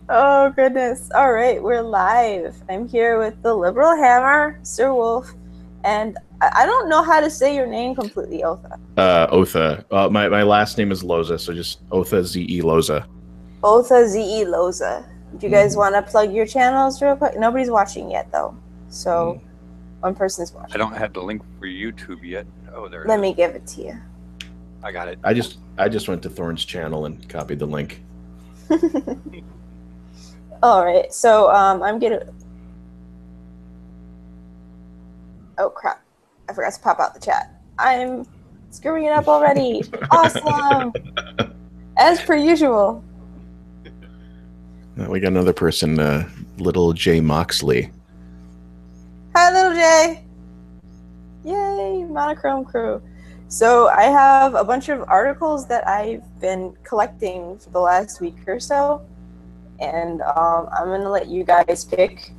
Oh, goodness. All right, we're live. I'm here with the Liberal Hammer, Sir Wolf, and I don't know how to say your name completely, Otha. Otha. My last name is Loza, so just Otha Z-E Loza. Otha Z-E Loza. Do you guys want to plug your channels real quick? Nobody's watching yet, though. So one person's watching. I don't have the link for YouTube yet. Oh, there it is. Let me give it to you. I got it. I just went to Thorne's channel and copied the link. All right, so I'm gonna. Oh crap! I forgot to pop out the chat. I'm screwing it up already. Awesome, as per usual. We got another person, Little J Moxley. Hi, Little J. Yay, Monochrome Crew. So I have a bunch of articles that I've been collecting for the last week or so. And I'm going to let you guys pick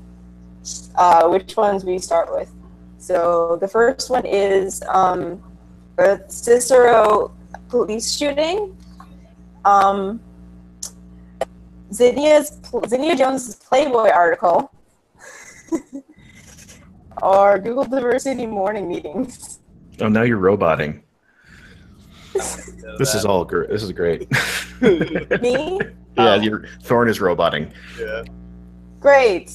which ones we start with. So the first one is the Cicero police shooting. Zinnia Jones' Playboy article. Or Google Diversity morning meetings. Oh, now you're roboting. This is all great. This is great. Me? Yeah, Thorne is roboting. Yeah. Great.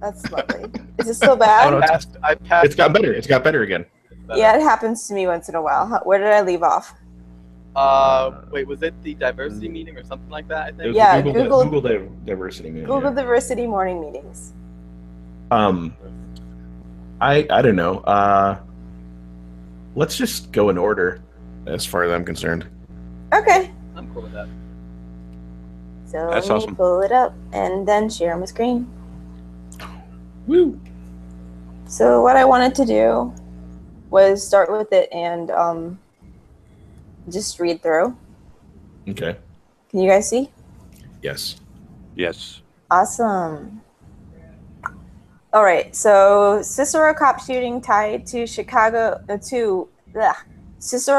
That's lovely. Is it still bad? Oh, no, I passed. it's got better. It's got better again. Yeah, it happens to me once in a while. Where did I leave off? Wait, was it the diversity meeting or something like that? I think. Yeah, Google diversity meeting. Google Diversity morning meetings. I don't know. Let's just go in order, as far as I'm concerned. Okay. I'm cool with that. So That's let me awesome. pull it up and then share my screen. Woo! So what I wanted to do was start with it and just read through. Okay. Can you guys see? Yes. Yes. Awesome. All right. So Cicero cop shooting tied to Cicero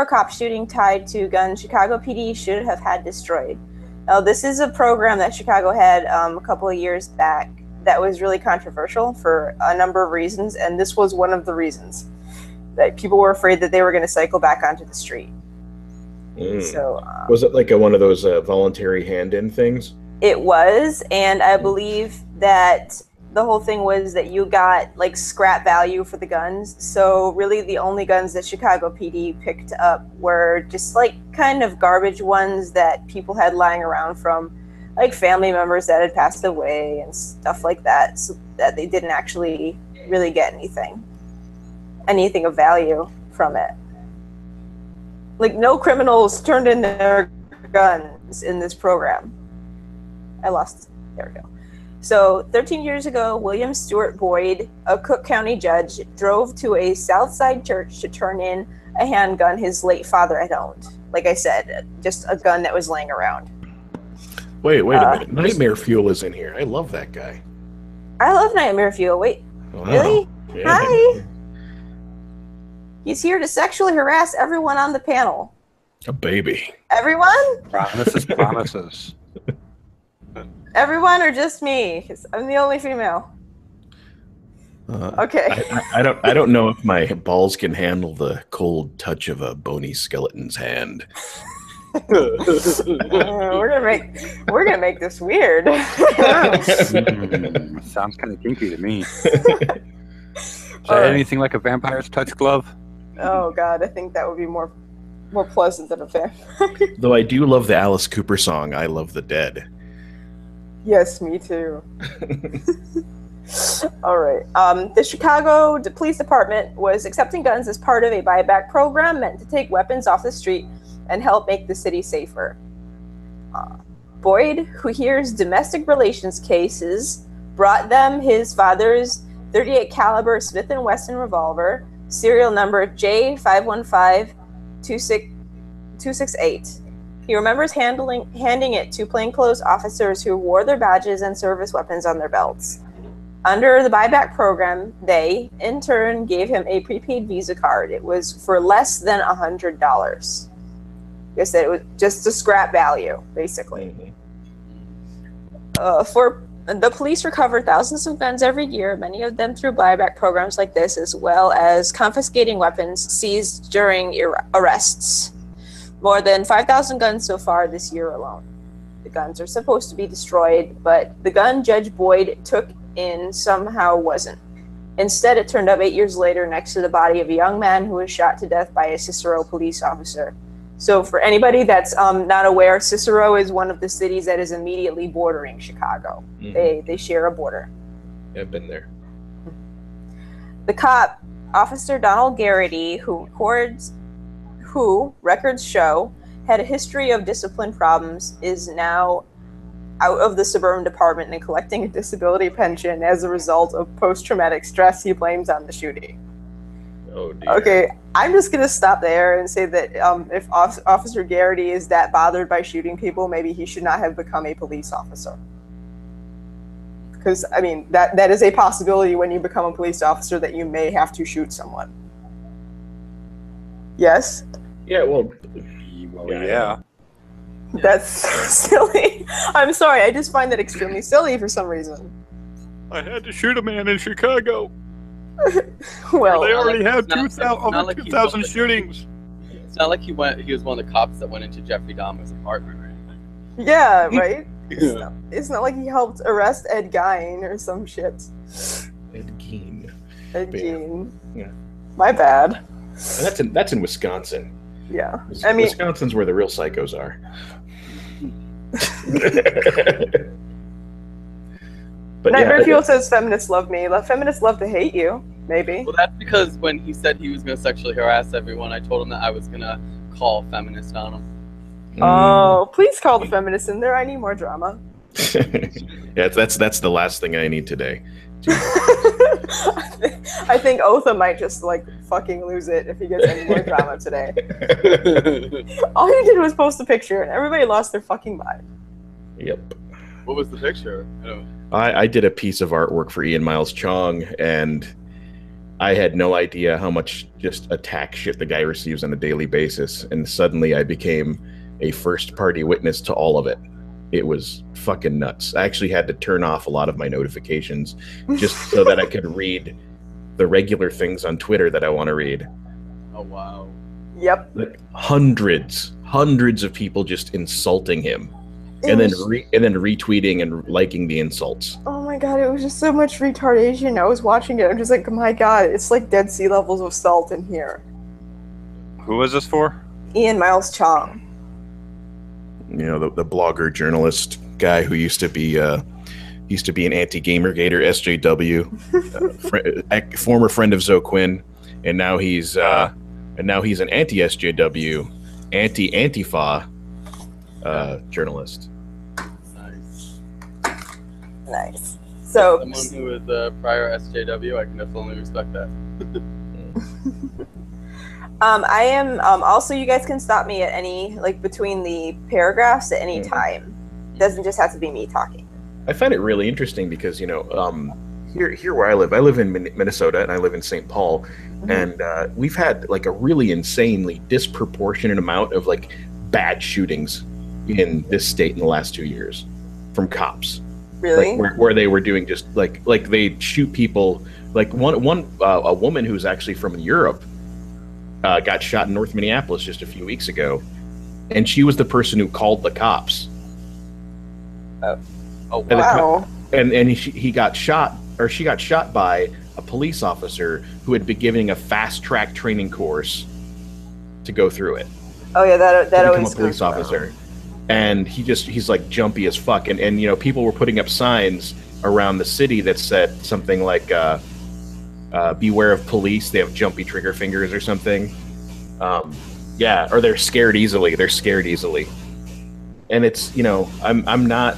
cop shooting tied to gun Chicago PD should have had destroyed. Now, this is a program that Chicago had a couple of years back that was really controversial for a number of reasons, and this was one of the reasons that people were afraid that they were going to cycle back onto the street. So was it like one of those voluntary hand-in things? It was, and I believe that the whole thing was that you got like scrap value for the guns. So really the only guns that Chicago PD picked up were just like kind of garbage ones that people had lying around from like family members that had passed away and stuff like that, so that they didn't actually really get anything of value from it. Like no criminals turned in their guns in this program. I lost. There we go. So 13 years ago, William Stewart Boyd, a Cook County judge, drove to a Southside church to turn in a handgun his late father had owned. Like I said, just a gun that was laying around. Wait a minute. Nightmare Fuel is in here. I love that guy. I love Nightmare Fuel. Wait, Wow. really? Yeah. Hi. He's here to sexually harass everyone on the panel. A baby. Everyone? Promises. Everyone or just me? 'Cause I'm the only female. Okay. I don't know if my balls can handle the cold touch of a bony skeleton's hand. We're gonna make this weird. Sounds kind of kinky to me. Is that anything like a vampire's touch glove? Oh God, I think that would be more pleasant than a vampire. Though I do love the Alice Cooper song, I Love the Dead. Yes, me too. All right. The Chicago Police Department was accepting guns as part of a buyback program meant to take weapons off the street and help make the city safer. Boyd, who hears domestic relations cases, brought them his father's .38 caliber Smith & Wesson revolver, serial number J515268. He remembers handing it to plainclothes officers who wore their badges and service weapons on their belts. Under the buyback program, they, in turn, gave him a prepaid Visa card. It was for less than $100. I said it was just a scrap value, basically. For the police recover thousands of guns every year, many of them through buyback programs like this, as well as confiscating weapons seized during arrests. More than 5,000 guns so far this year alone. The guns are supposed to be destroyed, but the gun Judge Boyd took in somehow wasn't. Instead, it turned up 8 years later next to the body of a young man who was shot to death by a Cicero police officer. So for anybody that's not aware, Cicero is one of the cities that is immediately bordering Chicago. Mm-hmm. They share a border. Yeah, I've been there. The cop, Officer Donald Garrity, who records show had a history of discipline problems, is now out of the suburban department and collecting a disability pension as a result of post-traumatic stress he blames on the shooting. Oh, dear. Okay, I'm just going to stop there and say that if Officer Garrity is that bothered by shooting people, maybe he should not have become a police officer. Because, I mean, that is a possibility when you become a police officer, that you may have to shoot someone. Yes? Yeah, well, yeah. That's silly. I'm sorry, I just find that extremely silly for some reason. I had to shoot a man in Chicago. Well, they already had 2,000 shootings. It's not like he was one of the cops that went into Jeffrey Dahmer's apartment or anything. Yeah, right? It's not like he helped arrest Ed Gein or some shit. Ed Gein. Ed Gein. Yeah. My bad. And that's in Wisconsin. Yeah. I mean, Wisconsin's where the real psychos are. But Nightmare Fuel says feminists love me. Feminists love to hate you, maybe. Well, that's because when he said he was going to sexually harass everyone, I told him that I was going to call feminist on him. Oh, please call the feminists in there. I need more drama. Yeah, that's the last thing I need today. I think Otha might just fucking lose it if he gets any more drama today. All he did was post a picture and everybody lost their fucking mind. Yep. What was the picture? I did a piece of artwork for Ian Miles Chong, and I had no idea how much just attack shit the guy receives on a daily basis, and suddenly I became a first-party witness to all of it. It was fucking nuts. I actually had to turn off a lot of my notifications just so that I could read the regular things on Twitter that I want to read. Oh, wow. Yep. Hundreds of people just insulting him. And then retweeting and liking the insults. Oh my god, it was just so much retardation. I was watching it. I'm just like, my god, it's like dead sea levels of salt in here. Who was this for? Ian Miles Chong. You know, the blogger journalist guy who used to be an anti-Gamergator SJW, former friend of Zoe Quinn, and now he's an anti-SJW, anti-Antifa journalist. Nice. So someone who was a prior SJW, I can definitely respect that. I am also, you guys can stop me at any between the paragraphs at any time. It doesn't just have to be me talking. I find it really interesting because here where I live in Minnesota, and I live in St. Paul, and we've had a really insanely disproportionate amount of bad shootings in this state in the last 2 years from cops. Really? Where they were doing just they shoot people. A woman who's actually from Europe got shot in North Minneapolis just a few weeks ago, and she was the person who called the cops. Oh wow! And she got shot by a police officer who had been giving a fast track training course to go through it. Oh yeah, that become always a police officer. And he's jumpy as fuck, and people were putting up signs around the city that said something like beware of police, they have jumpy trigger fingers or something. Or they're scared easily. And it's I'm not.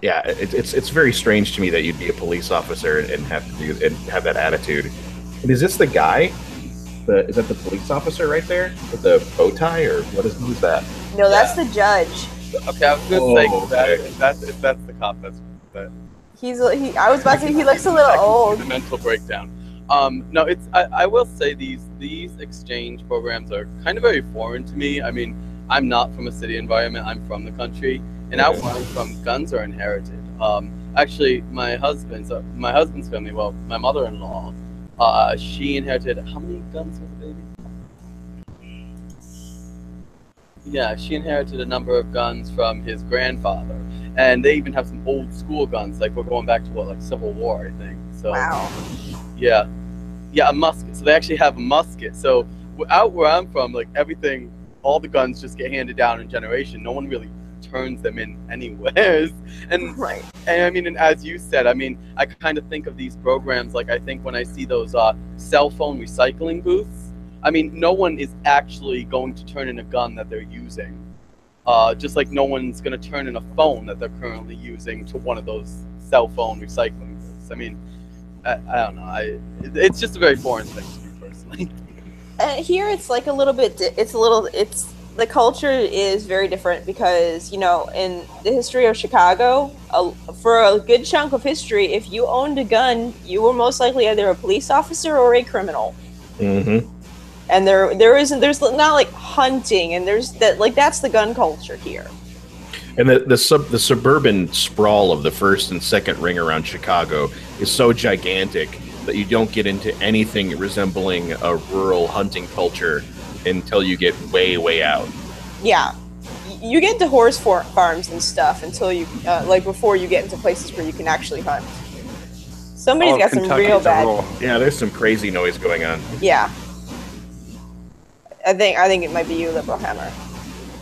Yeah, it's very strange to me that you'd be a police officer and have have that attitude. And is this the guy? Is that the police officer right there with the bow tie, or who's that? No, that's the judge. Okay, I was gonna say that's the cop. I was about to say he looks a little old. The mental breakdown. No, it's I will say these exchange programs are kind of very foreign to me. I mean, I'm not from a city environment. I'm from the country, And out where I'm from, guns are inherited. Actually, my husband's family, well, my mother-in-law, she inherited, how many guns was the baby? Yeah, she inherited a number of guns from his grandfather. And they even have some old school guns, like we're going back to what, like Civil War, I think. So, Wow. Yeah. Yeah, a musket. So they actually have a musket. So out where I'm from, like everything, all the guns just get handed down in generation. No one really turns them in anywhere. And Right. and I mean, and as you said, I mean, I kind of think of these programs like I think when I see those cell phone recycling booths. I mean, no one is actually going to turn in a gun that they're using. Just like no one's going to turn in a phone that they're currently using to one of those cell phone recycling booths. I mean, I don't know. It's just a very foreign thing to me personally. Here it's like a little bit, the culture is very different because, you know, in the history of Chicago, for a good chunk of history, if you owned a gun, you were most likely either a police officer or a criminal. Mm-hmm. And there's not like hunting, and that's the gun culture here. And the suburban sprawl of the first and second ring around Chicago is so gigantic that you don't get into anything resembling a rural hunting culture until you get way, way out. Yeah, you get to horse farms and stuff until you before you get into places where you can actually hunt. Somebody's got some real bad. Yeah, there's some crazy noise going on. Yeah. I think it might be you, Liberal Hammer.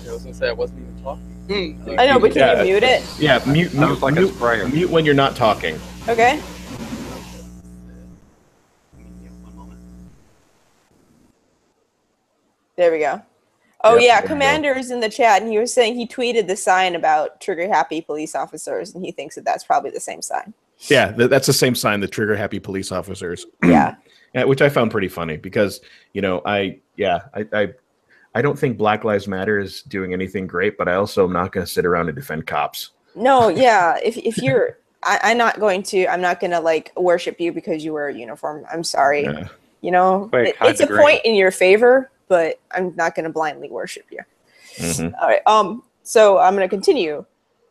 I was gonna say I wasn't even talking. I know, but can you mute it? Yeah, mute when you're not talking. Okay. One moment. There we go. Oh Yep, yeah, there we Commander is in the chat, and he was saying he tweeted the sign about trigger-happy police officers, and he thinks that that's probably the same sign. Yeah, that's the same sign, the trigger-happy police officers. Yeah. Yeah, which I found pretty funny because, you know, I don't think Black Lives Matter is doing anything great, but I also am not going to sit around and defend cops. No, yeah. If you're, I'm not gonna like worship you because you wear a uniform. I'm sorry. Yeah. You know, it's a point in your favor, but I'm not gonna blindly worship you. Mm-hmm. All right. So I'm gonna continue.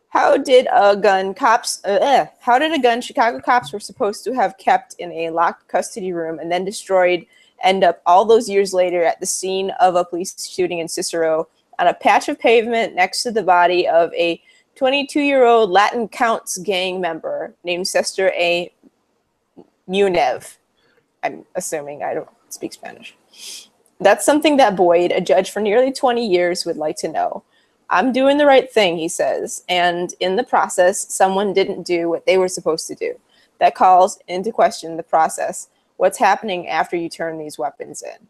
How did a gun Chicago cops were supposed to have kept in a locked custody room and then destroyed end up all those years later at the scene of a police shooting in Cicero on a patch of pavement next to the body of a 22-year-old Latin Counts gang member named Cesar A. Munev? I'm assuming, I don't speak Spanish. That's something that Boyd, a judge for nearly 20 years, would like to know. I'm doing the right thing, he says, and in the process, someone didn't do what they were supposed to do. That calls into question the process. What's happening after you turn these weapons in?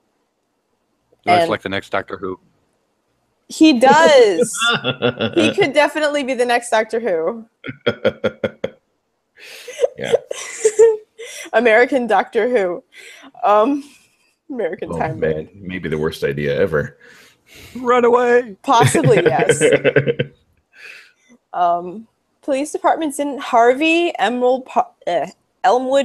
Looks like the next Doctor Who. He does. He could definitely be the next Doctor Who. Yeah. American Doctor Who. American Time. Man, maybe the worst idea ever. Run away. Possibly, yes. Police departments in Harvey, Elmwood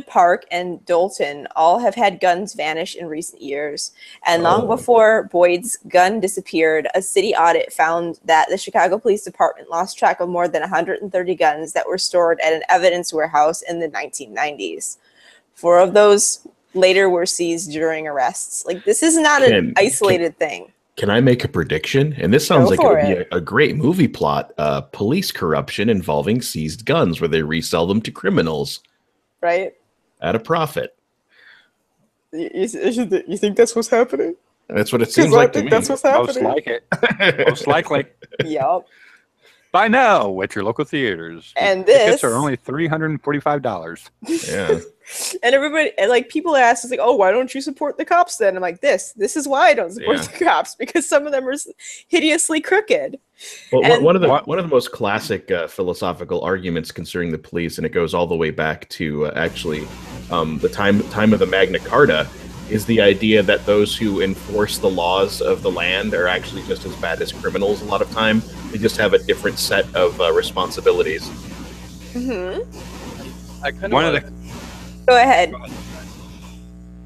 Park, and Dolton all have had guns vanish in recent years. And long before Boyd's gun disappeared, a city audit found that the Chicago Police Department lost track of more than 130 guns that were stored at an evidence warehouse in the 1990s. 4 of those later were seized during arrests. Like, this is not an isolated thing. Can I make a prediction? And this sounds like it would be a great movie plot. Police corruption involving seized guns where they resell them to criminals. Right? At a profit. You think that's what's happening? That's what it seems like to me. That's what's happening. Most like it. Most likely. Yep. Buy now at your local theaters. And tickets are only $345. Yeah. And everybody, like, people ask, it's like, oh, why don't you support the cops then? I'm like, this is why I don't support the cops, because some of them are hideously crooked. Well, one of the most classic philosophical arguments concerning the police, and it goes all the way back to actually the time of the Magna Carta, is the idea that those who enforce the laws of the land are actually just as bad as criminals a lot of time. They just have a different set of responsibilities. Mm-hmm. I kind of Go ahead. Go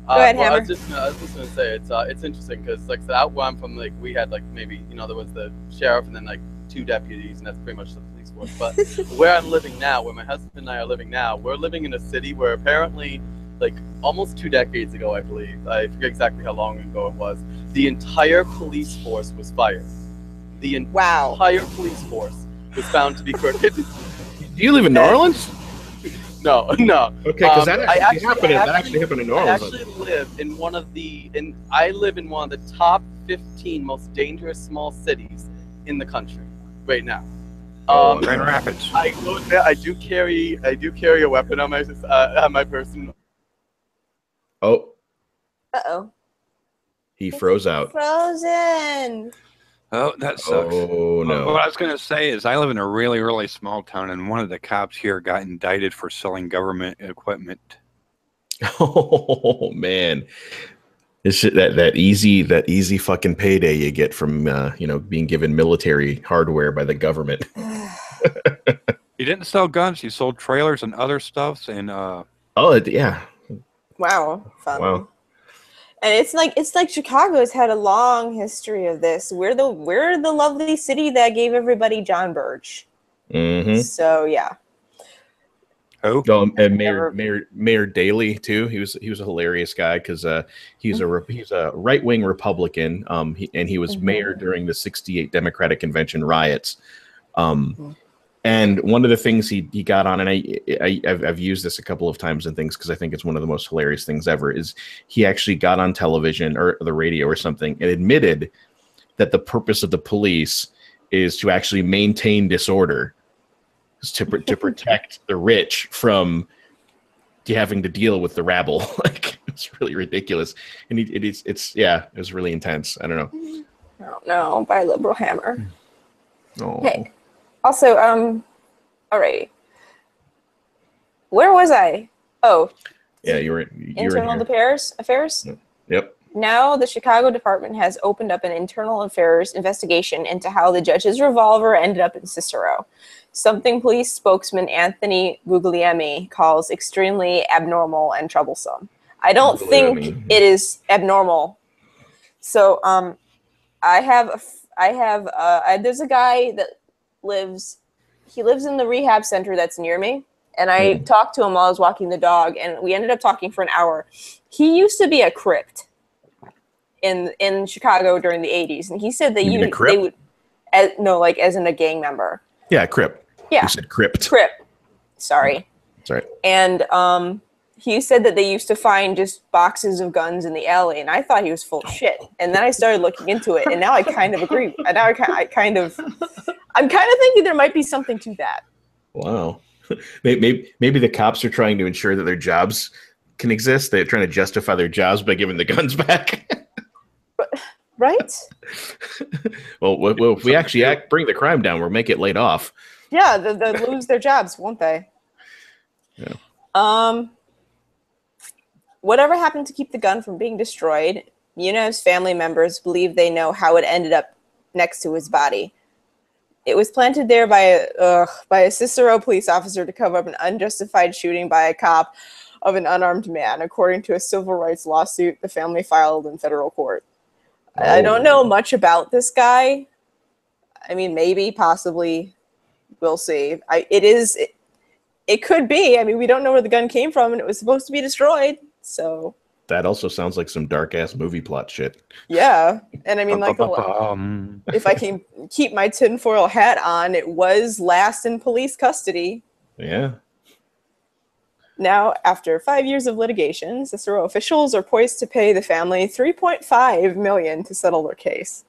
ahead, Hammer. I was just gonna say it's interesting because like out where I'm from, like we had like maybe there was the sheriff and then like 2 deputies, and that's pretty much the police work. But where I'm living now, where my husband and I are living now, we're living in a city where apparently, like almost 2 decades ago, I believe, I forget exactly how long ago it was, the entire police force was fired. The entire police force was found to be crooked. Do you live in New Orleans? No. Okay, because that actually happened in New Orleans. I actually live in one of the top 15 most dangerous small cities in the country right now. Grand Rapids. I go there. I do carry a weapon on my person. Oh. Uh-oh. He froze out. Frozen. Oh, that sucks. Oh, no. What I was going to say is I live in a really, really small town, and one of the cops here got indicted for selling government equipment. Oh, man. It's that easy fucking payday you get from, being given military hardware by the government. He didn't sell guns. He sold trailers and other stuff. And yeah. Wow. Fun. Wow. And it's like Chicago's had a long history of this. We're the lovely city that gave everybody John Birch. Mm-hmm. So yeah. Oh, and Mayor Daley too. He was a hilarious guy because he's a right-wing Republican. He was mayor during the '68 Democratic Convention riots. And one of the things he got on, and I've used this a couple of times and things because I think it's one of the most hilarious things ever, is he actually got on television or the radio or something and admitted that the purpose of the police is to actually maintain disorder, to protect the rich from having to deal with the rabble. Like, it's really ridiculous, and it was really intense. I don't know. I don't know. By Liberal Hammer. Oh. Hey. Also, alrighty. Where was I? Oh. Yeah, you were Internal Affairs? Yep. Now the Chicago Department has opened up an internal affairs investigation into how the judge's revolver ended up in Cicero. Something police spokesman Anthony Guglielmi calls extremely abnormal and troublesome. I don't think it is abnormal. So, there's a guy that lives in the rehab center that's near me, and I talked to him while I was walking the dog, and we ended up talking for an hour. He used to be a Crip in Chicago during the 80s, and he said that they would as in a gang member. Yeah, Crip. Yeah. You said Crip. Sorry. That's right. And he said that they used to find just boxes of guns in the alley, and I thought he was full of shit. And then I started looking into it, and now I kind of agree. And now I'm kind of thinking there might be something to that. Wow. Maybe the cops are trying to ensure that their jobs can exist. They're trying to justify their jobs by giving the guns back. Right? Well, if we actually bring the crime down, we'll make it laid off. Yeah, they'll lose their jobs, won't they? Yeah. Whatever happened to keep the gun from being destroyed? Yunus' family members believe they know how it ended up next to his body. It was planted there by a Cicero police officer to cover up an unjustified shooting by a cop of an unarmed man, according to a civil rights lawsuit the family filed in federal court. Oh. I don't know much about this guy. I mean, maybe, possibly, we'll see. It could be. I mean, we don't know where the gun came from, and it was supposed to be destroyed. So that also sounds like some dark-ass movie plot shit. Yeah, and I mean, like, if I can keep my tinfoil hat on, it was last in police custody. Yeah. Now, after 5 years of litigation, Cicero officials are poised to pay the family $3.5 million to settle their case.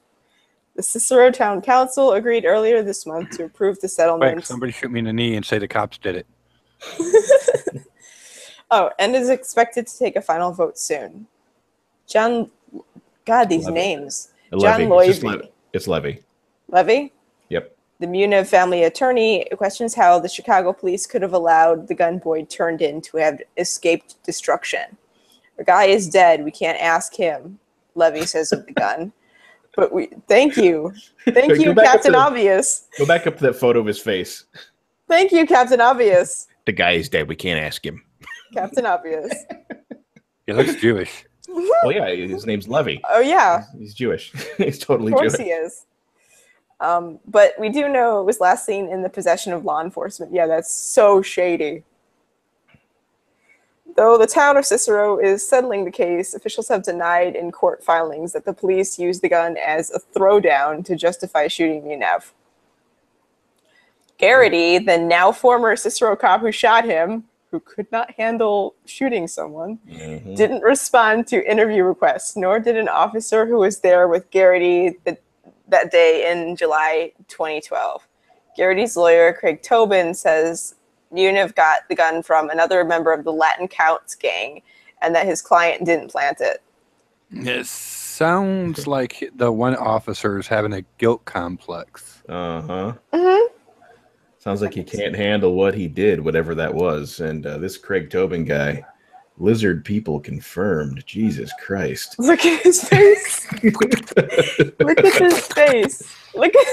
The Cicero Town Council agreed earlier this month to approve the settlement. Wait, somebody shoot me in the knee and say the cops did it. Oh, and is expected to take a final vote soon. John, God, these Levy. Names. Levy. John Loiby. It's Levy. Levy? Yep. The Muniv family attorney questions how the Chicago police could have allowed the gun Boyd turned in to have escaped destruction. The guy is dead. We can't ask him, Levy says of the gun. But thank you. Thank you, Captain Obvious. Go back up to that photo of his face. Thank you, Captain Obvious. The guy is dead. We can't ask him. Captain Obvious. He looks Jewish. Oh, yeah. His name's Levy. Oh, yeah. He's Jewish. He's totally Jewish. Of course he is. But we do know it was last seen in the possession of law enforcement. Yeah, that's so shady. Though the town of Cicero is settling the case, officials have denied in court filings that the police used the gun as a throwdown to justify shooting Munev. Garrity, the now former Cicero cop who shot him, who could not handle shooting someone, didn't respond to interview requests, nor did an officer who was there with Garrity that day in July 2012. Garrity's lawyer, Craig Tobin, says Munev got the gun from another member of the Latin Counts gang and that his client didn't plant it. It sounds like the one officer is having a guilt complex. Uh-huh. Mm-hmm. Sounds like he can't handle what he did, whatever that was. And this Craig Tobin guy, lizard people confirmed. Jesus Christ. Look at his face. Look at his face. Look at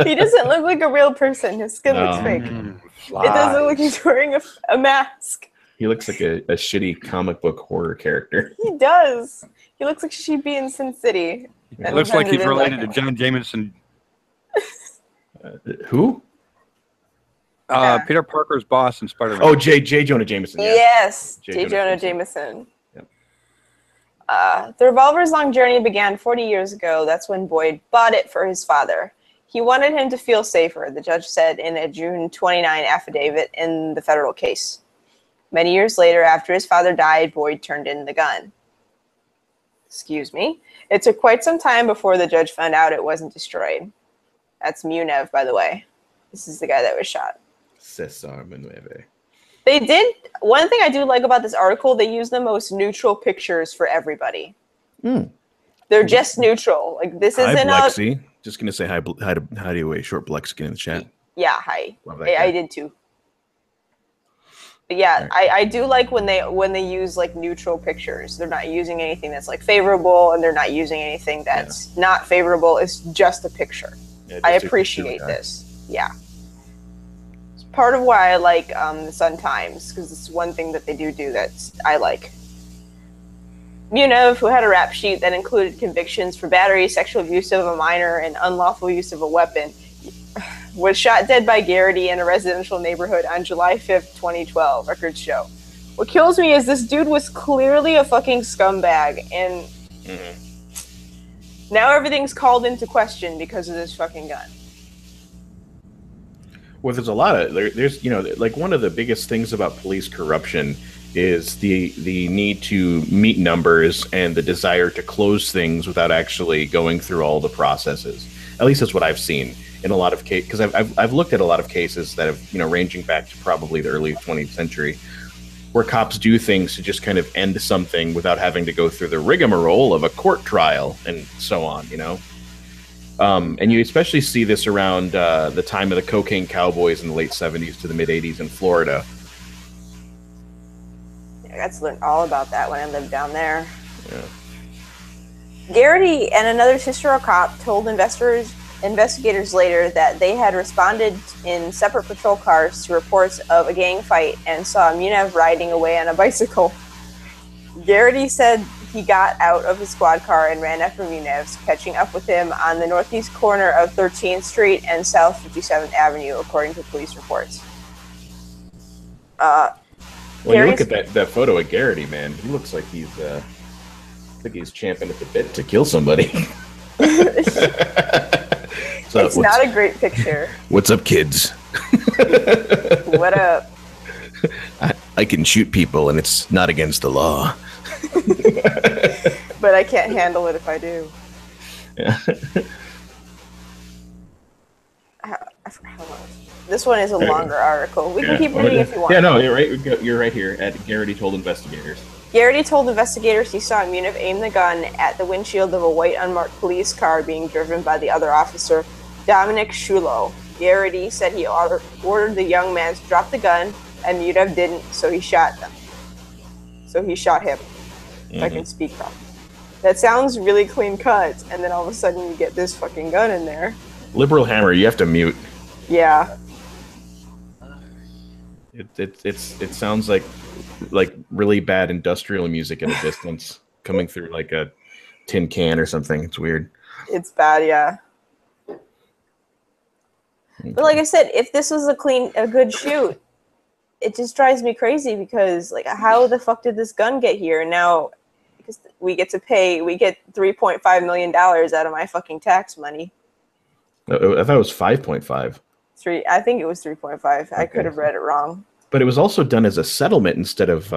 He doesn't look like a real person. His skin looks fake. It doesn't look like he's wearing a mask. He looks like a shitty comic book horror character. He does. He looks like she'd be in Sin City. It looks like he's related to John Jameson. Who? Peter Parker's boss in Spider-Man. Oh, J. Jonah Jameson. Yeah. Yes, J. Jonah Jameson. Yep. The revolver's long journey began 40 years ago. That's when Boyd bought it for his father. He wanted him to feel safer, the judge said in a June 29 affidavit in the federal case. Many years later, after his father died, Boyd turned in the gun. Excuse me. It took quite some time before the judge found out it wasn't destroyed. That's Munev, by the way. This is the guy that was shot. Cesar Munev. They did. One thing I do like about this article, they use the most neutral pictures for everybody. They're just neutral. Like this isn't hi, Blexy. Just gonna say hi to a short Blexkin in the chat. Yeah, hi. I did too. But yeah, right. I do like when they use like neutral pictures. They're not using anything that's like favorable, and they're not using anything that's not favorable. It's just a picture. Yeah, I appreciate this. Yeah. It's part of why I like the Sun Times, because it's one thing that they do that I like. Munev, who had a rap sheet that included convictions for battery, sexual abuse of a minor, and unlawful use of a weapon, was shot dead by Garrity in a residential neighborhood on July 5th, 2012, records show. What kills me is this dude was clearly a fucking scumbag, and now everything's called into question because of this fucking gun. Well, there's a lot of there's like one of the biggest things about police corruption is the need to meet numbers and the desire to close things without actually going through all the processes. At least that's what I've seen in a lot of cases, because I've looked at a lot of cases that have ranging back to probably the early 20th century, where cops do things to just kind of end something without having to go through the rigmarole of a court trial and so on, And you especially see this around the time of the cocaine cowboys in the late 70s to the mid 80s in Florida. Yeah, I got to learn all about that when I lived down there. Yeah. Garrity and another Cicero cop told investigators later that they had responded in separate patrol cars to reports of a gang fight and saw Munev riding away on a bicycle. Garrity said he got out of his squad car and ran after Munev, catching up with him on the northeast corner of 13th Street and South 57th Avenue, according to police reports. When you look at that photo of Garrity, man, he looks like he's champing at the bit to kill somebody. So, it's not a great picture. What's up, kids? What up? I can shoot people, and it's not against the law. But I can't handle it if I do. Yeah. This one is a longer article. We can keep reading if you want. Yeah, no, you're right. You're right here at Garrity told investigators. Garrity told investigators he saw Munev aim the gun at the windshield of a white unmarked police car being driven by the other officer, Dominic Shulo. Garrity said he ordered the young man to drop the gun, and Munev didn't, so he shot them. So he shot him. If I can speak properly. That sounds really clean cut, and then all of a sudden you get this fucking gun in there. Liberal Hammer, you have to mute. Yeah. It sounds like really bad industrial music at a distance coming through like a tin can or something. It's weird. It's bad, yeah. But like I said, if this was a good shoot, it just drives me crazy because like, how the fuck did this gun get here? And now, because we get $3.5 million out of my fucking tax money. I thought it was 5.5. I think it was 3.5. I could have read it wrong. But it was also done as a settlement instead of.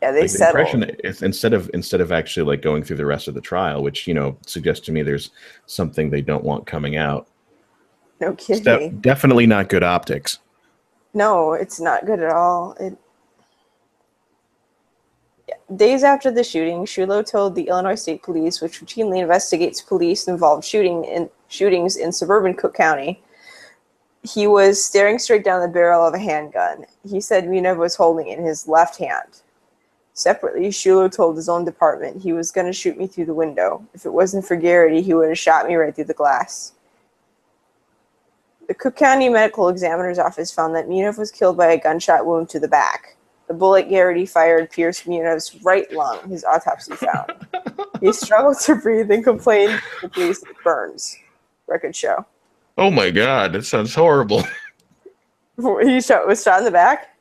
Yeah, they settled. Instead of actually like going through the rest of the trial, which suggests to me there's something they don't want coming out. No kidding. Definitely not good optics. No, it's not good at all. Days after the shooting, Shulo told the Illinois State Police, which routinely investigates police-involved shootings in suburban Cook County, he was staring straight down the barrel of a handgun. He said Muniv was holding it in his left hand. Separately, Shulo told his own department he was going to shoot me through the window. If it wasn't for Garrity, he would have shot me right through the glass. The Cook County Medical Examiner's Office found that Muniv was killed by a gunshot wound to the back. The bullet Garrity fired pierced Muniv's right lung, his autopsy found. He struggled to breathe and complained to the police of burns. Records show. Oh my God, that sounds horrible. He was shot in the back?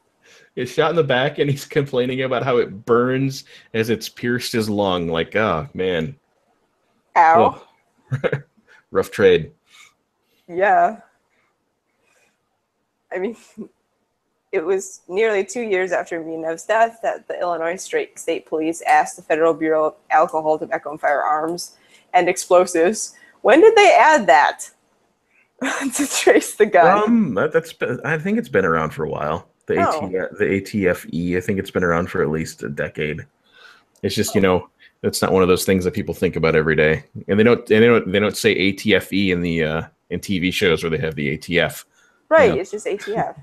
He's shot in the back and he's complaining about how it burns as it's pierced his lung. Like, oh, man. Ow. Oh. Rough trade. Yeah. I mean, it was nearly 2 years after Muniv's death that the Illinois State Police asked the Federal Bureau of Alcohol, Tobacco, and Firearms and Explosives, when did they add that to trace the gun? I think it's been around for a while. The ATFE, I think it's been around for at least a decade. It's just, it's not one of those things that people think about every day. And they don't say ATFE in TV shows where they have the ATF. Right, it's just ATF.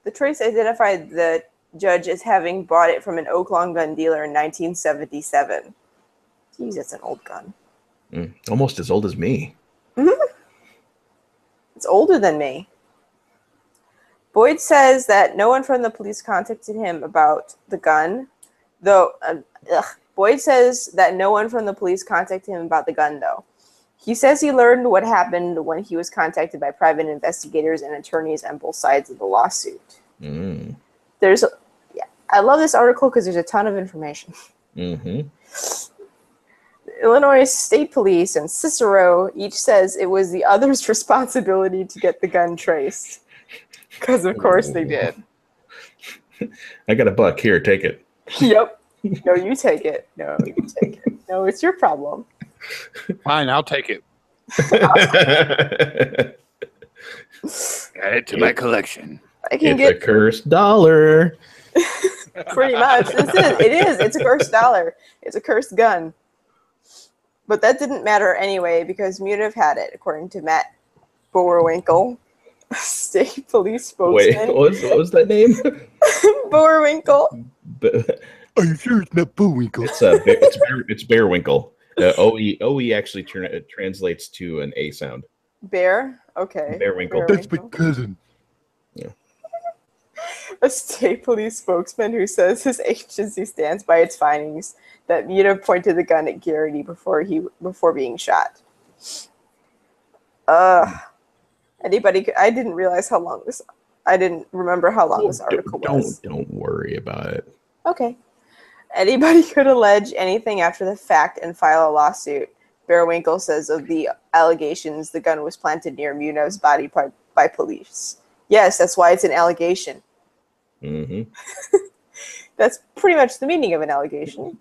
The trace identified the judge as having bought it from an Oaklawn gun dealer in 1977. Jeez, that's an old gun. Almost as old as me. It's older than me. Boyd says that no one from the police contacted him about the gun, though. Boyd says that no one from the police contacted him about the gun, though. He says he learned what happened when he was contacted by private investigators and attorneys on both sides of the lawsuit. I love this article because there's a ton of information. The Illinois State Police and Cicero each says it was the other's responsibility to get the gun traced. Because of course they did. I got $1 here. Take it. Yep. No, you take it. No, you take it. No, it's your problem. Fine, I'll take it. Add it to my collection. It's a cursed dollar. Pretty much. It is. It's a cursed dollar. It's a cursed gun. But that didn't matter anyway because Muniv had it, according to Matt Bowerwinkle, state police spokesman. Wait, what was that name? Bowerwinkle. Are you sure it's not Bowerwinkle? It's Bearwinkle. OE actually translates to an A sound. Bear? Okay. Bearwinkle. That's my cousin. Yeah. A state police spokesman who says his agency stands by its findings that Muniv pointed the gun at Garrity before being shot. Anybody? I didn't realize how long this. I didn't remember how long this article was. Don't worry about it. Okay. Anybody could allege anything after the fact and file a lawsuit. Bearwinkle says of the allegations, the gun was planted near Muniv's body by police. Yes, that's why it's an allegation. That's pretty much the meaning of an allegation.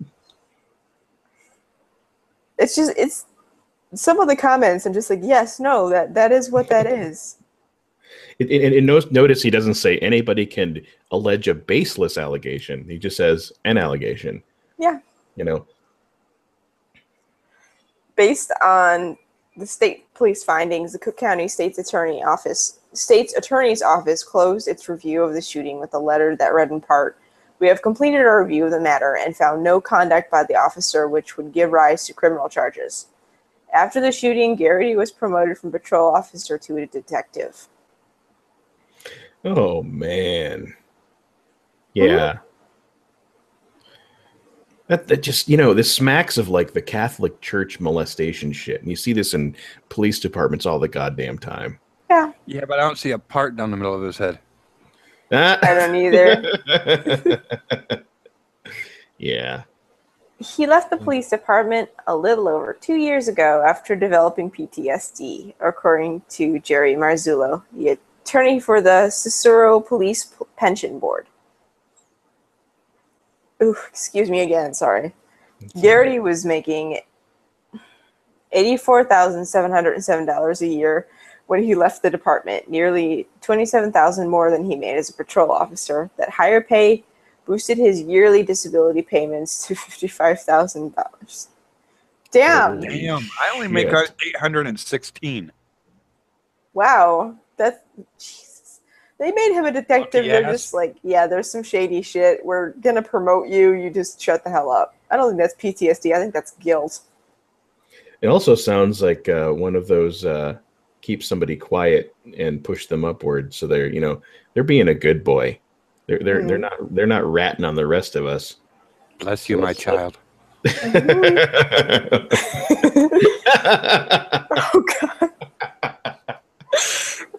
It's some of the comments. I'm just like, yes, no, that is what that is. Notice he doesn't say anybody can allege a baseless allegation. He just says an allegation. Yeah. Based on the state police findings, the Cook County State's Attorney's Office closed its review of the shooting with a letter that read in part, "We have completed our review of the matter and found no conduct by the officer which would give rise to criminal charges." After the shooting, Garrity was promoted from patrol officer to a detective. Oh, man. Yeah. That just, you know, this smacks of like the Catholic Church molestation shit. And you see this in police departments all the goddamn time. Yeah. Yeah, but I don't see a part down the middle of his head. I don't either. Yeah. He left the police department a little over 2 years ago after developing PTSD, according to Jerry Marzullo, the attorney for the Cicero Police Pension Board. Ooh, excuse me again, sorry. Garrity was making $84,707 a year when he left the department, nearly $27,000 more than he made as a patrol officer. That higher pay boosted his yearly disability payments to $55,000. Damn. Damn, I only make Shit. 816. Wow. That's Jesus. They made him a detective. Lucky They're ass. just like, yeah, there's some shady shit. We're gonna promote you. You just shut the hell up. I don't think that's PTSD. I think that's guilt. It also sounds like one of those keep somebody quiet and push them upward. So they're, you know, they're being a good boy. They're not ratting on the rest of us. Bless you, my child. Oh god.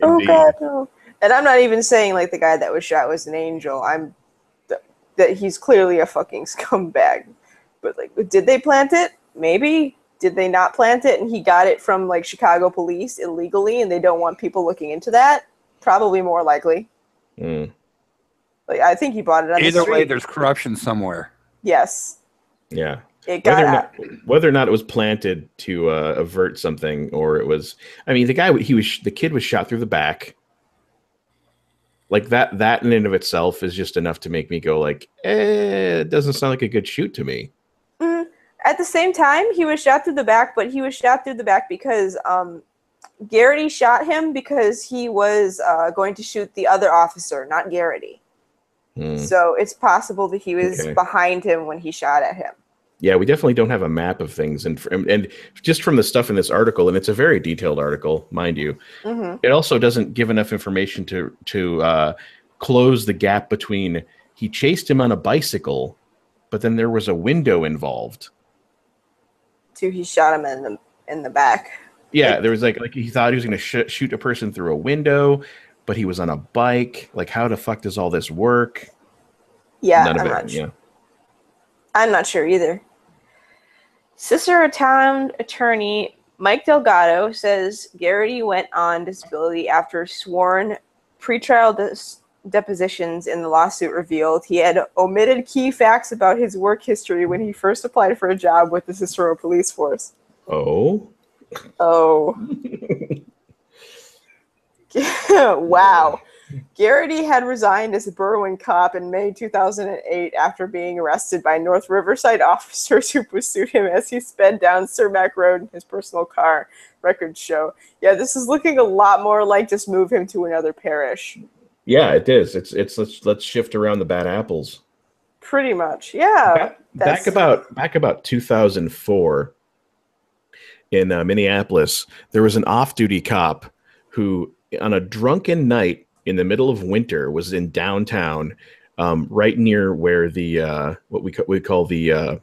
Oh Indeed. god, no. And I'm not even saying like the guy that was shot was an angel. That he's clearly a fucking scumbag. But like, did they plant it? Maybe. Did they not plant it and he got it from like Chicago police illegally and they don't want people looking into that? Probably more likely. Mm. Like I think he bought it on the Either street. way, there's corruption somewhere. Yes. Yeah. It got out. Whether or not it was planted to avert something, or it was, I mean, the kid was shot through the back. Like that in and of itself is just enough to make me go like, it doesn't sound like a good shoot to me. At the same time, he was shot through the back, but he was shot through the back because Garrity shot him because he was going to shoot the other officer, not Garrity. So it's possible that he was behind him when he shot at him. Yeah, we definitely don't have a map of things, and just from the stuff in this article, and it's a very detailed article, mind you. It also doesn't give enough information to close the gap between he chased him on a bicycle, but then there was a window involved. He shot him in the back. Yeah, there was like he thought he was going to shoot a person through a window, but he was on a bike. Like, how the fuck does all this work? Yeah, I'm not sure either. Cicero Town attorney Mike Delgado says Garrity went on disability after sworn pretrial depositions in the lawsuit revealed he had omitted key facts about his work history when he first applied for a job with the Cicero Police Force. Oh. Wow. Garrity had resigned as a Berwyn cop in May 2008 after being arrested by North Riverside officers who pursued him as he sped down Cermak Road in his personal car, records show. Yeah, this is looking a lot more like just move him to another parish. Yeah, it is. It's let's shift around the bad apples. Pretty much, yeah. Back about 2004 in Minneapolis, there was an off-duty cop who, on a drunken night in the middle of winter, was in downtown, right near where the what we call the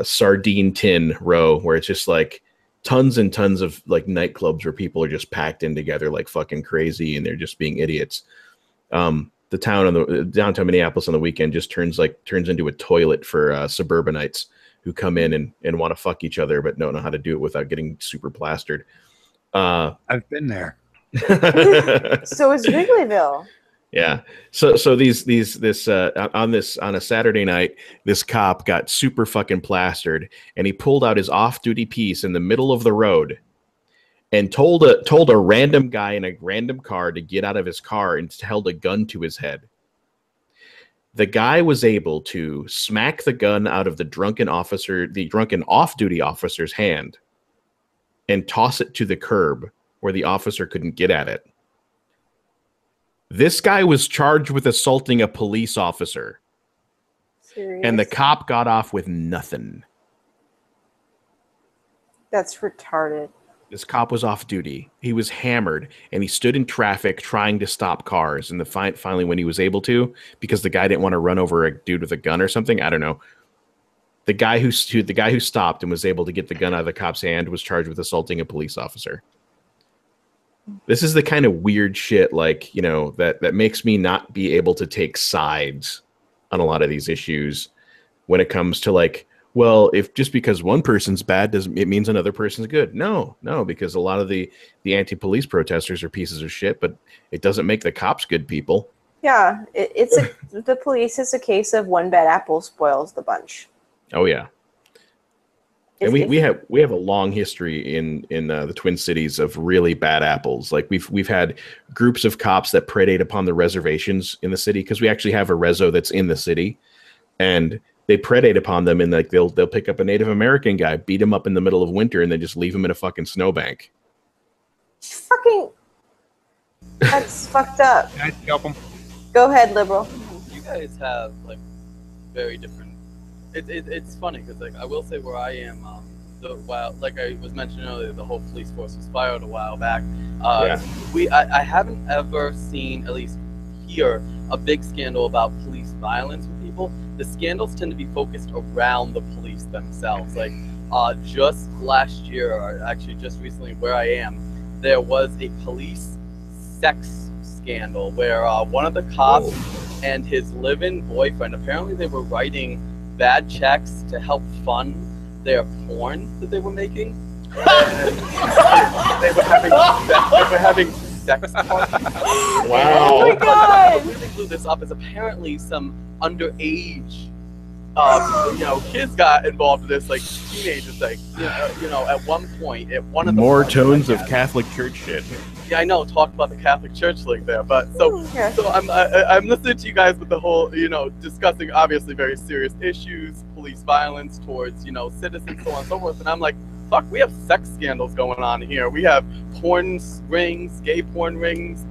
sardine tin row, where it's just like tons and tons of like nightclubs where people are just packed in together like fucking crazy and they're just being idiots. The town on the downtown Minneapolis on the weekend just turns into a toilet for suburbanites who come in and want to fuck each other but don't know how to do it without getting super plastered. I've been there. So is Wrigleyville. Yeah. So on a Saturday night, this cop got super fucking plastered, and he pulled out his off-duty piece in the middle of the road and told a random guy in a random car to get out of his car and held a gun to his head. The guy was able to smack the gun out of the drunken off-duty officer's hand and toss it to the curb where the officer couldn't get at it. This guy was charged with assaulting a police officer. Serious? And the cop got off with nothing. That's retarded. This cop was off duty. He was hammered, and he stood in traffic trying to stop cars. And finally, when he was able to, because the guy didn't want to run over a dude with a gun or something, I don't know, The guy who stopped and was able to get the gun out of the cop's hand was charged with assaulting a police officer. This is the kind of weird shit, like, you know, that makes me not be able to take sides on a lot of these issues when it comes to, like, well, if just because one person's bad doesn't it means another person's good. No, because a lot of the anti-police protesters are pieces of shit, but it doesn't make the cops good people. Yeah, the police is a case of one bad apple spoils the bunch. Oh yeah. And we have a long history in the Twin Cities of really bad apples. Like we've had groups of cops that predate upon the reservations in the city, because we actually have a reso that's in the city, and they predate upon them, and like they'll pick up a Native American guy, beat him up in the middle of winter, and then just leave him in a fucking snowbank. That's fucked up. Can I help him? Go ahead, liberal. You guys have like very different. It's funny because, like, I will say where I am, like I was mentioning earlier, the whole police force was fired a while back. I haven't ever seen, at least here, a big scandal about police violence with people. The scandals tend to be focused around the police themselves. Like just last year, or actually just recently, where I am, there was a police sex scandal where one of the cops and his live-in boyfriend, apparently they were writing bad checks to help fund their porn that they were making. They were having sex parties. Wow. Oh my god! What really blew this up is apparently some underage kids got involved in this, like teenagers, like at one point at one of the more tones of Catholic Church shit. Yeah, I know. Talk about the Catholic Church link there, but so I'm listening to you guys with the whole, discussing obviously very serious issues, police violence towards citizens, so on and so forth, and I'm like, fuck, we have sex scandals going on here. We have porn rings, gay porn rings,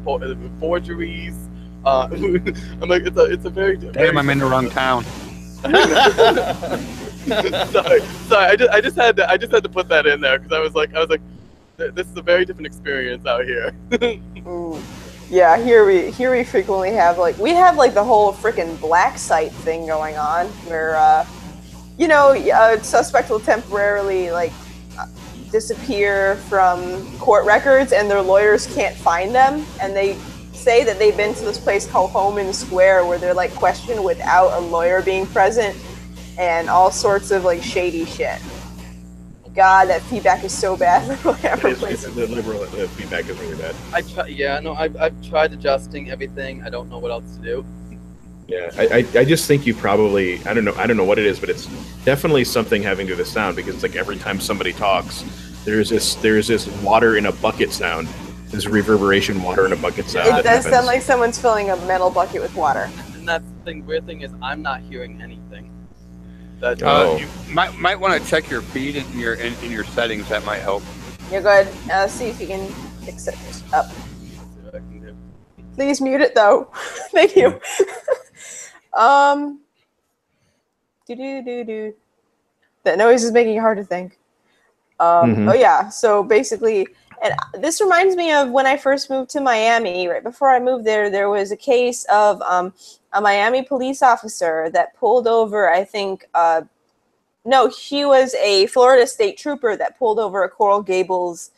forgeries. I'm like, it's a very damn. I'm in the wrong town. sorry. I just had to put that in there because I was like. This is a very different experience out here. Yeah, here we frequently have the whole freaking black site thing going on, where a suspect will temporarily disappear from court records, and their lawyers can't find them, and they say that they've been to this place called Homan Square, where they're questioned without a lawyer being present, and all sorts of shady shit. God, that feedback is so bad. The liberal feedback is really bad. I've tried adjusting everything. I don't know what else to do. Yeah, I just think you probably, I don't know what it is, but it's definitely something having to do with the sound, because it's like every time somebody talks, there's this water in a bucket sound. There's reverberation, water in a bucket sound. It does sound like someone's filling a metal bucket with water. And that's the thing. Weird thing is, I'm not hearing anything. You might want to check your feed in your settings. That might help. You're good. See if you can fix it up. Please mute it though. Thank you. That noise is making it hard to think. Oh yeah. So basically, and this reminds me of when I first moved to Miami. Right before I moved there was a case of a Miami police officer that pulled over, I think, he was a Florida state trooper that pulled over a Coral Gables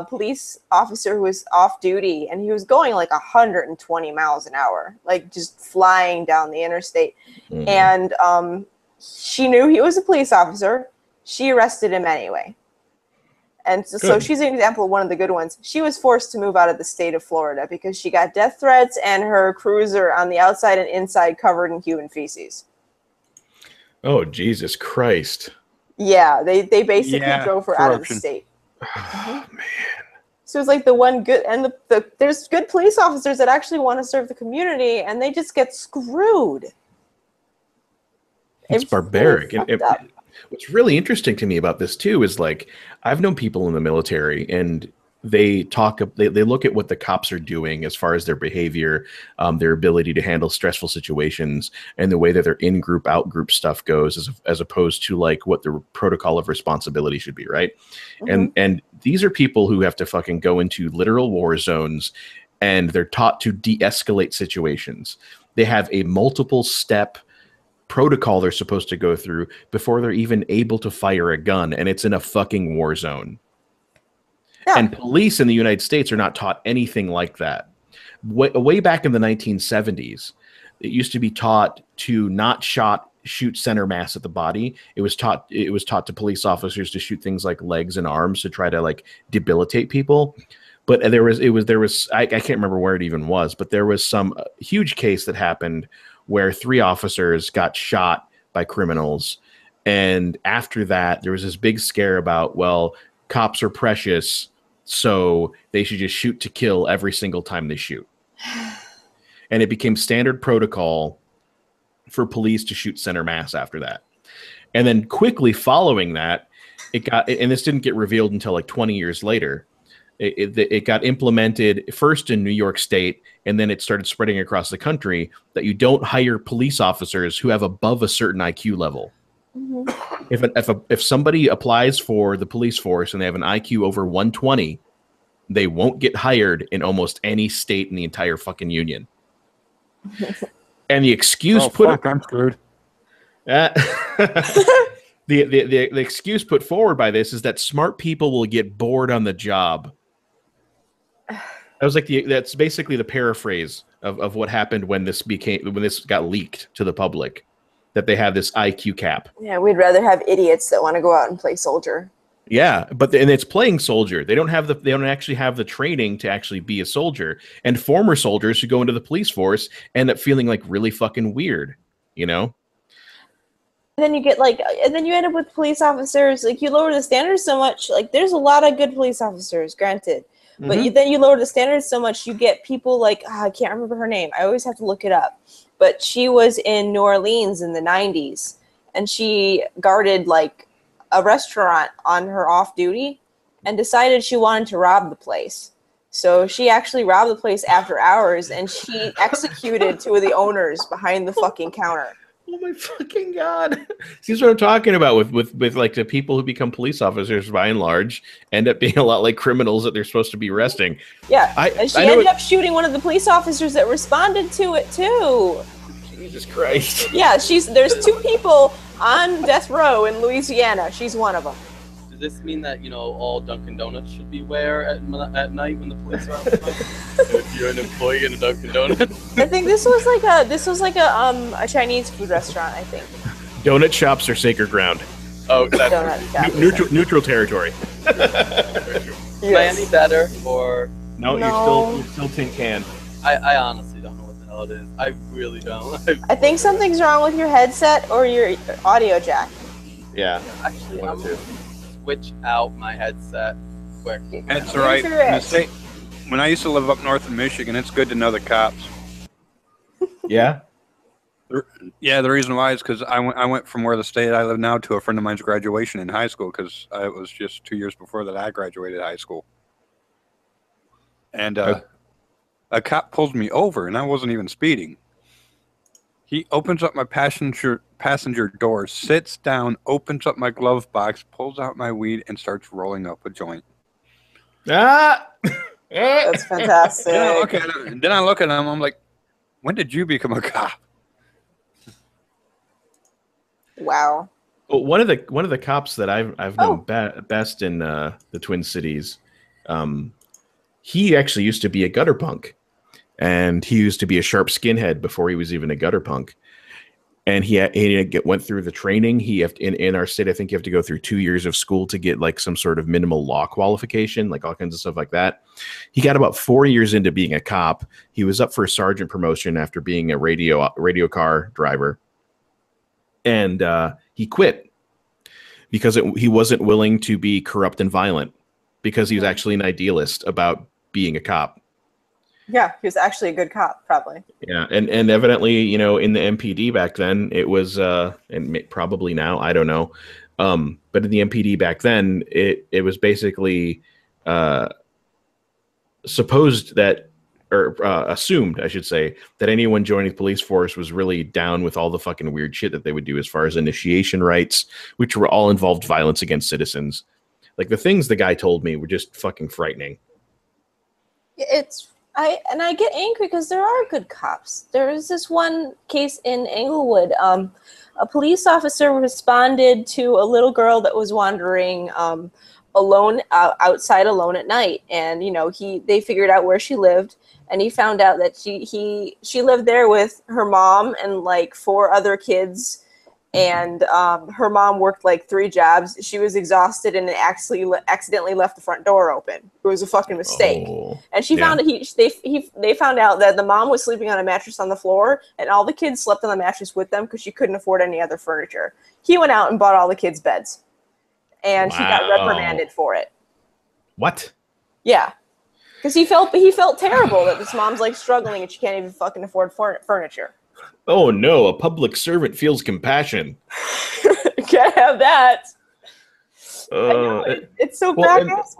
police officer who was off duty, and he was going 120 miles an hour, just flying down the interstate. And she knew he was a police officer. She arrested him anyway. And so she's an example of one of the good ones. She was forced to move out of the state of Florida because she got death threats and her cruiser on the outside and inside covered in human feces. Oh, Jesus Christ. Yeah, they basically drove her out of the state. Oh, man. So it's the one good, and there's good police officers that actually want to serve the community, and they just get screwed. It's barbaric. What's really interesting to me about this too is I've known people in the military, and they look at what the cops are doing as far as their behavior, their ability to handle stressful situations, and the way that their in-group, out-group stuff goes, as opposed to what the protocol of responsibility should be, right? And these are people who have to fucking go into literal war zones, and they're taught to de-escalate situations. They have a multiple step protocol they're supposed to go through before they're even able to fire a gun, and it's in a fucking war zone. Yeah. And police in the United States are not taught anything like that. Way back in the 1970s, it used to be taught to not shoot center mass at the body. It was taught to police officers to shoot things like legs and arms to try to like debilitate people. But there was I can't remember where it even was, but there was some huge case that happened where 3 officers got shot by criminals, and after that there was this big scare about, well, cops are precious, so they should just shoot to kill every single time they shoot. And it became standard protocol for police to shoot center mass after that. And then quickly following that, and this didn't get revealed until like 20 years later, it got implemented first in New York State, and then it started spreading across the country that you don't hire police officers who have above a certain IQ level. Mm-hmm. If somebody applies for the police force and they have an IQ over 120, they won't get hired in almost any state in the entire fucking union. And the excuse I'm screwed. The excuse put forward by this is that smart people will get bored on the job. That's basically the paraphrase of what happened when this got leaked to the public, that they have this IQ cap. Yeah, we'd rather have idiots that want to go out and play soldier. Yeah, and it's playing soldier. They don't actually have the training to actually be a soldier. And former soldiers who go into the police force end up feeling like really fucking weird, you know? And then you end up with police officers, like you lower the standards so much, like there's a lot of good police officers, granted. Mm-hmm. But then you lower the standards so much, you get people like, I can't remember her name. I always have to look it up. But she was in New Orleans in the 90s, and she guarded like a restaurant on her off duty and decided she wanted to rob the place. So she actually robbed the place after hours, and she executed 2 of the owners behind the fucking counter. Oh my fucking God. See what I'm talking about with like the people who become police officers by and large end up being a lot like criminals that they're supposed to be arresting. Yeah. And she ended up shooting one of the police officers that responded to it too. Jesus Christ. Yeah, there's 2 people on death row in Louisiana. She's one of them. Does this mean that, all Dunkin' Donuts should beware at night when the police are out? If you're an employee in a Dunkin' Donuts? I think this was like a Chinese food restaurant, I think. Donut shops are sacred ground. Oh, that's neutral territory. Yes. Am I any better, or no? You're still tin can. I honestly don't know what the hell it is. I really don't. I think something's wrong with your headset or your audio jack. Yeah. Actually, I'm gonna switch out my headset quick. That's all right. When I used to live up north in Michigan, it's good to know the cops. Yeah? Yeah, the reason why is because I went from where the state I live now to a friend of mine's graduation in high school, because it was just 2 years before that I graduated high school. And a cop pulls me over, and I wasn't even speeding. He opens up my passenger door, sits down, opens up my glove box, pulls out my weed, and starts rolling up a joint. Ah! That's fantastic. Then I look at him. I'm like, when did you become a cop? Wow. Well, one of the cops that I've known best in the Twin Cities, he actually used to be a gutter punk. And he used to be a sharp skinhead before he was even a gutter punk. And he went through the training. In our state, I think you have to go through 2 years of school to get like some sort of minimal law qualification, like all kinds of stuff like that. He got about 4 years into being a cop. He was up for a sergeant promotion after being a radio car driver. And he quit because he wasn't willing to be corrupt and violent, because he was actually an idealist about being a cop. Yeah, he was actually a good cop, probably. Yeah, and evidently, in the MPD back then, it was, and probably now, I don't know, but in the MPD back then, it was basically supposed that, or assumed, I should say, that anyone joining the police force was really down with all the fucking weird shit that they would do as far as initiation rites, which were all involved violence against citizens. Like, the things the guy told me were just fucking frightening. I get angry because there are good cops. There is this one case in Englewood. a police officer responded to a little girl that was wandering alone outside alone at night, and they figured out where she lived, and he found out that she lived there with her mom and like 4 other kids, and her mom worked like 3 jobs. She was exhausted and accidentally left the front door open. It was a fucking mistake. And she found they found out that the mom was sleeping on a mattress on the floor, and all the kids slept on the mattress with them because she couldn't afford any other furniture. He went out and bought all the kids beds, and she got reprimanded for it. What? Yeah, because he felt terrible that this mom's like struggling and she can't even fucking afford furniture. Oh no, a public servant feels compassion. Can't have that. I know, it's so badass.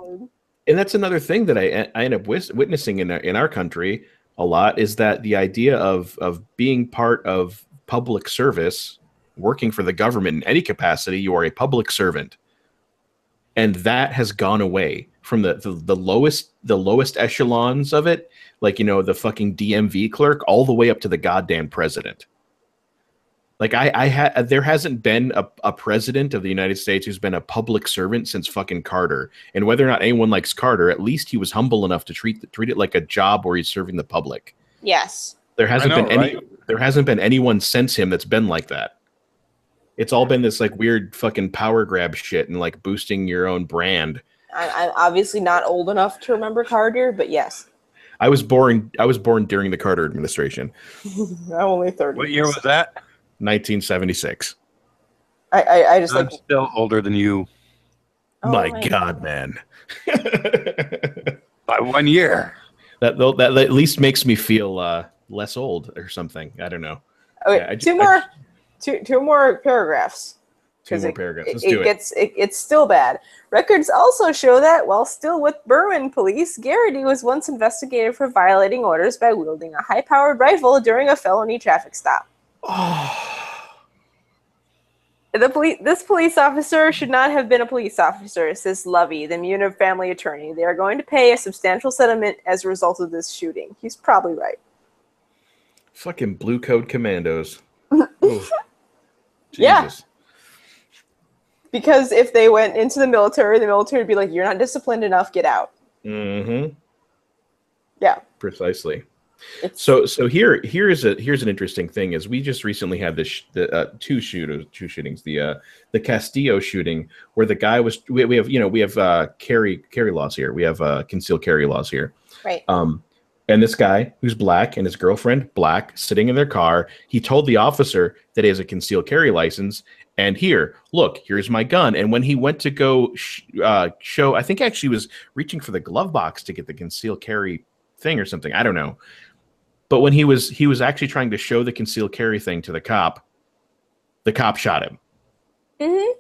And that's another thing that I end up witnessing in our country a lot, is that the idea of being part of public service, working for the government in any capacity, you are a public servant. And that has gone away from the lowest echelons of it, like, the fucking DMV clerk, all the way up to the goddamn president. Like there hasn't been a president of the United States who's been a public servant since fucking Carter. And whether or not anyone likes Carter, at least he was humble enough to treat it like a job where he's serving the public. Yes. There hasn't been anyone since him that's been like that. It's all been this like weird fucking power grab shit and like boosting your own brand. I'm obviously not old enough to remember Carter, but yes. I was born during the Carter administration. I'm only 30. What year was that? 1976. I'm still older than you. Oh my God, man. By 1 year. That at least makes me feel less old or something. I don't know. Okay, yeah, two more paragraphs. 2 more paragraphs. Let's do it. It's still bad. Records also show that while still with Berwyn police, Garrity was once investigated for violating orders by wielding a high-powered rifle during a felony traffic stop. This police officer should not have been a police officer, says Lovey, the Muniv family attorney. They are going to pay a substantial settlement as a result of this shooting. He's probably right. Fucking blue coat commandos. Yeah. Because if they went into the military would be like, you're not disciplined enough, get out. Mm-hmm. Yeah. Precisely. So here's an interesting thing, is we just recently had two shootings, the Castillo shooting, where the guy was, we have carry laws here. We have concealed carry laws here. Right. And this guy, who's black, and his girlfriend, black, sitting in their car, he told the officer that he has a concealed carry license. And here's my gun. And when he went to go show, I think actually was reaching for the glove box to get the concealed carry thing or something. I don't know. But when he was actually trying to show the concealed carry thing to the cop shot him. Mm-hmm.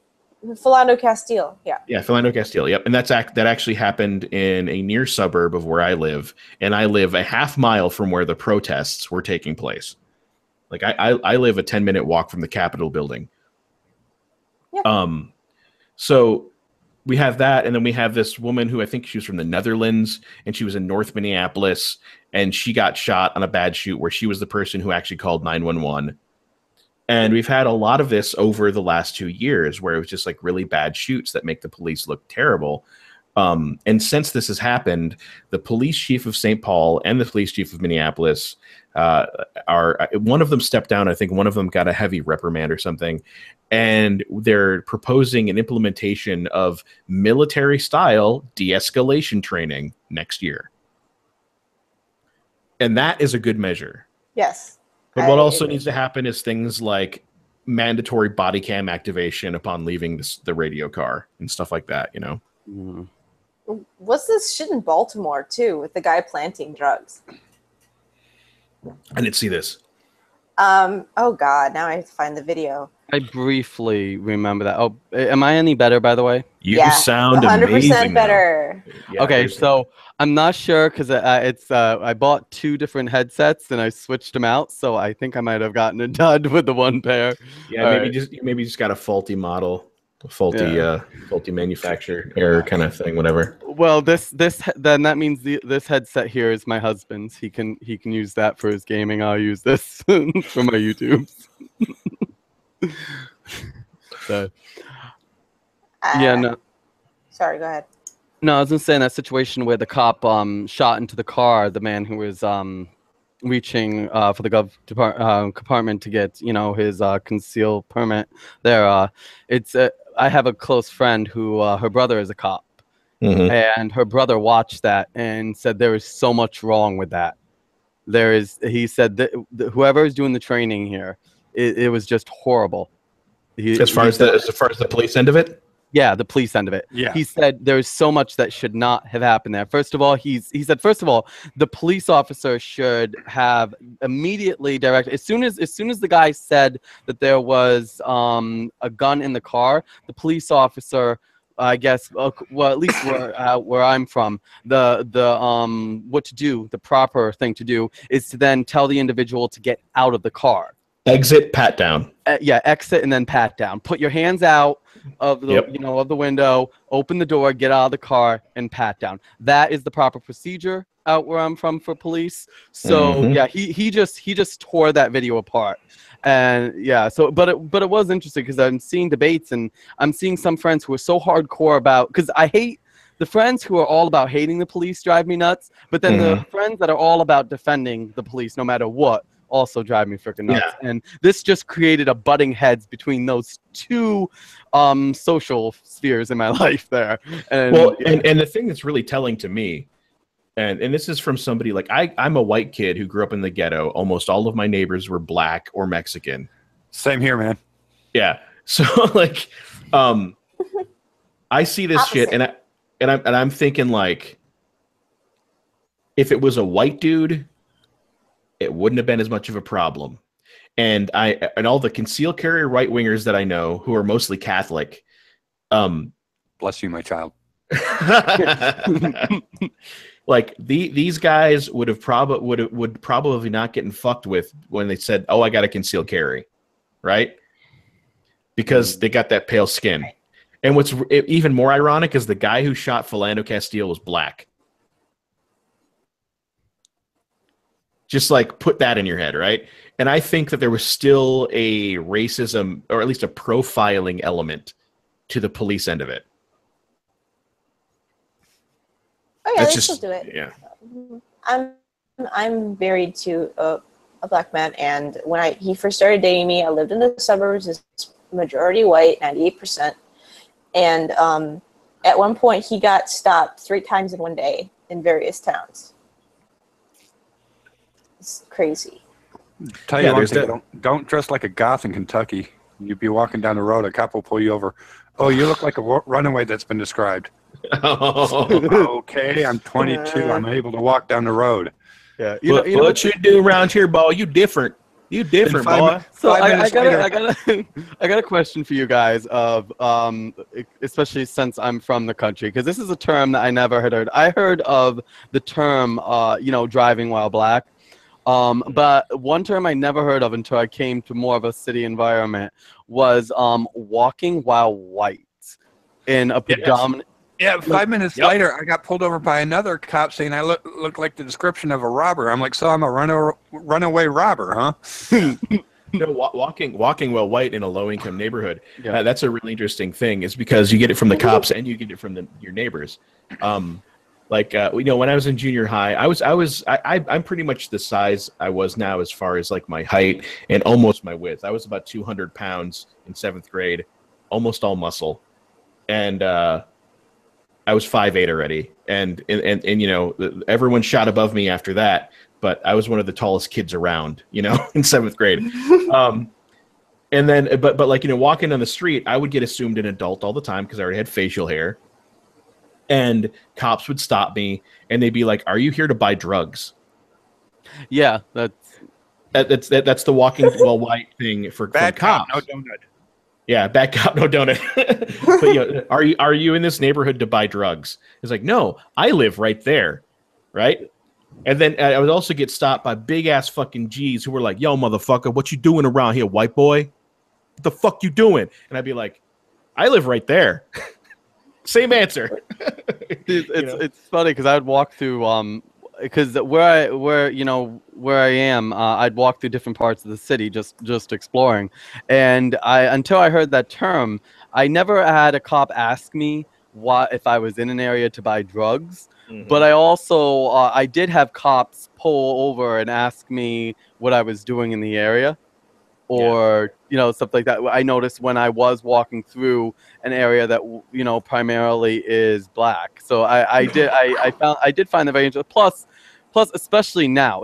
Philando Castile, yeah. Yeah, Philando Castile, yep. And that actually happened in a near suburb of where I live. And I live a half mile from where the protests were taking place. Like, I live a 10-minute walk from the Capitol building. Yeah. So we have that, and then we have this woman who I think she was from the Netherlands, and she was in North Minneapolis, and she got shot on a bad shoot where she was the person who actually called 911. And we've had a lot of this over the last 2 years, where it was just like really bad shoots that make the police look terrible. And since this has happened, the police chief of St. Paul and the police chief of Minneapolis one of them stepped down. I think one of them got a heavy reprimand or something. And they're proposing an implementation of military-style de-escalation training next year. And that is a good measure. Yes. But what also needs to happen is things like mandatory body cam activation upon leaving the radio car and stuff like that, Mm. What's this shit in Baltimore, too, with the guy planting drugs? I didn't see this. Oh, God, now I have to find the video. I briefly remember that. Oh, am I any better, by the way? You sound 100% amazing better. Yeah, okay, so I'm not sure because I bought 2 different headsets and I switched them out, so I think I might have gotten a dud with the one pair. Yeah, maybe just got a faulty model, faulty manufacturer error kind of thing, whatever. Well, then that means this headset here is my husband's. He can use that for his gaming. I'll use this for my YouTubes. So, yeah, no. Sorry, go ahead. No, I was gonna say in that situation where the cop shot into the car, the man who was reaching for the compartment to get his concealed permit. There, it's I have a close friend who her brother is a cop, and her brother watched that and said there is so much wrong with that. He said that whoever is doing the training here, it was just horrible. As far as the police end of it. Yeah, the police end of it. Yeah. He said there's so much that should not have happened there. First of all, he said the police officer should have immediately directed as soon as the guy said that there was a gun in the car, the police officer, I guess, well, at least where I'm from, what to do, the proper thing to do is to then tell the individual to get out of the car. Exit, pat down. Yeah, exit and then pat down. Put your hands out of the of the window, open the door, get out of the car, and pat down. That is the proper procedure out where I'm from for police. So yeah, he just tore that video apart. And yeah, so but it was interesting because I'm seeing debates and I'm seeing some friends who are so hardcore about, because I hate the friends who are all about hating the police drive me nuts, but then the friends that are all about defending the police no matter what also drive me freaking nuts. Yeah. And this just created a butting heads between those two social spheres in my life there. And, and the thing that's really telling to me, and this is from somebody like I'm a white kid who grew up in the ghetto. Almost all of my neighbors were black or Mexican. Same here, man. Yeah. So like I see this shit and I'm thinking like, if it was a white dude, it wouldn't have been as much of a problem. And all the concealed carry right wingers that I know who are mostly Catholic, bless you, my child. Like these guys would probably not getting fucked with when they said, "Oh, I got a concealed carry," right? Because they got that pale skin. And what's even more ironic is the guy who shot Philando Castile was black. Just like put that in your head, right? And I think that there was still a racism, or at least a profiling element to the police end of it. Oh yeah, they still do it. Yeah. I'm married to a black man, and when he first started dating me, I lived in the suburbs. It's majority white, 98%. And at one point, he got stopped 3 times in one day in various towns. It's crazy. Tell you one thing, don't dress like a goth in Kentucky. You'd be walking down the road, a cop will pull you over. Oh, you look like a runaway that's been described. Okay, I'm 22. I'm able to walk down the road. Yeah, what you do around here, boy? You different. You different, boy. So I got a question for you guys, especially since I'm from the country, because this is a term that I never had heard. I heard of the term, driving while black. But one term I never heard of until I came to more of a city environment was walking while white in a predominant. Yeah, 5 minutes later, I got pulled over by another cop saying I look like the description of a robber. I'm like, so I'm a runaway robber, huh? No, walking while white in a low-income neighborhood. Yeah. That's a really interesting thing. Is because you get it from the cops and you get it from your neighbors. When I was in junior high, I'm pretty much the size I was now as far as like my height and almost my width. I was about 200 pounds in 7th grade, almost all muscle, and I was 5'8" already, and everyone shot above me after that. But I was one of the tallest kids around, in 7th grade. And then, but walking on the street, I would get assumed an adult all the time because I already had facial hair. And cops would stop me, and they'd be like, "Are you here to buy drugs?" Yeah, that's the walking while white thing for bad cops. Cop, no donut. Yeah, bad cop, no donut. But are you in this neighborhood to buy drugs? It's like, no, I live right there, right? And then I would also get stopped by big ass fucking G's who were like, "Yo, motherfucker, what you doing around here, white boy? What the fuck you doing?" And I'd be like, "I live right there." Same answer. It's funny because I would walk through because where where I am, I'd walk through different parts of the city, just exploring, and until I heard that term, I never had a cop ask me if I was in an area to buy drugs. But I also I did have cops pull over and ask me what I was doing in the area, or stuff like that. I noticed when I was walking through an area that primarily is black. So I did find that very interesting. Plus, especially now,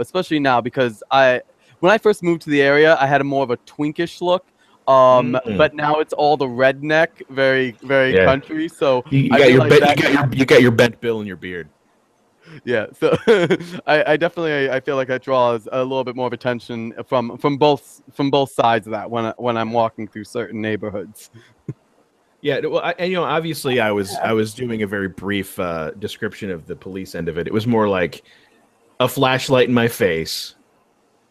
because when I first moved to the area, I had a more of a twinkish look. But now it's all the redneck, very country. So you got your bent bill and your beard. Yeah, so I definitely I feel like that draws a little bit more of attention from both sides of that when I'm walking through certain neighborhoods. Yeah, well, obviously I was doing a very brief description of the police end of it. It was more like a flashlight in my face,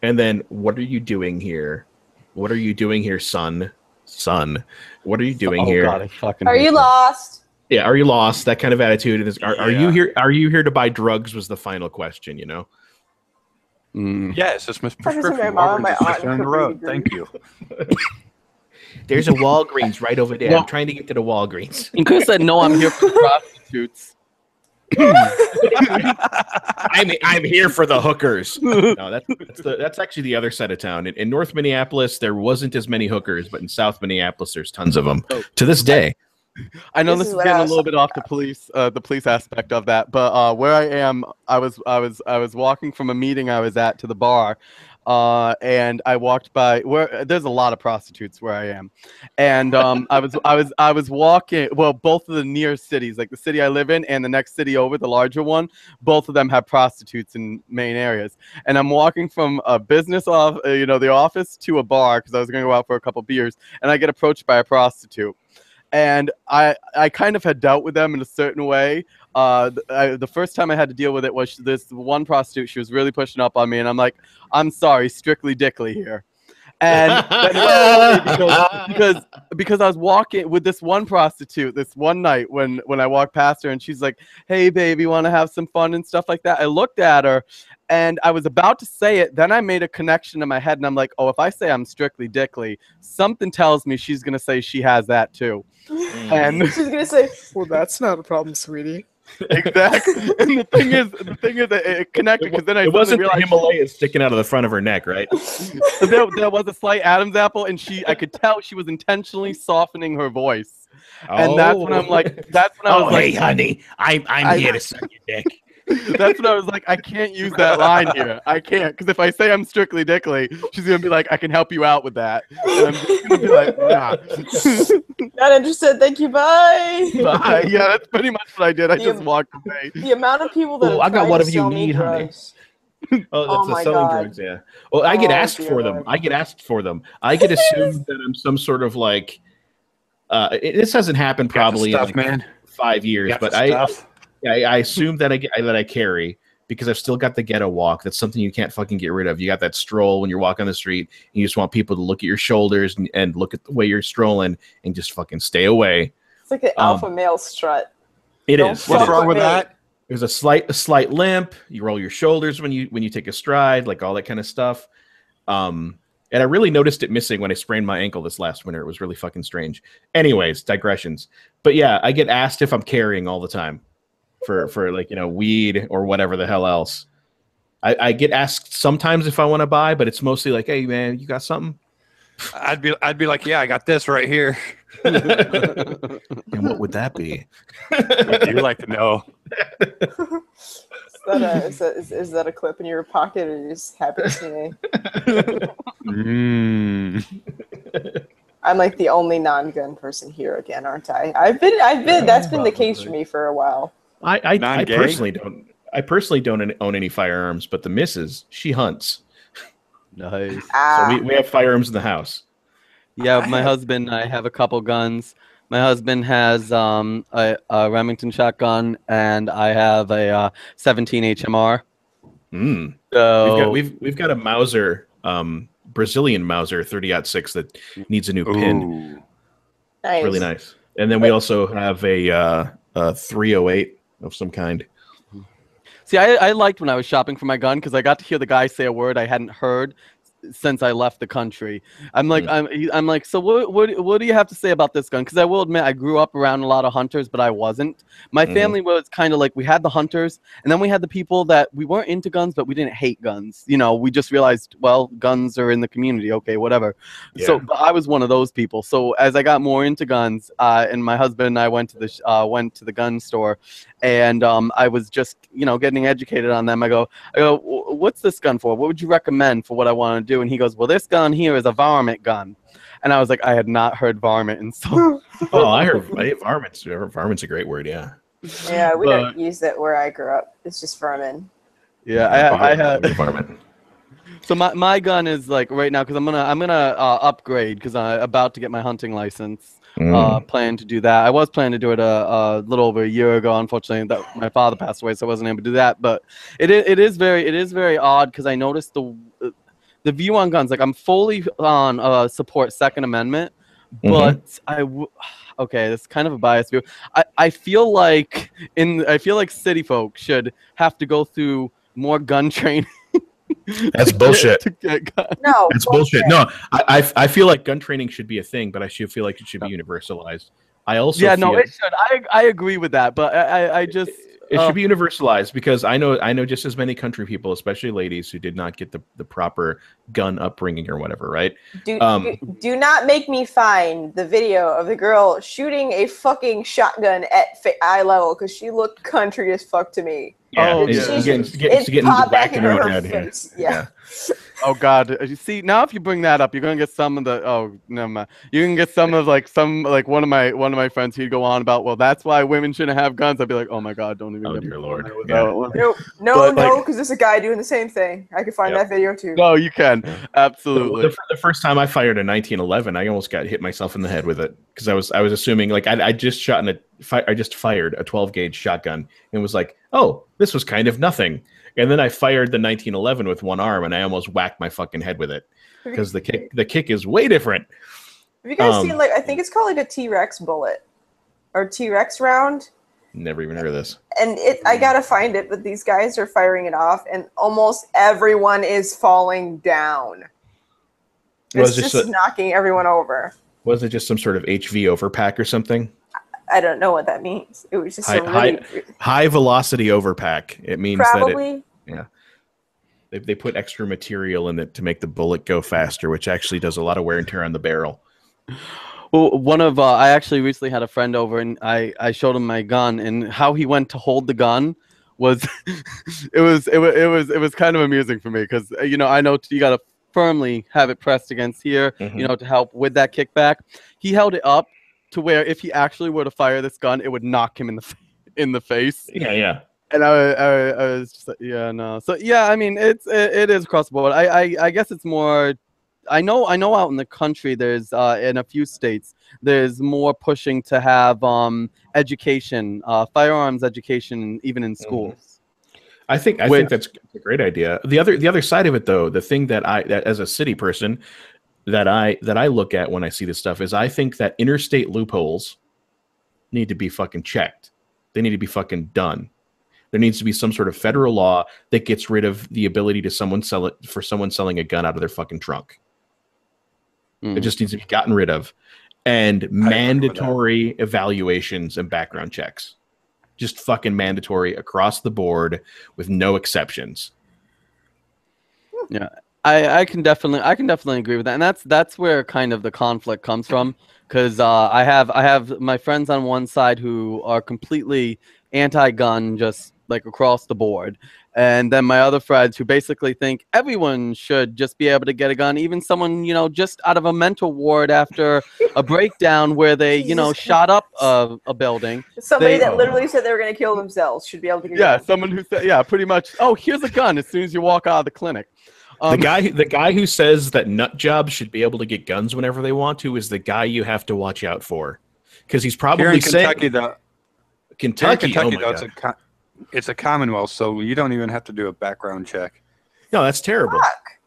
and then, what are you doing here? What are you doing here, son? Son, what are you doing here? God, I fucking Are you lost? Yeah, are you lost? That kind of attitude. Are you here? Are you here to buy drugs? Was the final question. Yes, it's my prescription. My mom and my Walgreens is aunt just down the could road. agree. Thank you. There's a Walgreens right over there. Well, I'm trying to get to the Walgreens. You could have said, no, I'm here for prostitutes. I'm here for the hookers. No, that's actually the other side of town. In North Minneapolis, there wasn't as many hookers, but in South Minneapolis, there's tons of them to this day. I know this is getting a little bit off the police aspect of that, but where I am, I was walking from a meeting I was at to the bar, and I walked by where there's a lot of prostitutes where I am, and I was walking. Well, both of the near cities, like the city I live in and the next city over, the larger one, both of them have prostitutes in main areas. And I'm walking from a business the office to a bar because I was going to go out for a couple beers, and I get approached by a prostitute. And I kind of had dealt with them in a certain way. The first time I had to deal with it was this one prostitute. She was really pushing up on me, and I'm like, I'm sorry, strictly dickly here. And then it was because I was walking with this one prostitute this one night when I walked past her, and she's like, hey, baby, want to have some fun and stuff like that. I looked at her, and I was about to say it. Then I made a connection in my head, and I'm like, oh, if I say I'm strictly dickly, something tells me she's going to say she has that too. And she's going to say, well, that's not a problem, sweetie. Exactly. And the thing is that it connected because then I wasn't realized the Himalayas sticking out of the front of her neck, right? So there was a slight Adam's apple, and I could tell she was intentionally softening her voice. And that's when I'm like, hey, honey, I'm here to suck your dick. That's when I was like, I can't use that line here. I can't, because if I say I'm strictly dickly, she's gonna be like, I can help you out with that. And I'm just gonna be like, nah. Not interested. Thank you. Bye. Bye. Yeah, that's pretty much what I did. I just walked away. The amount of people that I got what you need, honey. Oh, that's the selling drugs, yeah. Well, I get asked for them. I get assumed that I'm some sort of like. This hasn't happened probably in like 5 years, but I assume that I carry because I've still got the ghetto walk. That's something you can't fucking get rid of. You got that stroll when you're walking the street, and you just want people to look at your shoulders and look at the way you're strolling and just fucking stay away. It's like an alpha male strut. It is. What's wrong with that? There's a slight limp. You roll your shoulders when you take a stride, like all that kind of stuff. And I really noticed it missing when I sprained my ankle this last winter. It was really fucking strange. Anyways, digressions. But yeah, I get asked if I'm carrying all the time for like, weed or whatever the hell else. I get asked sometimes if I want to buy, but it's mostly like, hey man, you got something? I'd be like, yeah, I got this right here. And what would that be? Would you like to know? Is that a clip in your pocket, or you just happy to see me? I'm like the only non-gun person here again, aren't I? I've been. That's been the case for me for a while. I personally don't own any firearms, but the missus, she hunts. Nice. So we have firearms in the house. Yeah, my husband and I have a couple guns. My husband has a Remington shotgun, and I have a 17 HMR. So we've got a Mauser, Brazilian Mauser 30-06 that needs a new pin. Nice. Really nice. And then we also have a 308 of some kind. See, I liked when I was shopping for my gun because I got to hear the guy say a word I hadn't heard since I left the country. I'm like, I'm like, so what do you have to say about this gun? Because I will admit, I grew up around a lot of hunters, but I wasn't. My family was kind of like, we had the hunters, and then we had the people that we weren't into guns, but we didn't hate guns. You know, we just realized, well, guns are in the community. Okay, whatever. Yeah. So I was one of those people. So as I got more into guns, and my husband and I went to the gun store, and I was just, you know, getting educated on them. I go, what's this gun for? What would you recommend for what I want to do? And he goes, well, this gun here is a varmint gun. And I was like, I had not heard varmint in so. Oh, I heard varmints. Varmint's a great word. Yeah. Yeah, we don't use that where I grew up. It's just vermin. Yeah, I had varmint. So my gun is like right now because I'm gonna upgrade because I'm about to get my hunting license. Plan to do that. I was planning to do it a little over a year ago. Unfortunately, that my father passed away, so I wasn't able to do that. But it is very odd because I noticed the view on guns. Like I'm fully on support Second Amendment, but okay, that's kind of a biased view. I feel like city folk should have to go through more gun training. That's bullshit. No, that's bullshit. No, I feel like gun training should be a thing, but I feel like it should be universalized. I also feel it should. I agree with that, but I just it should be universalized because I know just as many country people, especially ladies, who did not get the proper gun upbringing or whatever, right? Do not make me find the video of the girl shooting a fucking shotgun at eye level because she looked country as fuck to me. Yeah, getting back into her face. Yeah. Oh God! You see, now if you bring that up, you're gonna get some of the. Oh, never mind. You can get some of one of my friends. He'd go on about, well, that's why women shouldn't have guns. I'd be like, oh my God, don't even. Oh dear Lord. No, because there's a guy doing the same thing. I can find that video too. No, you can absolutely. The first time I fired a 1911, I almost got hit myself in the head with it because I was assuming like I just fired a 12 gauge shotgun and was like, oh, this was kind of nothing. And then I fired the 1911 with one arm, and I almost whacked my fucking head with it because the kick is way different. Have you guys seen I think it's called like a T-Rex bullet or T-Rex round? Never even heard of this. And I gotta find it, but these guys are firing it off, and almost everyone is falling down. It's just knocking everyone over. Was it just some sort of HV overpack or something? I don't know what that means. It was just high velocity overpack. It means probably. They put extra material in it to make the bullet go faster, which actually does a lot of wear and tear on the barrel. Well, I actually recently had a friend over, and I showed him my gun, and how he went to hold the gun was it was kind of amusing for me because I know you gotta firmly have it pressed against here, to help with that kickback. He held it up to where if he actually were to fire this gun, it would knock him in the face. Yeah. And I was just like, yeah, no. So yeah, I mean, it is across the board. I guess it's more. I know out in the country, there's in a few states, there's more pushing to have education, firearms education, even in schools. I think that's a great idea. The other side of it, though, the thing that as a city person. That I look at when I see this stuff is I think that interstate loopholes need to be fucking checked. They need to be fucking done. There needs to be some sort of federal law that gets rid of the ability to someone selling a gun out of their fucking trunk. It just needs to be gotten rid of. And mandatory evaluations and background checks. Just fucking mandatory across the board with no exceptions. Yeah. I can definitely agree with that, and that's where kind of the conflict comes from, because I have my friends on one side who are completely anti-gun, just like across the board, and then my other friends who basically think everyone should just be able to get a gun, even someone just out of a mental ward after a breakdown where they shot up a building. Somebody that literally said they were going to kill themselves should be able to get a gun. Someone who said pretty much. Oh, here's a gun as soon as you walk out of the clinic. The guy who says that nut jobs should be able to get guns whenever they want to is the guy you have to watch out for, because he's probably saying Kentucky. Oh my God. It's a Commonwealth, so you don't even have to do a background check. No, that's terrible. Fuck.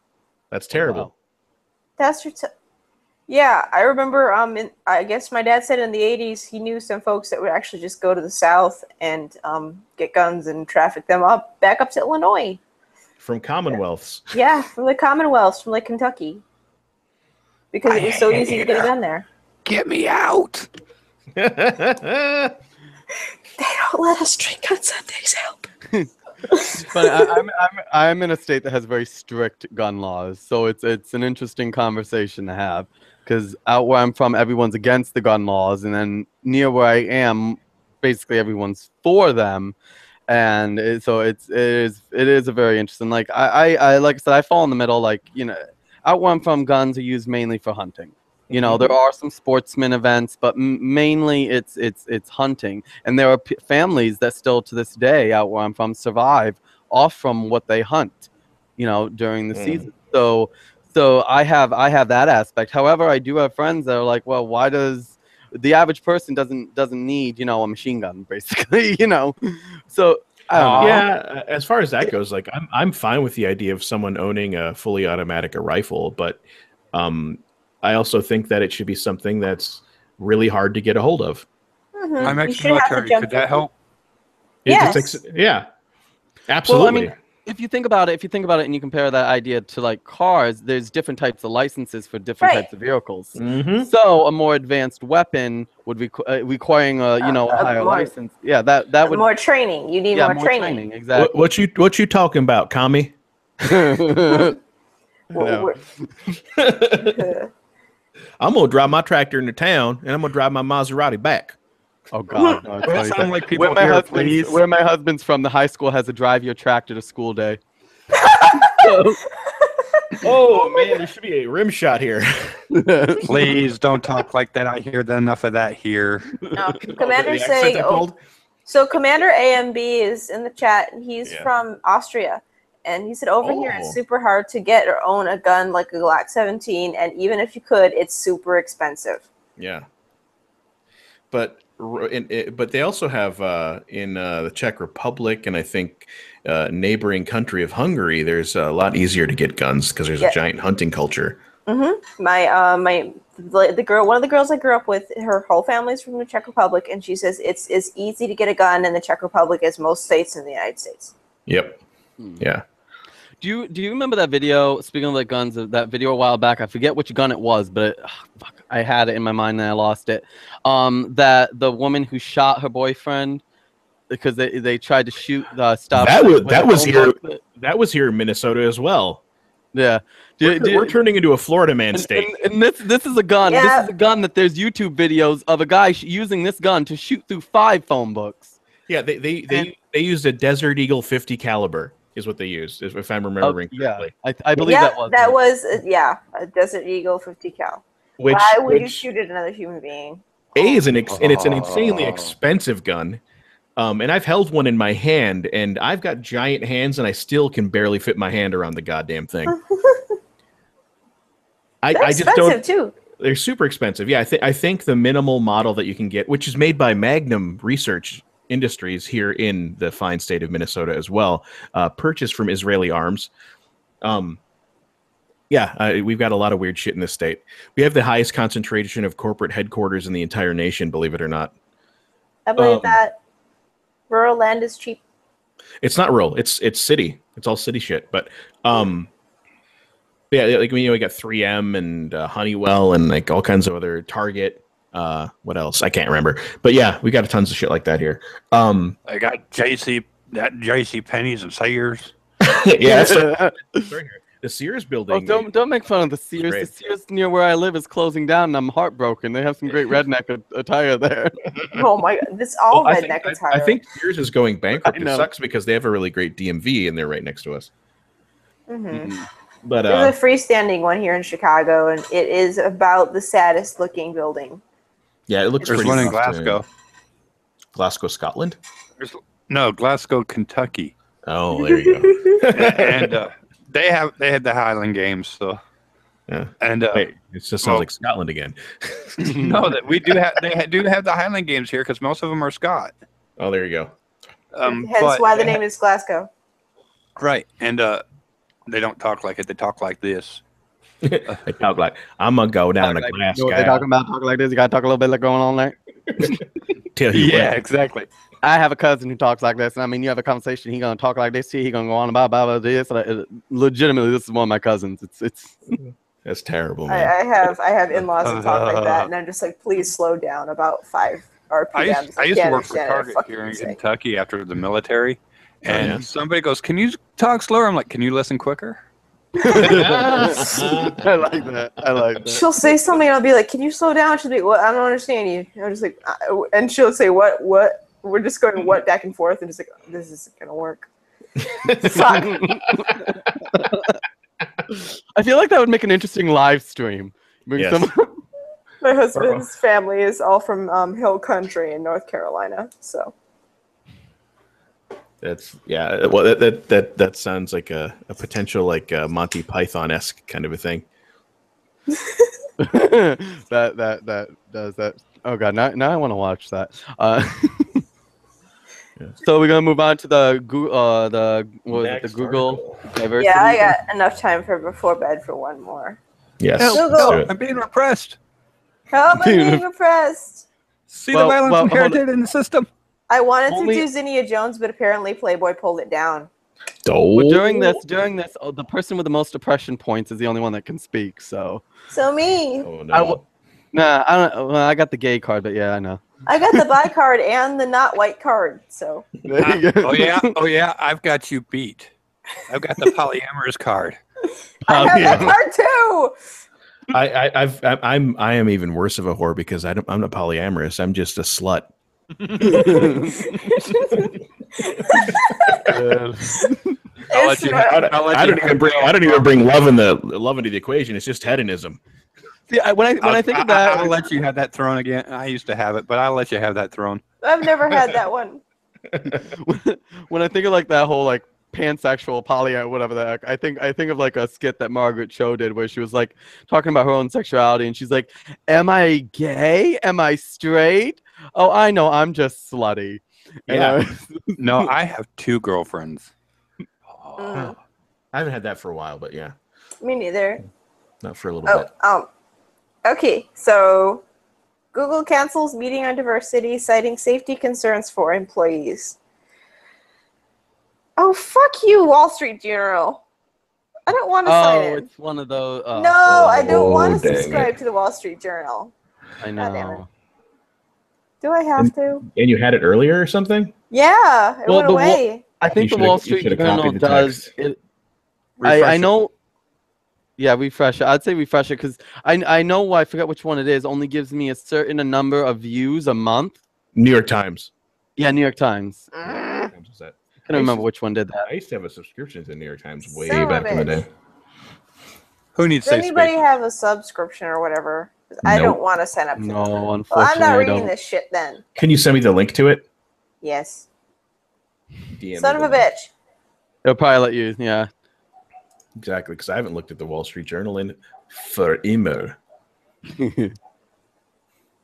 That's terrible. Wow. That's your. Yeah, I remember. I guess my dad said in the '80s he knew some folks that would actually just go to the South and get guns and traffic them back up to Illinois. From Commonwealths. Yeah, from the Commonwealths, from like Kentucky, because it was so easy to get a gun there. Get me out! They don't let us drink on Sundays. Help. But I'm in a state that has very strict gun laws, so it's an interesting conversation to have. Because out where I'm from, everyone's against the gun laws, and then near where I am, basically everyone's for them, and so it is a very interesting. Like I like I said, I fall in the middle. Like out where I'm from, guns are used mainly for hunting. There are some sportsman events, but mainly it's hunting, and there are families that still to this day out where I'm from survive off from what they hunt, during the season. So I have that aspect. However, I do have friends that are like, well, why does the average person doesn't need a machine gun, basically, So I don't know. Yeah, as far as that goes, like I'm fine with the idea of someone owning a fully automatic rifle, but I also think that it should be something that's really hard to get a hold of. Mm-hmm. I'm ex-military. Could that help? Yes. Yeah, absolutely. Well, I mean, if you think about it, and you compare that idea to like cars, there's different types of licenses for different types of vehicles. Mm-hmm. So a more advanced weapon would be requiring a higher license. Yeah, that would more training. You need more training. Exactly. What you talking about, commie? I'm gonna drive my tractor into town, and I'm gonna drive my Maserati back. Oh God! No, Well, sound like people where my husband's from, the high school has a drive your tractor to school day. Oh man, there should be a rim shot here. Please don't talk like that. I hear enough of that here. No, Commander's saying. So Commander AMB is in the chat, and he's from Austria. And he said over here it's super hard to get or own a gun like a Glock 17, and even if you could, it's super expensive. Yeah. But they also have in the Czech Republic and I think neighboring country of Hungary, there's a lot easier to get guns because there's a giant hunting culture. Mm-hmm. One of the girls I grew up with, her whole family's from the Czech Republic, and she says it's as easy to get a gun in the Czech Republic as most states in the United States. Yep. Yeah. Do you remember that video? Speaking of like guns, that video a while back. I forget which gun it was, but I had it in my mind and I lost it. That the woman who shot her boyfriend because they tried to shoot stop. That was here in Minnesota as well. Yeah, we're turning into a Florida man state. And this is a gun. Yeah. This is a gun that there's YouTube videos of a guy using this gun to shoot through 5 phone books. Yeah, they used a Desert Eagle 50 caliber. Is what they used, if I'm remembering correctly. I believe that was. A Desert Eagle 50 cal. Why would you shoot at another human being? It's an insanely expensive gun. And I've held one in my hand, and I've got giant hands, and I still can barely fit my hand around the goddamn thing. They're expensive too. They're super expensive. Yeah, I think the minimal model that you can get, which is made by Magnum Research Industries here in the fine state of Minnesota as well, purchased from Israeli Arms. We've got a lot of weird shit in this state. We have the highest concentration of corporate headquarters in the entire nation, believe it or not. I believe that rural land is cheap. It's not rural. It's city. It's all city shit. But like we got 3M and Honeywell and like all kinds of other Target. What else? I can't remember. But yeah, we got tons of shit like that here. I got JC Penney's and Sears. Yeah, the Sears building. Oh, don't make fun of the Sears. The Sears near where I live is closing down, and I'm heartbroken. They have some great redneck attire there. Oh my God, this all redneck attire. I think Sears is going bankrupt. It sucks because they have a really great DMV, and they're right next to us. Mm-hmm. But there's a freestanding one here in Chicago, and it is about the saddest looking building. Yeah, it looks. There's pretty one in Glasgow. Glasgow, Scotland. No, Glasgow, Kentucky. Oh, there you go. And they had the Highland Games, so. Yeah. And it just sounds like Scotland again. No, that we do have. They do have the Highland Games here because most of them are Scot. Oh, there you go. Hence why the name is Glasgow. Right, and they don't talk like it. They talk like this. I talk like I'm gonna go down the Like, glass. you know what they're talking about? Talking like this. You gotta talk a little bit like going on there. Tell you Yeah, what. exactly. I have a cousin who talks like this, and I mean, you have a conversation. He gonna talk like this. He gonna go on about this. Legitimately, this is one of my cousins. It's. That's terrible, I man. have in-laws that talk like that, and I'm just like, please slow down about 5 RPMs. I used to can't work for understand Target what here in you're saying. Kentucky after the military, and yeah. somebody goes, "Can you talk slower?" I'm like, "Can you listen quicker?" I like that. I like that. She'll say something, and I'll be like, "Can you slow down?" She'll be, "What? I don't understand you." I'm just like, and she'll say, "What? What?" We're just going what back and forth, and just like, this isn't gonna work. Fuck. I feel like that would make an interesting live stream. Bring Yes. some. My husband's family is all from Hill Country in North Carolina, so. That's well, that sounds like a potential like Monty Python-esque kind of a thing. that does that. Oh god, now I want to watch that. So we're gonna move on to the Google. The Google diversity. Yeah, I got enough time for before bed for one more. Yes. Help, let's do help, it. I'm being repressed. Help! I'm being repressed. See the violence hold inherited in the system. I wanted Only- to do Zinnia Jones, but apparently Playboy pulled it down. Well, during this, the person with the most depression points is the only one that can speak. So. So me. Oh no. Nah, I don't. Well, I got the gay card, but yeah, I know. I got the bi card and the not white card, so. There you go. Oh yeah, I've got you beat. I've got the polyamorous card. I have that card too. I am even worse of a whore because I'm not polyamorous. I'm just a slut. I don't even bring love into the equation. It's just hedonism. See, when I think of that, I'll let you have that throne again. I used to have it, but I'll let you have that throne. I've never had that one. when I think of like that whole like pansexual poly whatever the heck, I think of like a skit that Margaret Cho did where she was like talking about her own sexuality and she's like, "Am I gay? Am I straight? Oh, I know, I'm just slutty." Yeah. No, I have 2 girlfriends. Mm. I haven't had that for a while, but yeah, Me neither. not for a little bit. Okay, so Google cancels meeting on diversity, citing safety concerns for employees. Oh, fuck you, Wall Street Journal. I don't want to sign in. It's one of those. No, I don't want to dang subscribe it. to the Wall Street Journal. I God damn it. know. Do I have to? And you had it earlier or something? Yeah, it Well, went away. I think You the Wall should've- you Street should've Journal copied the does text. it. Refresh I it. know. Yeah, refresh it. I'd say refresh it because I know I forget which one it is. Only gives me a certain number of views a month. New York Times. Yeah, New York Times. What Times is that? I don't remember which one did that. I used to have a subscription to New York Times way Son of a back in the bitch. day. Who needs Does safe anybody spaces? have a subscription or whatever? 'Cause I Nope. don't want to sign up to No, them. Well, unfortunately, I'm not I reading don't. this shit then. Can you send me the link to it? Yes. DM Son me of a the link. bitch. They'll probably let you. Yeah. Exactly, because I haven't looked at the Wall Street Journal in forever.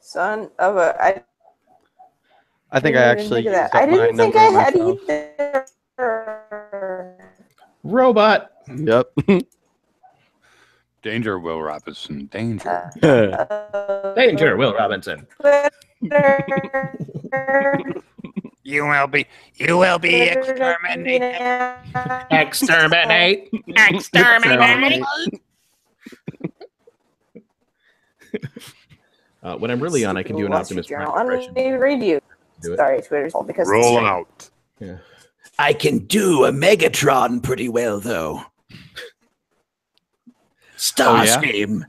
Son of a. I think I didn't even actually. think of that. used I up my didn't think number I had myself. either. Robot. Yep. Danger, Will Robinson. Danger. Danger, Will Robinson. Twitter. You will be exterminated. Exterminate. Exterminate. When I'm really on, I can do an Wall Street Optimus Prime Journal. I don't impression. even read you. Do it. Sorry, Twitter's fault because Roll it's out. Yeah. I can do a Megatron pretty well, though. Starscream.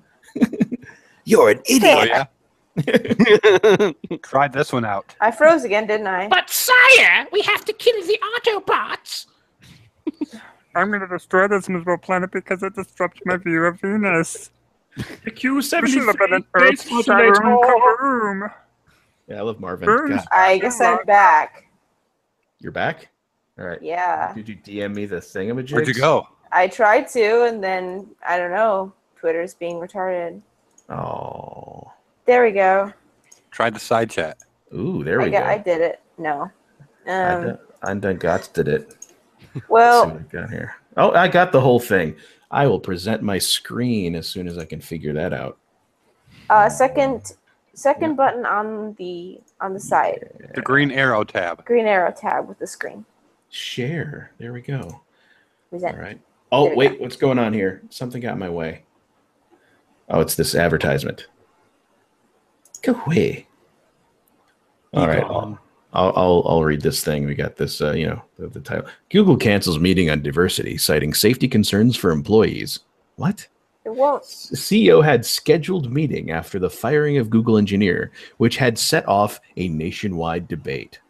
You're an Oh idiot. yeah. Try this one out. I froze again, didn't I? But sire, we have to kill the Autobots. I'm going to destroy this miserable planet because it disrupts my view of Venus. The This should have been an Q73 earth-shattering kaboom. Yeah, I love Marvin. Boom. God. I guess I'm back. You're back? All right. Yeah. Did you DM me the thingamajig? Where'd you go? I tried to, and then, I don't know, Twitter's being retarded. Oh. There we go. Tried the side chat. Ooh, there we go. I did it. No. I done Gots did it. Let's see Well, what I got here. Oh, I got the whole thing. I will present my screen as soon as I can figure that out. Second button on the side. The green arrow tab. Green arrow tab with the screen. Share. There we go. Present. All right. Oh, wait. What's going on here? Something got in my way. Oh, it's this advertisement. Go away. All right. I'll read this thing. We got this, the title. Google cancels meeting on diversity, citing safety concerns for employees. What? It won't. CEO had scheduled meeting after the firing of Google engineer, which had set off a nationwide debate.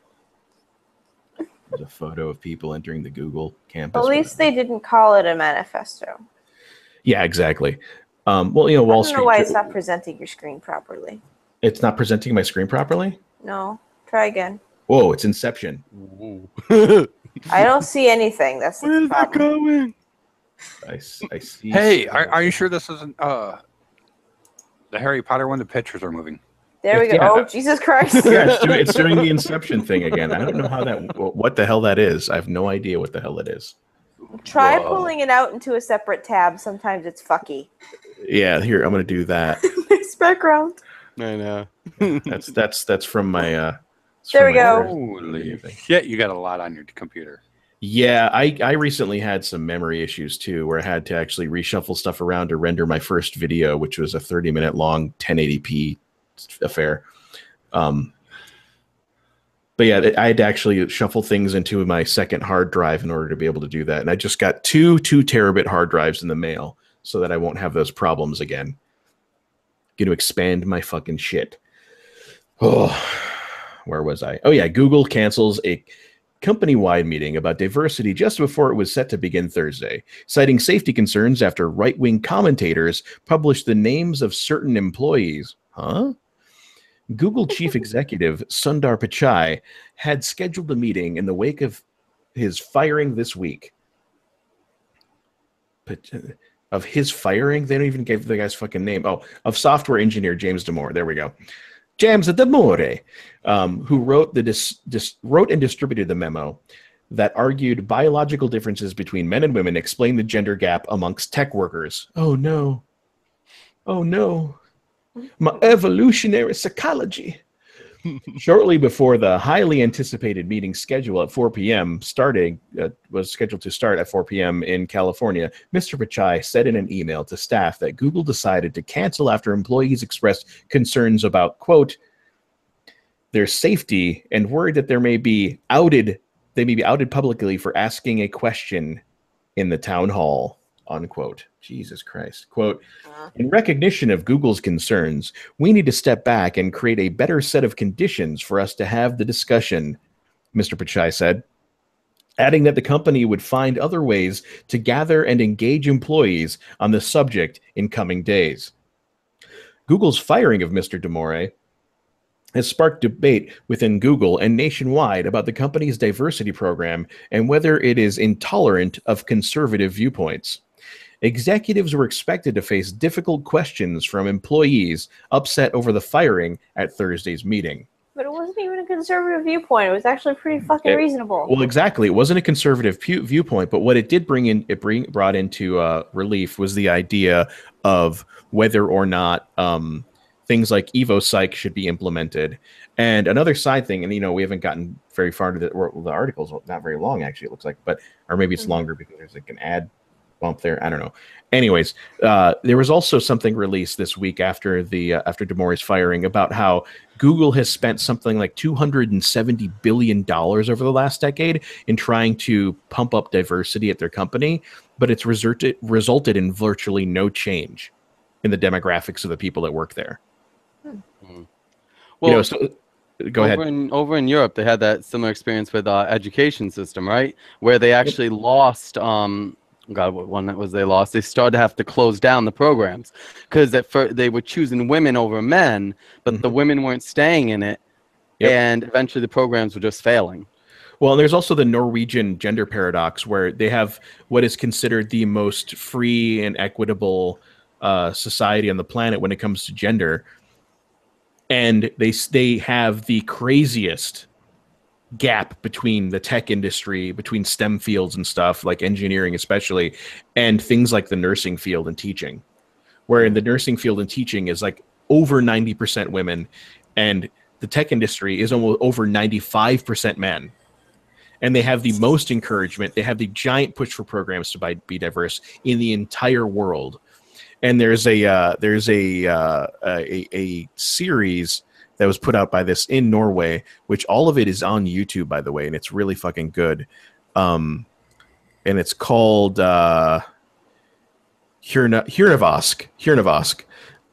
There's a photo of people entering the Google campus. At least they didn't call it a manifesto. Yeah, exactly. Well, you know, Wall Street. I don't know why it's not presenting your screen properly. It's not presenting my screen properly? No. Try again. Whoa, it's Inception. I don't see anything. That's the Where's that problem. going? I see. Hey, are you sure this isn't the Harry Potter one? The pictures are moving. There we go. Yeah. Oh, Jesus Christ. Yeah, it's doing the Inception thing again. I don't know what the hell that is. I have no idea what the hell it is. Try pulling it out into a separate tab. Sometimes it's fucky. Yeah, here, I'm going to do that. Nice background. I know. That's from my... there we go. Holy shit, you got a lot on your computer. Yeah, I recently had some memory issues too, where I had to actually reshuffle stuff around to render my first video, which was a 30-minute long 1080p affair. But yeah, I had to actually shuffle things into my second hard drive in order to be able to do that. And I just got two 2-terabit hard drives in the mail so that I won't have those problems again. Going to expand my fucking shit. Oh, where was I? Oh yeah, Google cancels a company-wide meeting about diversity just before it was set to begin Thursday, citing safety concerns after right-wing commentators published the names of certain employees. Huh? Google chief executive Sundar Pichai had scheduled a meeting in the wake of his firing this week. Of his firing? They don't even give the guy's fucking name. Oh, of software engineer James Damore. There we go. James Damore, who wrote and distributed the memo that argued biological differences between men and women explain the gender gap amongst tech workers. Oh no. Oh no. My evolutionary psychology. Shortly before the highly anticipated meeting schedule at 4 p.m. Was scheduled to start at 4 p.m. in California, Mr. Pichai said in an email to staff that Google decided to cancel after employees expressed concerns about, quote, their safety and worried that they may be outed publicly for asking a question in the town hall, unquote. Jesus Christ. Quote, in recognition of Google's concerns, we need to step back and create a better set of conditions for us to have the discussion, Mr. Pichai said, adding that the company would find other ways to gather and engage employees on the subject in coming days. Google's firing of Mr. Damore has sparked debate within Google and nationwide about the company's diversity program and whether it is intolerant of conservative viewpoints. Executives were expected to face difficult questions from employees upset over the firing at Thursday's meeting. But it wasn't even a conservative viewpoint. It was actually pretty fucking reasonable. Well, exactly. It wasn't a conservative viewpoint, but what it did brought into relief was the idea of whether or not things like EvoPsych should be implemented. And another side thing, and we haven't gotten very far to the article's not very long, actually, it looks like, or maybe it's longer because there's like an ad bump there. I don't know. Anyways, there was also something released this week after Damore's firing about how Google has spent something like $270 billion over the last decade in trying to pump up diversity at their company, but it's resulted in virtually no change in the demographics of the people that work there. Well, go ahead. Over in Europe, they had that similar experience with education system, right? Where they actually lost. God, what one that was they lost? They started to have to close down the programs because at first they were choosing women over men, but the women weren't staying in it, and eventually the programs were just failing. Well, there's also the Norwegian gender paradox, where they have what is considered the most free and equitable society on the planet when it comes to gender, and they have the craziest gap between the tech industry, between STEM fields and stuff, like engineering especially, and things like the nursing field and teaching. Where in the nursing field and teaching is like over 90% women, and the tech industry is almost over 95% men. And they have the most encouragement. They have the giant push for programs to be diverse in the entire world. And there's a series that was put out by this in Norway, which all of it is on YouTube, by the way, and it's really fucking good. And it's called Hirnavask.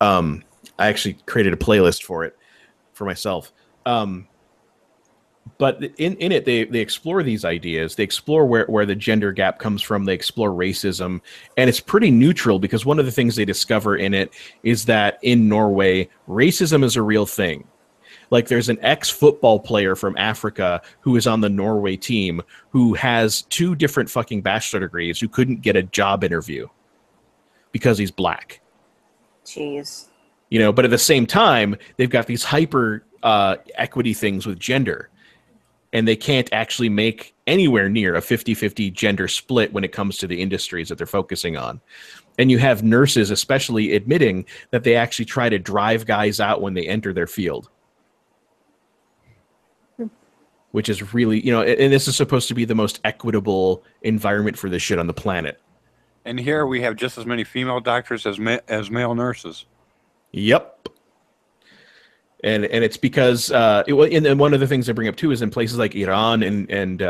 I actually created a playlist for it for myself. But in it, they explore these ideas. They explore where the gender gap comes from. They explore racism. And it's pretty neutral because one of the things they discover in it is that in Norway, racism is a real thing. Like there's an ex-football player from Africa who is on the Norway team who has 2 different fucking bachelor degrees who couldn't get a job interview because he's black. Jeez. You know, but at the same time, they've got these hyper equity things with gender. And they can't actually make anywhere near a 50-50 gender split when it comes to the industries that they're focusing on. And you have nurses especially admitting that they actually try to drive guys out when they enter their field. Which is really, you know, and this is supposed to be the most equitable environment for this shit on the planet. And here we have just as many female doctors as male nurses. Yep. And it's because and one of the things I bring up too is in places like Iran and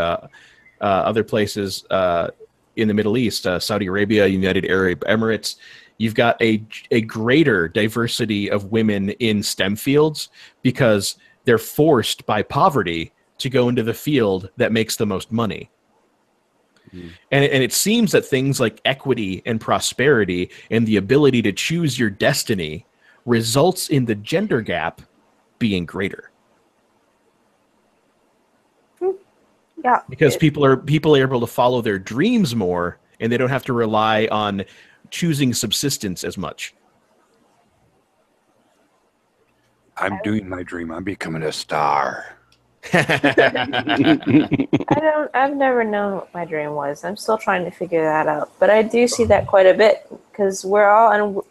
other places in the Middle East, Saudi Arabia, United Arab Emirates, you've got a greater diversity of women in STEM fields because they're forced by poverty to go into the field that makes the most money. Mm. And it seems that things like equity and prosperity and the ability to choose your destiny results in the gender gap being greater. Yeah. Because people are able to follow their dreams more and they don't have to rely on choosing subsistence as much. I'm doing my dream. I'm becoming a star. I've never known what my dream was. I'm still trying to figure that out. But I do see that quite a bit because we're all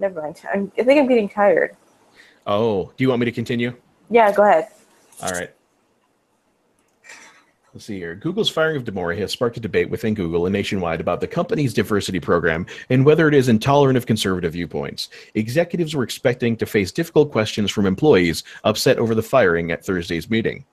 never mind. I think I'm getting tired. Oh, do you want me to continue? Yeah, go ahead. All right. Let's see here. Google's firing of Demore has sparked a debate within Google and nationwide about the company's diversity program and whether it is intolerant of conservative viewpoints. Executives were expecting to face difficult questions from employees upset over the firing at Thursday's meeting.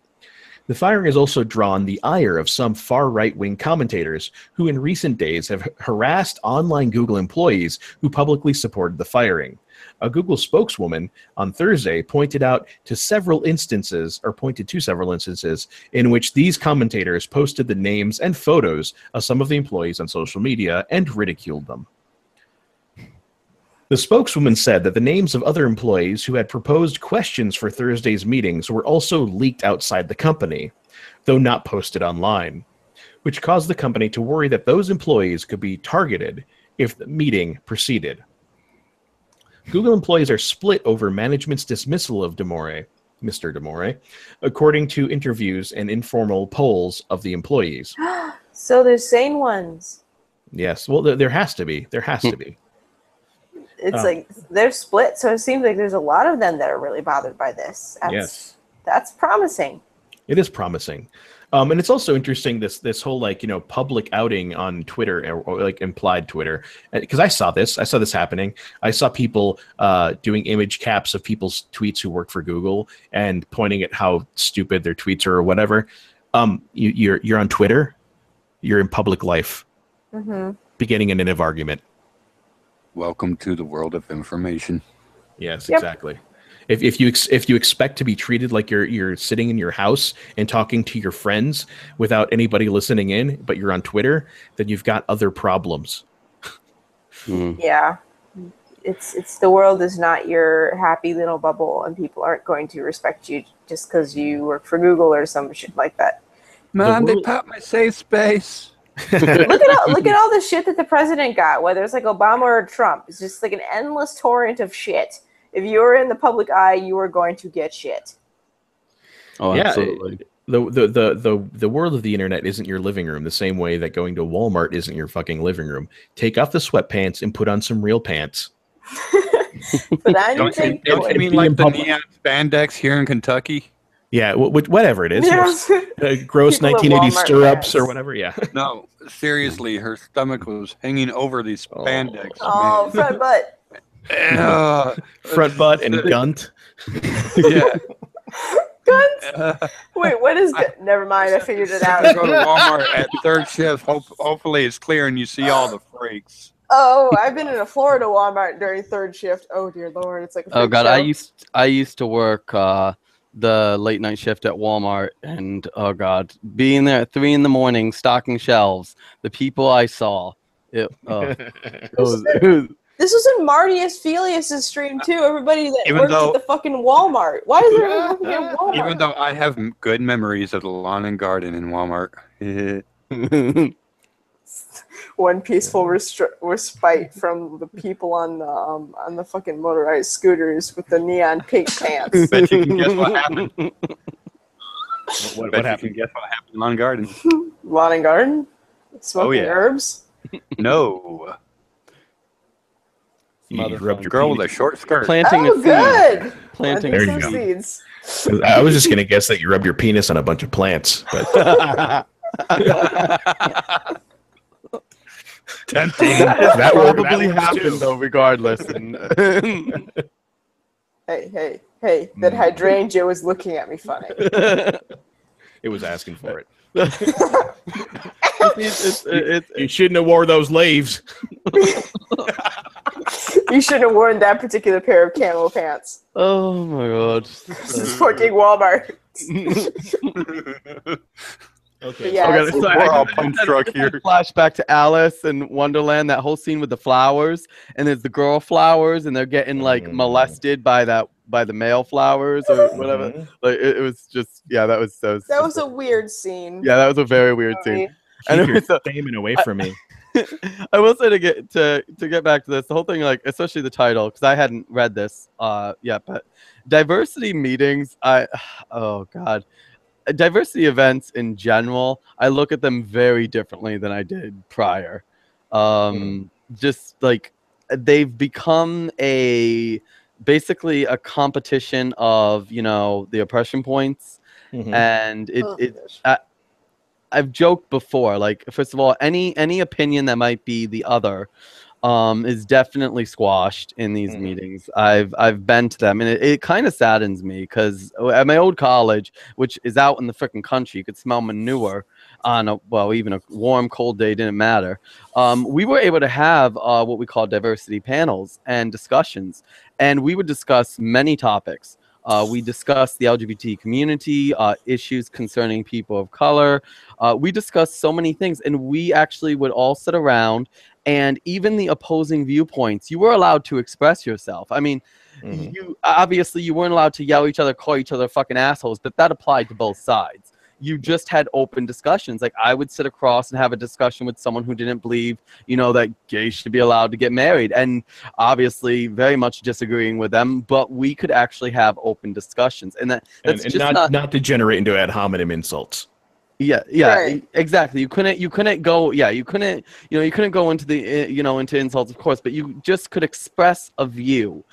The firing has also drawn the ire of some far right-wing commentators who in recent days have harassed online Google employees who publicly supported the firing. A Google spokeswoman on Thursday pointed to several instances in which these commentators posted the names and photos of some of the employees on social media and ridiculed them. The spokeswoman said that the names of other employees who had proposed questions for Thursday's meetings were also leaked outside the company, though not posted online, which caused the company to worry that those employees could be targeted if the meeting proceeded. Google employees are split over management's dismissal of Mr. Demore, according to interviews and informal polls of the employees. So there's sane ones. Yes, well, there has to be. There has to be. It's like they're split, so it seems like there's a lot of them that are really bothered by this. Yes. That's promising. It is promising. And it's also interesting, this whole, like, you know, public outing on Twitter or like implied Twitter, because I saw this happening. I saw people doing image caps of people's tweets who work for Google and pointing at how stupid their tweets are or whatever. You're on Twitter, you're in public life, beginning an end of argument. Welcome to the world of information. Yes, exactly. If you expect to be treated like you're sitting in your house and talking to your friends without anybody listening in, but you're on Twitter, then you've got other problems. Yeah, it's the world is not your happy little bubble, and people aren't going to respect you just because you work for Google or some shit like that. Mom, they popped my safe space. look at all the shit that the president got, whether it's like Obama or Trump. It's just like an endless torrent of shit. If you're in the public eye, you are going to get shit. Oh, Yeah, absolutely. The world of the internet isn't your living room the same way that going to Walmart isn't your fucking living room. Take off the sweatpants and put on some real pants. But I Don't think you mean be like in the public. neon spandex here in Kentucky? Yeah, whatever it is. Yes. Gross People in 1980s Walmart stirrups or pants. whatever. Yeah. No, seriously, her stomach was hanging over these spandex. Oh, front butt. man. Front butt and gunt. Yeah. Guns? Wait, what is good? Never mind, I figured it I go out. to Walmart at third shift. Hopefully it's clear and you see all the freaks. Oh, I've been in a Florida Walmart during third shift. Oh dear Lord, it's like a freak Oh god, show. I used to work the late night shift at Walmart, and oh god, being there at 3 a.m. stocking shelves, the people I saw, it was This was in Marty Asphelius' stream too. Everybody that Even worked though- at the fucking Walmart. Why is everyone working at Walmart? Even though I have good memories of the lawn and garden in Walmart. One peaceful respite from the people on the fucking motorized scooters with the neon pink pants. Bet you can guess what happened. What Bet you happened? can guess what happened in lawn and garden. Lawn and garden, smoking yeah. herbs. No. You rubbed your Girl with a penis. short skirt. planting Oh, a seed. good. Planting There a you some go. seeds. I was just gonna guess that you rub your penis on a bunch of plants, but Tempting. that Probably works, happened too. though, regardless. And Hey, that hydrangea was looking at me funny. It was asking for it. it's You shouldn't have wore those leaves. You shouldn't have worn that particular pair of camo pants. oh my god. This is fucking Walmart. Okay. But yeah, Okay, it's- so We're all I punk just struck had a here. flashback to Alice in Wonderland, that whole scene with the flowers, and there's the girl flowers, and they're getting like molested by the male flowers or whatever. Mhm. Like it was just that was so. that was a stupid. weird scene. Yeah, that was a very weird scene. And Keep it your was stamen away from me. I will say to get back to this, the whole thing, like especially the title, because I hadn't read this yet, but diversity meetings, oh god, diversity events in general, I look at them very differently than I did prior. Just like they've become basically a competition of the oppression points, and I've joked before, like, first of all, any opinion that might be the other is definitely squashed in these meetings. I've been to them, and it kind of saddens me because at my old college, which is out in the freaking country, you could smell manure on even a warm, cold day, didn't matter. We were able to have what we call diversity panels and discussions, and we would discuss many topics. We discussed the LGBT community, issues concerning people of color. We discussed so many things, and we actually would all sit around, and even the opposing viewpoints, you were allowed to express yourself. I mean, you obviously you weren't allowed to yell at each other, call each other fucking assholes, but that applied to both sides. You just had open discussions. Like I would sit across and have a discussion with someone who didn't believe, that gays should be allowed to get married, and obviously very much disagreeing with them. But we could actually have open discusons, and that's and just not degenerate into ad hominem insults. Yeah, Right. exactly. You couldn't go. Yeah, you couldn't go into the into insults, of course, but you just could express a view,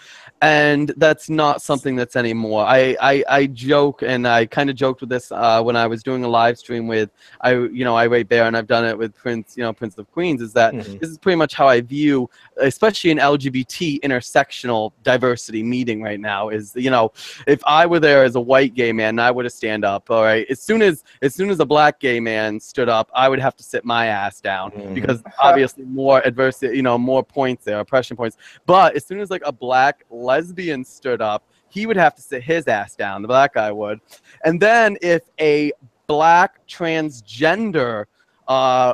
and that's not something that's anymore. I joke, and I kind of joked with this when I was doing a live stream with I Rate Bear, and I've done it with Prince of Queens. Is that this is pretty much how I view, especially an LGBT intersectional diversity meeting right now. Is if I were there as a white gay man, I would have stand up. All right, as soon as a black gay man stood up, I would have to sit my ass down because obviously more adversity, more points there, oppression points. But as soon as like a black lesbian stood up, he would have to sit his ass down. The black guy would. And then if a black transgender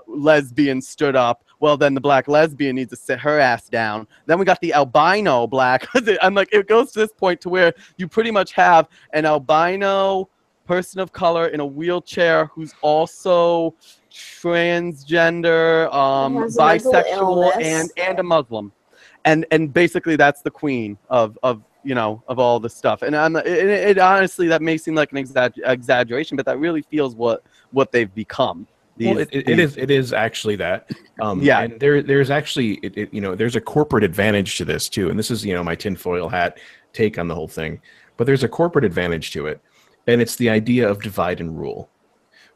lesbian stood up, well, then the black lesbian needs to sit her ass down. Then we got the albino black. I'm like, it goes to this point to where you pretty much have an albino person of color in a wheelchair who's also transgender, Has a mental bisexual, illness. and a Muslim, and basically that's the queen of you know, of all the stuff. And it honestly, that may seem like an exaggeration, but that really feels what they've become. It is actually that. Yeah. And there's actually, you know, there's a corporate advantage to this too. And this is, you know, my tinfoil hat take on the whole thing. But there's a corporate advantage to it. And it's the idea of divide and rule.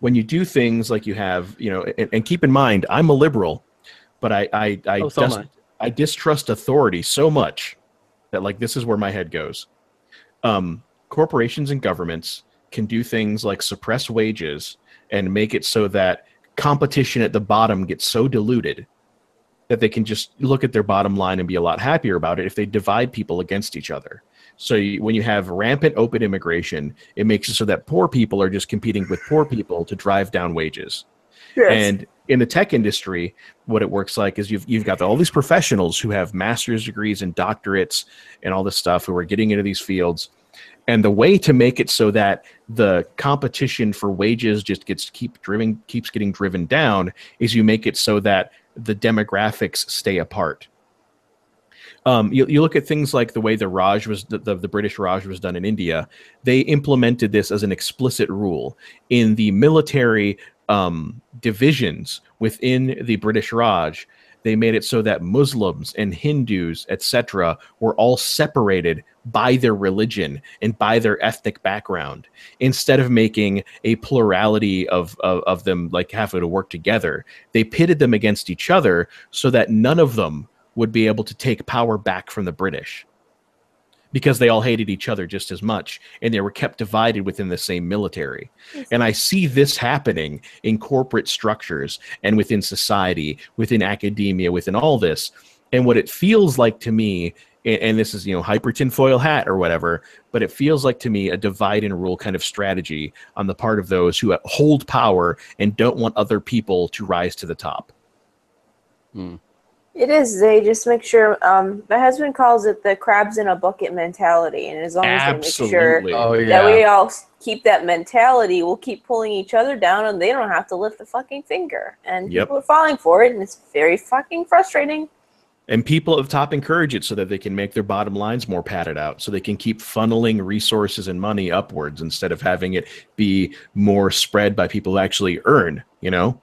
When you do things like you have, you know, and keep in mind, I'm a liberal, but I distrust authority so much that, like, this is where my head goes. Corporations and governments can do things like suppress wages and make it so that competition at the bottom gets so diluted that they can just look at their bottom line and be a lot happier about it if they divide people against each other. So when you have rampant open immigration, it makes it so that poor people are just competing with poor people to drive down wages. Yes. And in the tech industry, what it works like is you've got all these professionals who have master's degrees and doctorates and all this stuff who are getting into these fields. And the way to make it so that the competition for wages just keeps getting driven down is you make it so that the demographics stay apart. You look at things like the way the Raj was, the British Raj was done in India. They implemented this as an explicit rule in the military divisions within the British Raj. They made it so that Muslims and Hindus, etc., were all separated by their religion and by their ethnic background, instead of making a plurality of them like having to work together. They pitted them against each other so that none of them would be able to take power back from the British, because they all hated each other just as much, and they were kept divided within the same military. And I see this happening in corporate structures and within society, within academia, within all this. And what it feels like to me, and this is, you know, hyper tinfoil hat or whatever, but it feels like to me a divide and rule kind of strategy on the part of those who hold power and don't want other people to rise to the top. It is. They just make sure. My husband calls it the crabs in a bucket mentality, and as long as they make sure that we all keep that mentality, we'll keep pulling each other down, and they don't have to lift a fucking finger. And people are falling for it, and it's very fucking frustrating. And people at the top encourage it so that they can make their bottom lines more padded out, so they can keep funneling resources and money upwards instead of having it be more spread by people who actually earn, you know?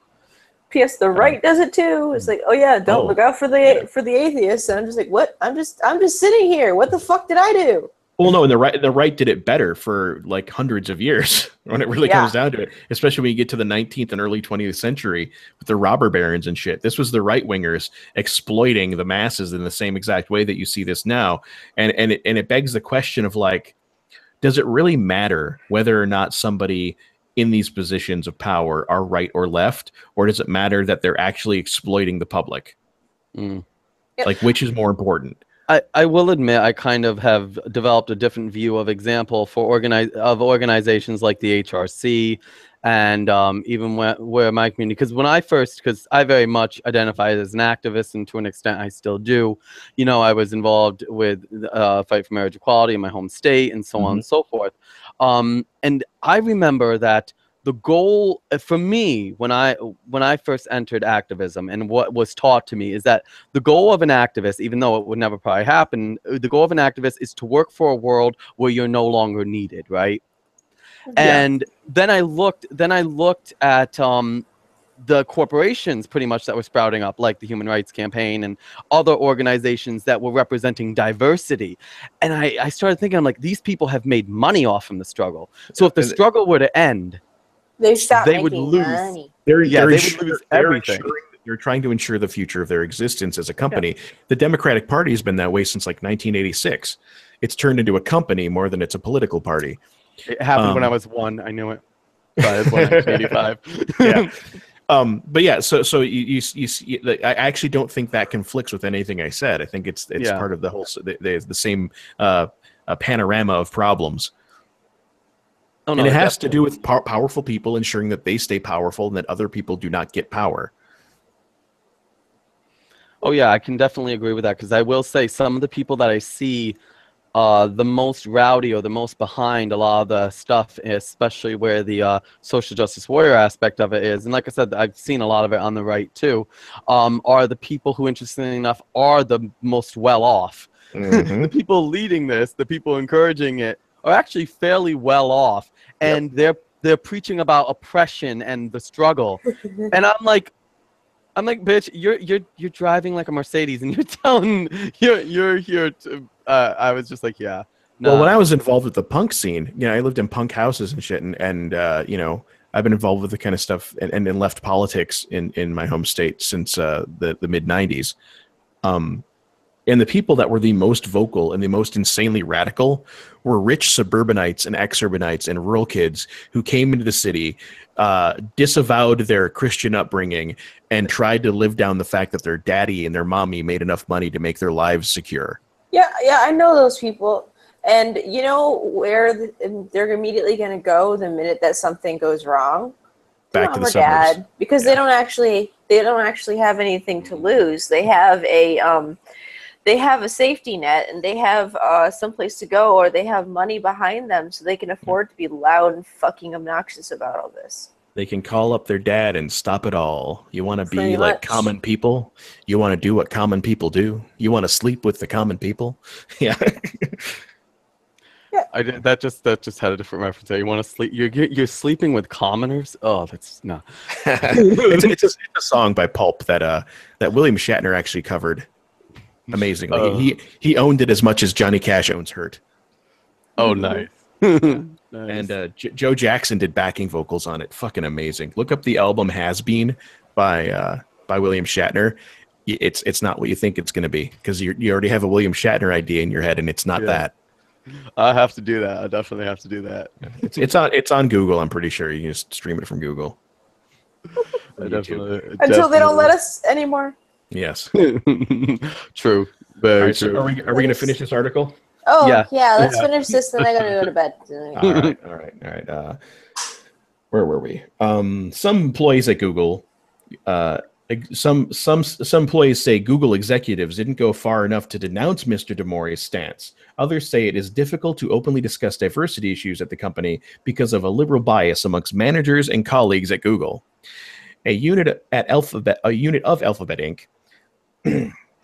P.S. The right does it too. It's like, oh yeah, don't look out for the atheists. And I'm just like, what? I'm just sitting here. What the fuck did I do? Well, no, and the right did it better for like hundreds of years when it really comes down to it. Especially when you get to the 19th and early 20th century with the robber barons and shit. This was the right wingers exploiting the masses in the same exact way that you see this now. And it begs the question of, like, does it really matter whether or not somebody in these positions of power are right or left, or does it matter that they're actually exploiting the public? Like, which is more important? I will admit I kind of have developed a different view of example for organizations like the HRC and even where my community, because I very much identify as an activist, and to an extent I still do. You know, I was involved with Fight for Marriage Equality in my home state and so on and so forth. And I remember that the goal for me when I first entered activism, and what was taught to me, is that the goal of an activist, even though it would never probably happen, the goal of an activist is to work for a world where you're no longer needed, right? And then I looked at the corporations pretty much that were sprouting up, like the Human Rights Campaign and other organizations that were representing diversity. And I started thinking, I'm like, these people have made money off from the struggle. So if the struggle were to end, they would lose money. They would lose everything. They're trying to ensure the future of their existence as a company. The Democratic Party has been that way since like 1986. It's turned into a company more than it's a political party. It happened when I was one. I knew it. But it's 1985. But yeah, so you see, I actually don't think that conflicts with anything I said. I think it's part of the whole the same panorama of problems. Oh, no, and it has to do with powerful people ensuring that they stay powerful and that other people do not get power. Oh yeah, I can definitely agree with that, because I will say some of the people that I see the most rowdy or the most behind a lot of the stuff, especially where the social justice warrior aspect of it is. And like I said, I've seen a lot of it on the right too. Are the people who, interestingly enough, are the most well off. Mhm. The people leading this, the people encouraging it, are actually fairly well off, and they're preaching about oppression and the struggle. And I'm like, bitch, you're driving like a Mercedes, and you're telling you're here to. I was just like, yeah. Nah. Well, when I was involved with the punk scene, I lived in punk houses and shit, and I've been involved with the kind of stuff and left politics in my home state since the mid '90s. And the people that were the most vocal and the most insanely radical were rich suburbanites and exurbanites and rural kids who came into the city, disavowed their Christian upbringing, and tried to live down the fact that their daddy and their mommy made enough money to make their lives secure. Yeah, I know those people. And you know where they're immediately going to go the minute that something goes wrong? Back to the Mom or suburbs. dad, because they don't actually have anything to lose. They have a safety net, and they have someplace to go, or they have money behind them, so they can afford to be loud and fucking obnoxious about all this. They can call up their dad and stop it all. You want to be Pretty like much. common people? You want to do what common people do? You want to sleep with the common people? Yeah. I did that. Just had a different reference there. You want to sleep? You're sleeping with commoners? Oh, that's no. it's a song by Pulp that William Shatner actually covered amazingly. He owned it as much as Johnny Cash owns Hurt. Oh, nice. Nice. And Joe Jackson did backing vocals on it. Fucking amazing. Look up the album Has Been by William Shatner. It's not what you think it's going to be, because you already have a William Shatner idea in your head, and it's not that. I have to do that. I definitely have to do that. It's on Google. I'm pretty sure you can just stream it from Google. Until they don't let us anymore. Yes. True. Very right, true. So are we going to finish this article? Oh yeah, let's finish this, and I gotta go to bed. All right. Where were we? Some employees at Google, some employees say Google executives didn't go far enough to denounce Mr. Demori's stance. Others say it is difficult to openly discuss diversity issues at the company because of a liberal bias amongst managers and colleagues at Google. A unit of Alphabet Inc.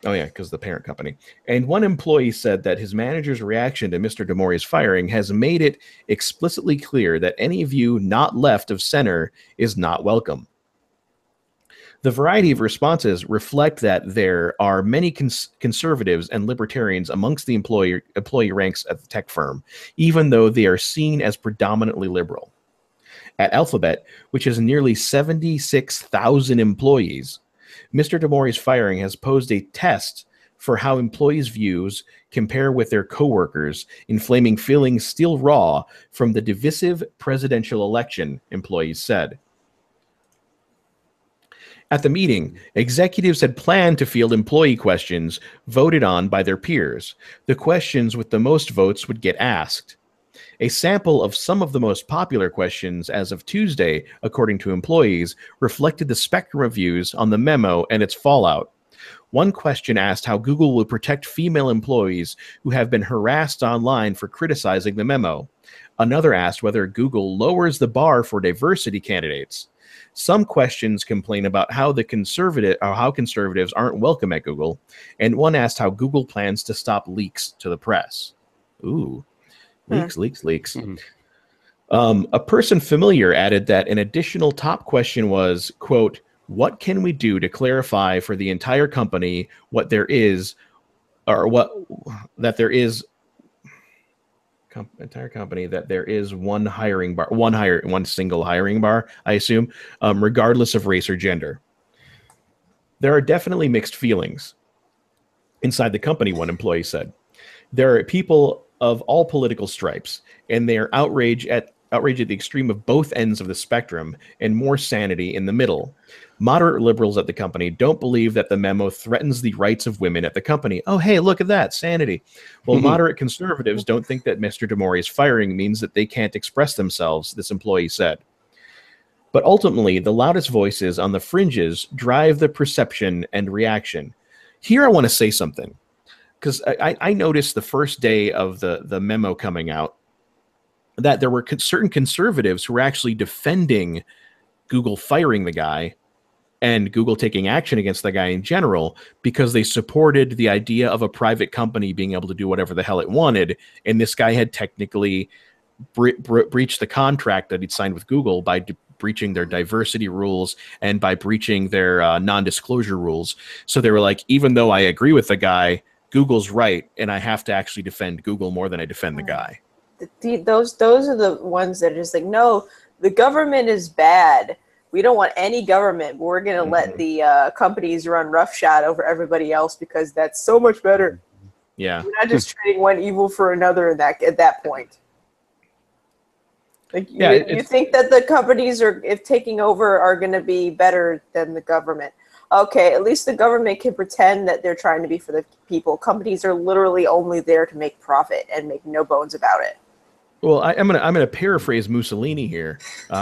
Oh, yeah, because the parent company. And one employee said that his manager's reaction to Mr. Demori's firing has made it explicitly clear that any view not left of center is not welcome. The variety of responses reflect that there are many conservatives and libertarians amongst the employee ranks at the tech firm, even though they are seen as predominantly liberal. At Alphabet, which has nearly 76,000 employees, Mr. Demori's firing has posed a test for how employees' views compare with their coworkers, inflaming feelings still raw from the divisive presidential election, employees said. At the meeting, executives had planned to field employee questions voted on by their peers. The questions with the most votes would get asked. A sample of some of the most popular questions as of Tuesday, according to employees, reflected the spectrum of views on the memo and its fallout. One question asked how Google will protect female employees who have been harassed online for criticizing the memo. Another asked whether Google lowers the bar for diversity candidates. Some questions complain about how conservatives aren't welcome at Google, and one asked how Google plans to stop leaks to the press. Ooh. Leaks. Mm-hmm. A person familiar added that an additional top question was, quote, what can we do to clarify for the entire company what there is, or what that there is, entire company that there is one single hiring bar, I assume, regardless of race or gender. There are definitely mixed feelings inside the company, one employee said. There are people of all political stripes, and they are outrage at the extreme of both ends of the spectrum, and more sanity in the middle. Moderate liberals at the company don't believe that the memo threatens the rights of women at the company. Oh, hey, look at that, sanity. Well, moderate conservatives don't think that Mr. Demori's firing means that they can't express themselves, this employee said. But ultimately, the loudest voices on the fringes drive the perception and reaction. Here I want to say something. because I noticed the first day of the memo coming out that there were certain conservatives who were actually defending Google firing the guy and Google taking action against the guy in general because they supported the idea of a private company being able to do whatever the hell it wanted. And this guy had technically breached the contract that he'd signed with Google by breaching their diversity rules and by breaching their non-disclosure rules. So they were like, even though I agree with the guy, Google's right, and I have to actually defend Google more than I defend the guy. Those are the ones that are just like, no, the government is bad. We don't want any government. We're going to let the companies run roughshod over everybody else because that's so much better. Yeah. We're not just trading one evil for another at that point. Like, yeah, you think that the companies if taking over are going to be better than the government. Okay, at least the government can pretend that they're trying to be for the people. Companies are literally only there to make profit and make no bones about it. Well, I'm gonna paraphrase Mussolini here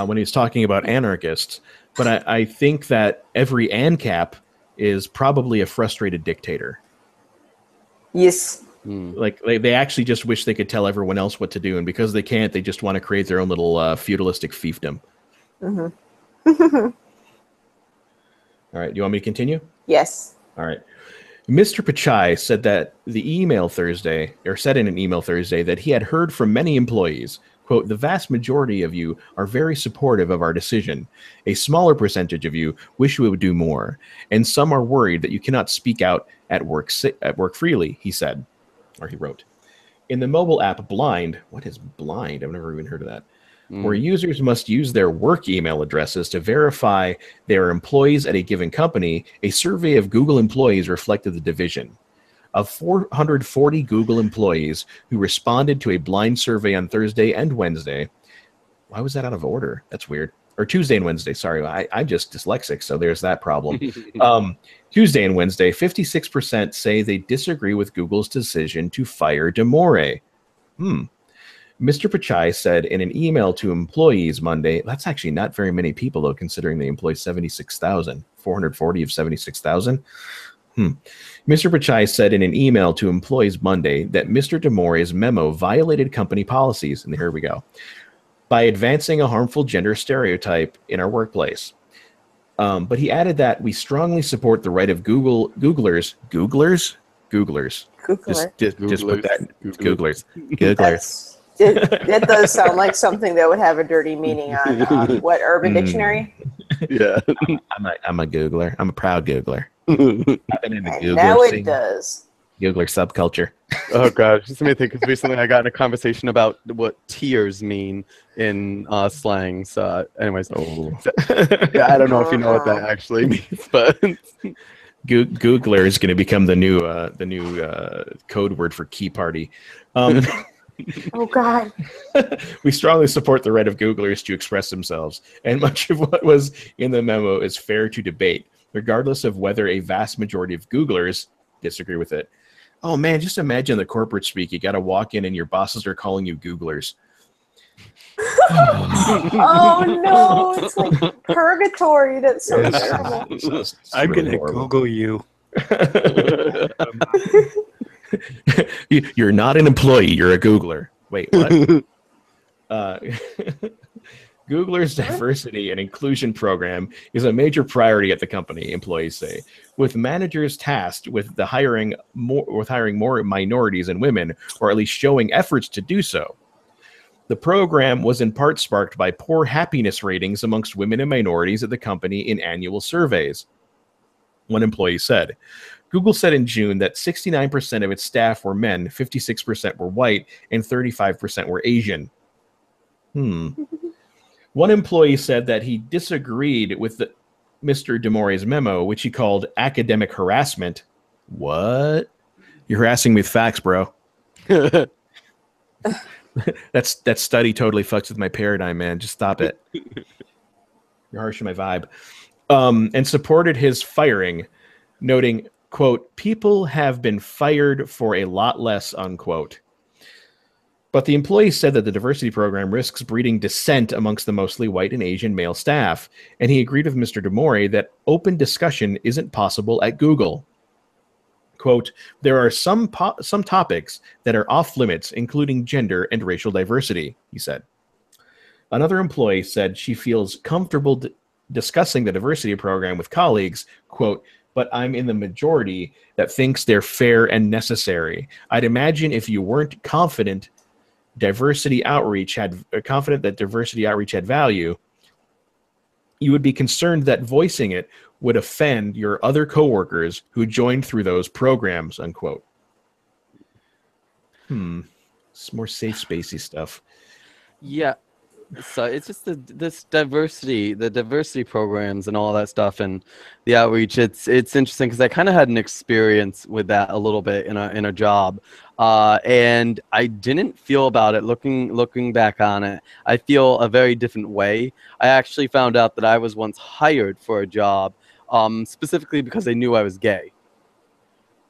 when he's talking about anarchists, but I think that every ANCAP is probably a frustrated dictator. Yes. Like they actually just wish they could tell everyone else what to do, and because they can't, they just want to create their own little feudalistic fiefdom. Mm-hmm. All right, do you want me to continue? Yes. All right. Mr. Pichai said that said in an email Thursday that he had heard from many employees, quote, the vast majority of you are very supportive of our decision. A smaller percentage of you wish we would do more, and some are worried that you cannot speak out at work freely, he said, or he wrote. In the mobile app Blind, what is Blind? I've never even heard of that. Where users must use their work email addresses to verify their employees at a given company, a survey of Google employees reflected the division. Of 440 Google employees who responded to a blind survey on Thursday and Wednesday, why was that out of order? That's weird. Or Tuesday and Wednesday, sorry. I'm just dyslexic, so there's that problem. Tuesday and Wednesday, 56% say they disagree with Google's decision to fire Demore. Mr. Pichai said in an email to employees Monday, that's actually not very many people, though, considering they employ 76,000, 440 of 76,000. Mr. Pichai said in an email to employees Monday that Mr. Demore's memo violated company policies, and here we go, by advancing a harmful gender stereotype in our workplace. But he added that we strongly support the right of Googlers. Just put that, Googlers. It does sound like something that would have a dirty meaning on what, Urban Dictionary? Yeah. I'm a Googler. I'm a proud Googler. I've been in the Googler now it scene. does. Googler subculture. Oh gosh, just made me think. Because recently I got in a conversation about what tears mean in slang. So, anyways, yeah, I don't know if you know what that actually means, but Googler is going to become the new code word for Key Party. Oh God. We strongly support the right of Googlers to express themselves, and much of what was in the memo is fair to debate, regardless of whether a vast majority of Googlers disagree with it. Oh man, just imagine the corporate speak. You got to walk in and your bosses are calling you Googlers. Oh no, it's like purgatory. That's so terrible. I'm going to Google you. You're not an employee, you're a Googler. Wait, what? Googler's diversity and inclusion program is a major priority at the company, employees say, with managers tasked with hiring more minorities and women, or at least showing efforts to do so. The program was in part sparked by poor happiness ratings amongst women and minorities at the company in annual surveys, one employee said. Google said in June that 69% of its staff were men, 56% were white, and 35% were Asian. One employee said that he disagreed with Mr. Demore's memo, which he called academic harassment. What? You're harassing me with facts, bro. That study totally fucks with my paradigm, man. Just stop it. You're harshing my vibe. And supported his firing, noting, quote, people have been fired for a lot less, unquote. But the employee said that the diversity program risks breeding dissent amongst the mostly white and Asian male staff, and he agreed with Mr. Demore that open discussion isn't possible at Google. quote, "There are some topics that are off limits, including gender and racial diversity," he said. Another employee said she feels comfortable discussing the diversity program with colleagues, quote, "But I'm in the majority that thinks they're fair and necessary. I'd imagine if you weren't confident that diversity outreach had value, you would be concerned that voicing it would offend your other coworkers who joined through those programs," unquote. It's more safe spacey stuff. Yeah. So it's just this diversity, the diversity programs and all that stuff, and the outreach. It's interesting because I kind of had an experience with that a little bit in a job, and I didn't feel about it. Looking back on it, I feel a very different way. I actually found out that I was once hired for a job, specifically because they knew I was gay.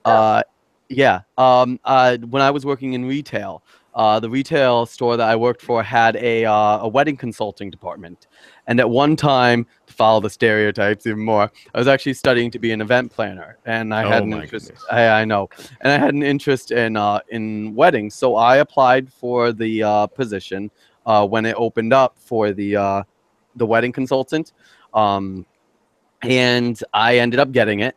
Yeah. When I was working in retail. The retail store that I worked for had a wedding consulting department. And at one time, to follow the stereotypes even more, I was actually studying to be an event planner. And I had an interest. I know. And I had an interest in weddings. So I applied for the position when it opened up for the wedding consultant. And I ended up getting it.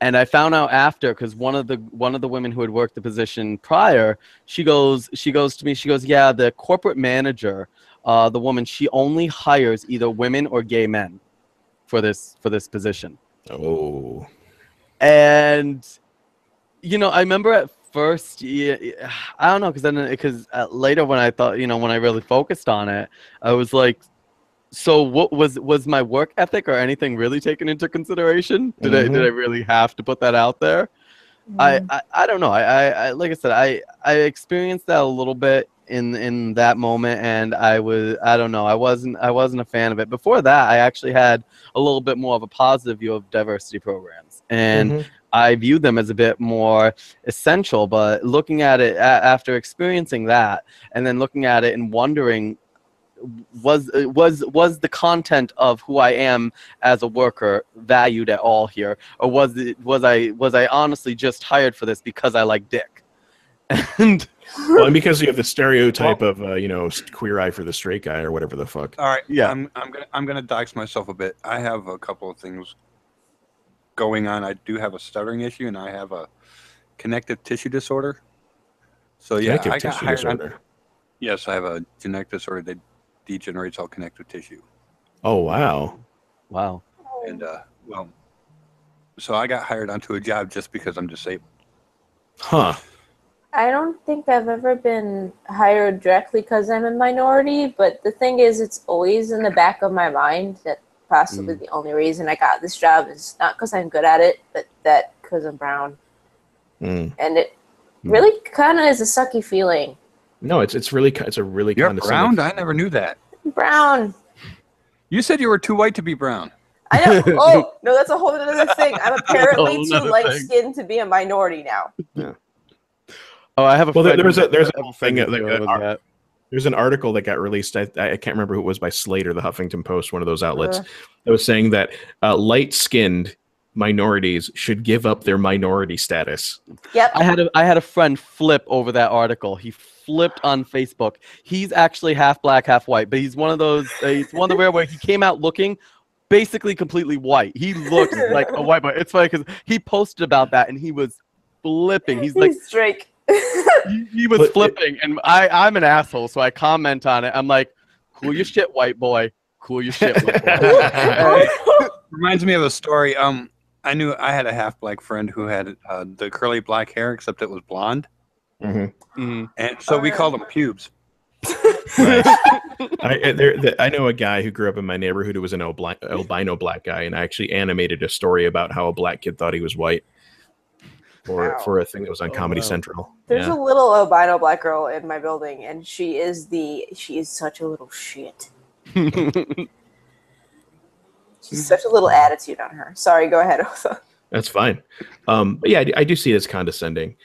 And I found out after, because one of the women who had worked the position prior, she goes to me, she goes, "Yeah, the corporate manager, the woman, she only hires either women or gay men for this position." Oh. And I remember at first, I don't know, because later when I thought, when I really focused on it, I was like, so what was my work ethic or anything really taken into consideration? Did I really have to put that out there? I don't know. I like I said, I experienced that a little bit in that moment, and I don't know. I wasn't a fan of it. Before that, I actually had a little bit more of a positive view of diversity programs, and I viewed them as a bit more essential. But looking at it after experiencing that, and then looking at it and wondering, was the content of who I am as a worker valued at all here, or was I honestly just hired for this because I like dick? And because you have the stereotype of queer eye for the straight guy or whatever the fuck. All right, yeah. I'm gonna dox myself a bit. I have a couple of things going on. I do have a stuttering issue, and I have a connective tissue disorder. So yeah, I got hired. Yes, I have a genetic disorder that degenerates all connective tissue. Oh wow. And so I got hired onto a job just because I'm disabled. I don't think I've ever been hired directly because I'm a minority, but the thing is, it's always in the back of my mind that possibly the only reason I got this job is not because I'm good at it, but that because I'm brown. And it really kind of is a sucky feeling. No, it's a really You're brown? I never knew that. Brown. You said you were too white to be brown. I know. Oh no, that's a whole other thing. I'm apparently too light-skinned to be a minority now. Yeah. Oh, I have a. Well, there's a whole thing. There's an article that got released. I can't remember who it was, by Slate or the Huffington Post, one of those outlets, that was saying that light-skinned minorities should give up their minority status. Yep. I had a friend flip over that article. He flipped on Facebook. He's actually half black, half white, but he's one of those. He's one of the rare where he came out looking basically completely white. He looks like a white boy. It's funny because he posted about that and he was flipping. He's like Drake. he was flipping, and I'm an asshole, so I comment on it. I'm like, "Cool your shit, white boy. Cool your shit, white boy." Reminds me of a story. I knew I had a half black friend who had the curly black hair, except it was blonde. And so we called them pubes. I know a guy who grew up in my neighborhood who was an albino black guy, and I actually animated a story about how a black kid thought he was white for a thing that was on Comedy Central. There's a little albino black girl in my building, and she is such a little shit. She's such a little attitude on her. Sorry, go ahead, Otha. That's fine. But yeah, I do see it as condescending.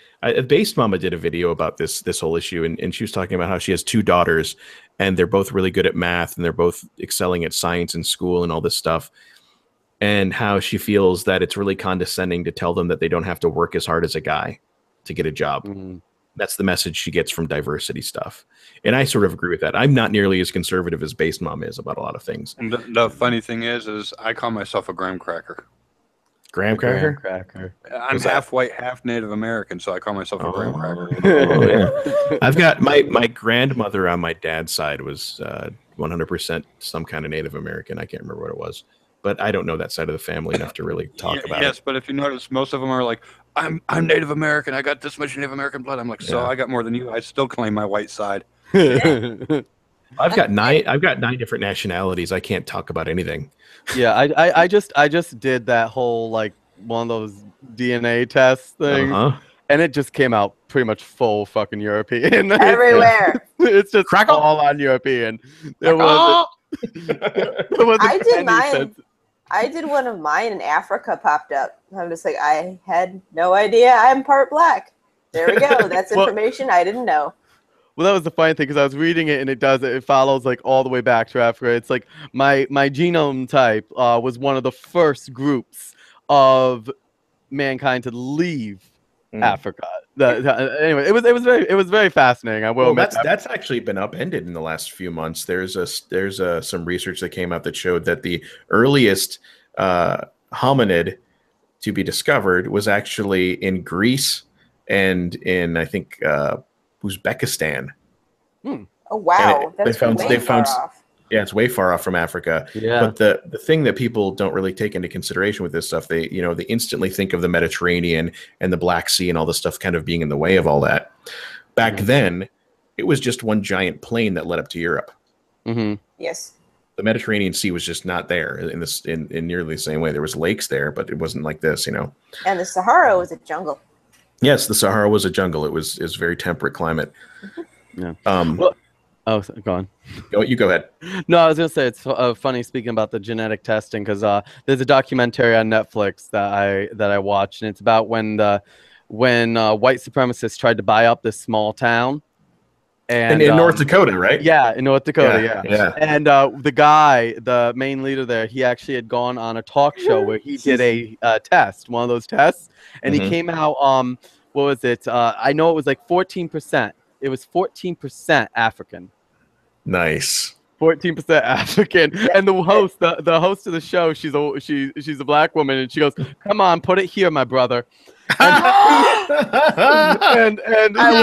Based Mama did a video about this whole issue, and she was talking about how she has two daughters, and they're both really good at math, and they're both excelling at science in school and all this stuff. and how she feels that it's really condescending to tell them that they don't have to work as hard as a guy to get a job. That's the message she gets from diversity stuff. And I sort of agree with that. I'm not nearly as conservative as Base Mom is about a lot of things. And the funny thing is I call myself a graham cracker. Graham cracker? I'm half white, half Native American, so I call myself a graham cracker. Oh, yeah. I've got my grandmother on my dad's side was 100% some kind of Native American. I can't remember what it was. But I don't know that side of the family enough to really talk about it. Yes, but if you notice, most of them are like, I'm Native American. I got this much Native American blood. I'm like, so I got more than you. I still claim my white side. I've got 9 different nationalities. I can't talk about anything. Yeah, I just did that whole like one of those DNA test things, and it just came out pretty much full fucking European. Everywhere. It's just all on European. There wasn't I did any mine. sense. I did one of mine and Africa popped up. I'm just like, I had no idea I'm part black. There we go. That's information I didn't know. Well, that was the funny thing because I was reading it and it follows like all the way back to Africa. It's like my genome type was one of the first groups of mankind to leave Africa. Anyway, it was very fascinating. I will admit that's actually been upended in the last few months. There's some research that came out that showed that the earliest hominid to be discovered was actually in Greece and in I think Uzbekistan. Oh wow, that's they found off. Yeah, it's way far off from Africa. Yeah. But the thing that people don't really take into consideration with this stuff, they instantly think of the Mediterranean and the Black Sea and all this stuff kind of being in the way of all that. Back then, it was just one giant plain that led up to Europe. Yes. The Mediterranean Sea was just not there in nearly the same way. There was lakes there, but it wasn't like this, And the Sahara was a jungle. Yes, the Sahara was a jungle. It was very temperate climate. Yeah. Oh, go on. You go ahead. No, I was gonna say it's funny speaking about the genetic testing because there's a documentary on Netflix that I watched, and it's about when white supremacists tried to buy up this small town. And in North Dakota, right? Yeah, in North Dakota, yeah. And the main leader there, he actually had gone on a talk show where he did a test, one of those tests, and he came out. What was it? I know it was like 14%. It was 14% African. Nice. 14% African, and the host of the show, she's a black woman, and she goes, "Come on, put it here, my brother." And I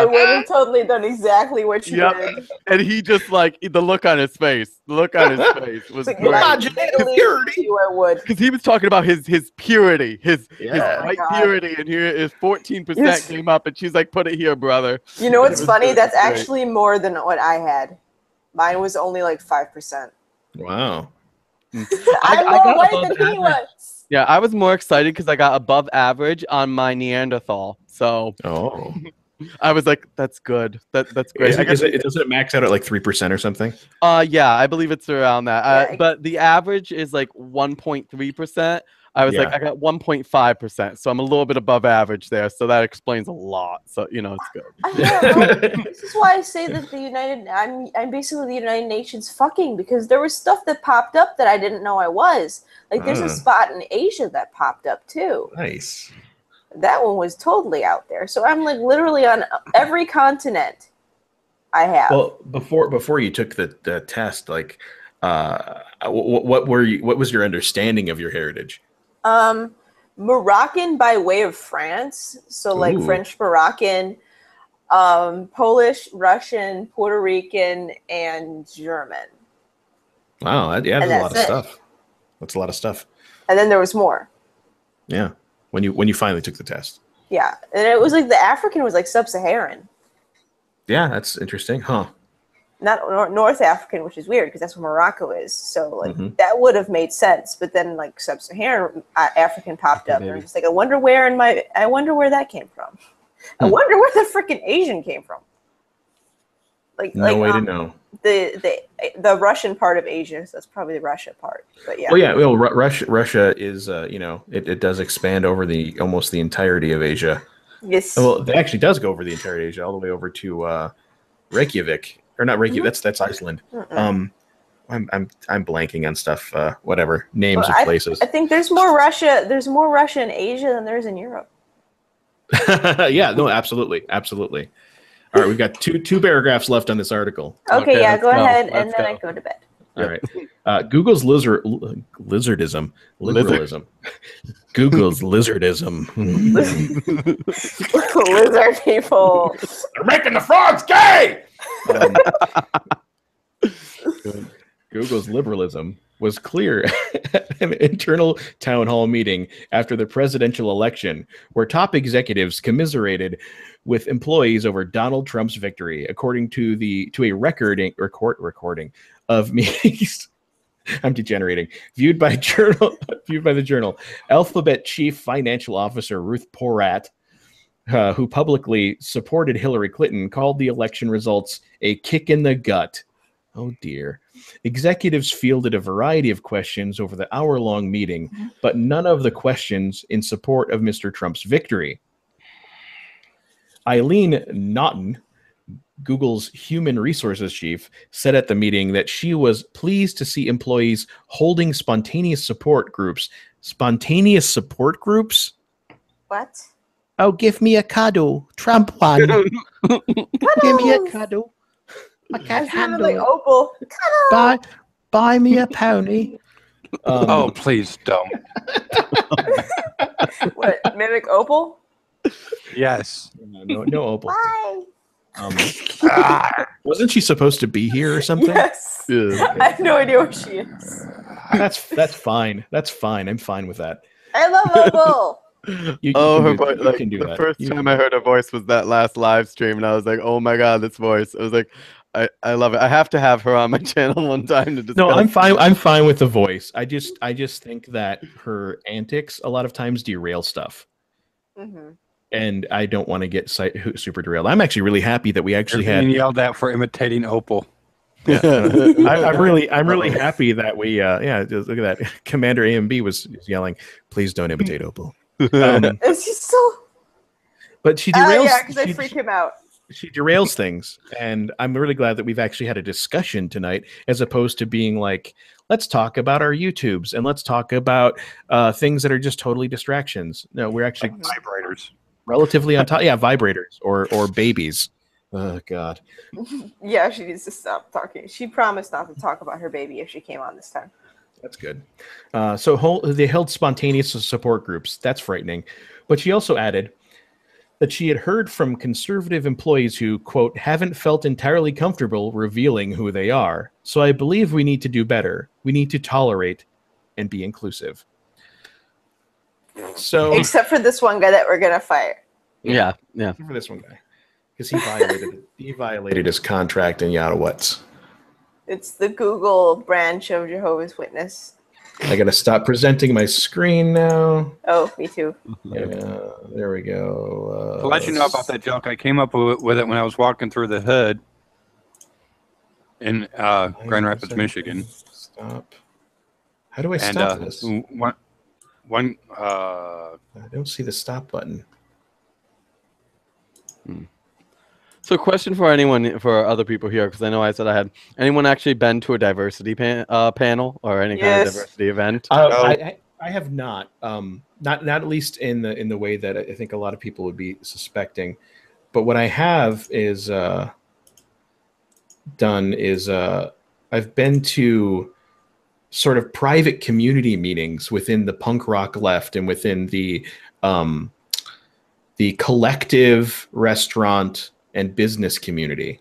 would have totally done exactly what you did. And he just like the look on his face was like, great. Purity. I would, because he was talking about his purity, his white purity, and here is 14% came up, and she's like, "Put it here, brother." You know what's funny? That's actually more than what I had. Mine was only like 5%. Wow. I'm more white than he was. Yeah, I was more excited because I got above average on my Neanderthal. So I was like, "That's good. That's great." Doesn't it max out at like 3% or something? Yeah, I believe it's around that. But the average is like 1.3%. I was like, I got 1.5%, so I'm a little bit above average there. So that explains a lot. So it's good. This is why I say that I'm basically the United Nations fucking, because there was stuff that popped up that I didn't know I was. Like there's a spot in Asia that popped up too. Nice. That one was totally out there. So I'm like literally on every continent I have. Well, before you took the test, like, what was your understanding of your heritage? Moroccan by way of France. So like French Moroccan, Polish, Russian, Puerto Rican, and German. Wow, that's a lot of stuff. That's a lot of stuff. And then there was more. Yeah. When you finally took the test. Yeah. And it was like the African was like sub-Saharan. Yeah, that's interesting. Huh. Not North African, which is weird because that's where Morocco is. So like that would have made sense. But then like sub-Saharan African popped up, and I'm just like, I wonder where that came from. I wonder where the freaking Asian came from. No way to know. The Russian part of Asia, so that's probably the Russia part. But yeah. Well, yeah. Well, Russia is it does expand over almost the entirety of Asia. Yes. Well, it actually does go over the entirety of Asia, all the way over to Reykjavik. Or not Reykjavik, that's Iceland. I'm blanking on stuff. Whatever names of places. I think there's more Russia. There's more Russia in Asia than there is in Europe. Yeah, no, absolutely. All right, we've got two paragraphs left on this article. Okay, yeah, go ahead, Let's and then I go to bed. All right. Google's lizardism, liberalism. Google's lizardism. Lizard people. They're making the frogs gay. Google's liberalism was clear at an internal town hall meeting after the presidential election, where top executives commiserated with employees over Donald Trump's victory, according to a recording of meetings. I'm degenerating. Viewed by the journal. Alphabet chief financial officer Ruth Porat, who publicly supported Hillary Clinton, called the election results a kick in the gut. Oh dear. Executives fielded a variety of questions over the hour-long meeting, but none of the questions in support of Mr. Trump's victory. Eileen Naughton, Google's human resources chief, said at the meeting that she was pleased to see employees holding spontaneous support groups. Spontaneous support groups? What? Oh, give me a cuddle. Trump won. Give me a cuddle. I can't handle Like it. Opal. Buy me a pony. Oh, please don't. What? Mimic Opal? Yes. No Opal. Bye. Wasn't she supposed to be here or something? Yes. I have no idea where she is. That's fine. That's fine. I'm fine with that. I love Opal. You Her can voice, do like, the the first time I heard her voice was that last live stream, and I was like, oh my god, this voice. I was like, I love it. I have to have her on my channel one time to discuss. No, I'm fine. I'm fine with the voice. I just think that her antics a lot of times derail stuff. Mm-hmm. And I don't want to get super derailed. I'm actually really happy that we actually You're being yelled at for imitating Opal. Yeah, I'm really happy that we just look at that. Commander AMB was yelling, "Please don't imitate Opal." Is he still? But she derails. Yeah, because I freak him out. She derails things, and I'm really glad that we've actually had a discussion tonight, as opposed to being like, let's talk about our YouTubes and let's talk about things that are just totally distractions. No, we're actually Vibrators. Relatively on top. Yeah, vibrators or babies. Oh God. Yeah, she needs to stop talking. She promised not to talk about her baby if she came on this time. That's good. So they held spontaneous support groups. That's frightening. But she also added that she had heard from conservative employees who, quote, haven't felt entirely comfortable revealing who they are. So I believe we need to do better. We need to tolerate and be inclusive. So, except for this one guy that we're gonna fire. Yeah. For this one guy, because he violated his contract and yada what's. It's the Google branch of Jehovah's Witness. I gotta stop presenting my screen now. Oh, me too. Yeah, there we go. To let you know about that joke, I came up with it when I was walking through the hood in Grand Rapids, Michigan. Stop. How do I stop this? I don't see the stop button. So, question for other people here, because I know I said I had. Anyone actually been to a diversity panel or any kind of diversity event? I have not. Not at least in the way that I think a lot of people would be suspecting. But what I have is done is I've been to sort of private community meetings within the punk rock left and within the collective restaurant and business community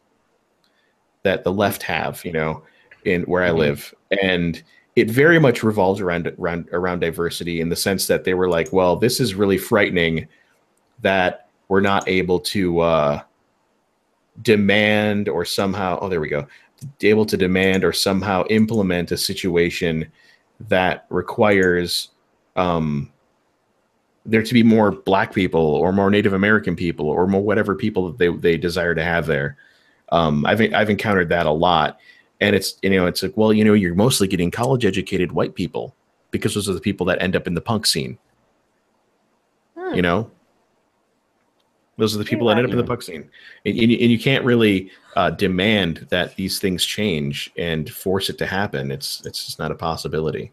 that the left have, in where I live. And it very much revolves around diversity, in the sense that they were like, well, this is really frightening that we're not able to demand or somehow, able to demand or somehow implement a situation that requires there to be more Black people or more Native American people or more whatever people that they desire to have there. I've encountered that a lot, and it's like, well, you're mostly getting college educated white people because those are the people that end up in the punk scene. Those are the people that end up in the puck scene. And you can't really demand that these things change and force it to happen. It's just not a possibility.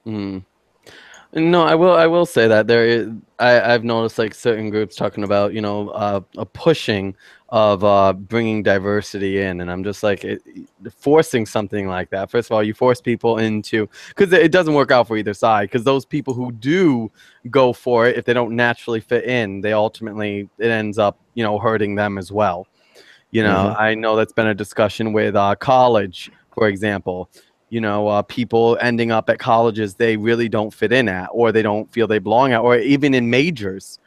No, I will say that there is. I've noticed like certain groups talking about a pushing of bringing diversity in, and I'm just like forcing something like that. First of all, you force people into, because it doesn't work out for either side. Because those people who do go for it, if they don't naturally fit in, they ultimately it ends up hurting them as well. I know that's been a discussion with college, for example. People ending up at colleges they really don't fit in at, or they don't feel they belong at, or even in majors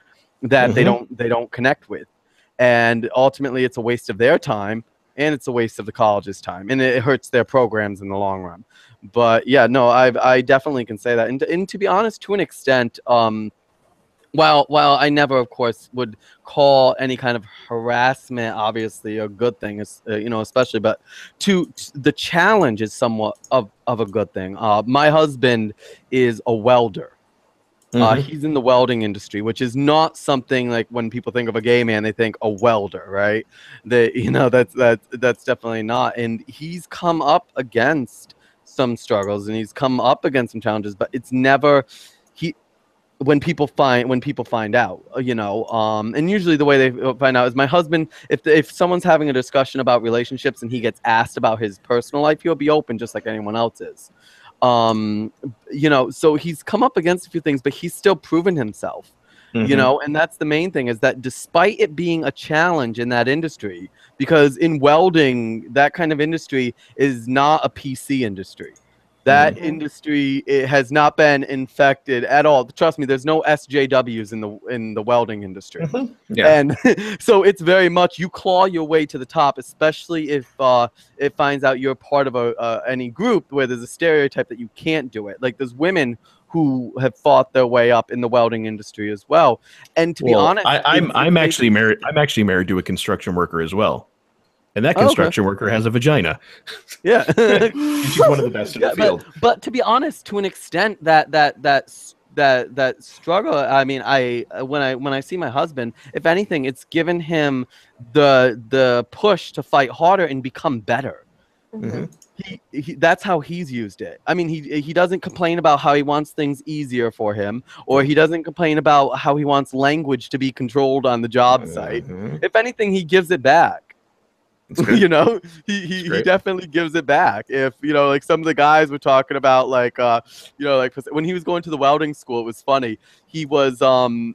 that they don't connect with, and ultimately it's a waste of their time and it's a waste of the college's time, and it hurts their programs in the long run. But yeah, no, I definitely can say that, and to be honest, to an extent, while I never, of course, would call any kind of harassment obviously a good thing, especially, but the challenge is somewhat of a good thing. My husband is a welder. He's in the welding industry, which is not something like when people think of a gay man, they think a welder, right? That's definitely not. And he's come up against some struggles and he's come up against some challenges, but it's never when people find out, and usually the way they find out is my husband, if someone's having a discussion about relationships and he gets asked about his personal life, he'll be open just like anyone else is. So he's come up against a few things, but he's still proven himself. And that's the main thing, is that despite it being a challenge in that industry, because in welding, that kind of industry is not a PC industry. That industry, it has not been infected at all. Trust me, there's no SJWs in the welding industry. And so it's very much you claw your way to the top, especially if it finds out you're part of any group where there's a stereotype that you can't do it. Like there's women who have fought their way up in the welding industry as well. And to be honest, I'm actually married. I'm actually married to a construction worker as well. And that construction worker has a vagina. Yeah. And she's one of the best in the field. But to be honest, to an extent, that struggle, I mean, when I see my husband, if anything, it's given him the push to fight harder and become better. That's how he's used it. I mean, he doesn't complain about how he wants things easier for him, or he doesn't complain about how he wants language to be controlled on the job site. If anything, he gives it back. He definitely gives it back. If like some of the guys were talking about, like when he was going to the welding school, it was funny. He was the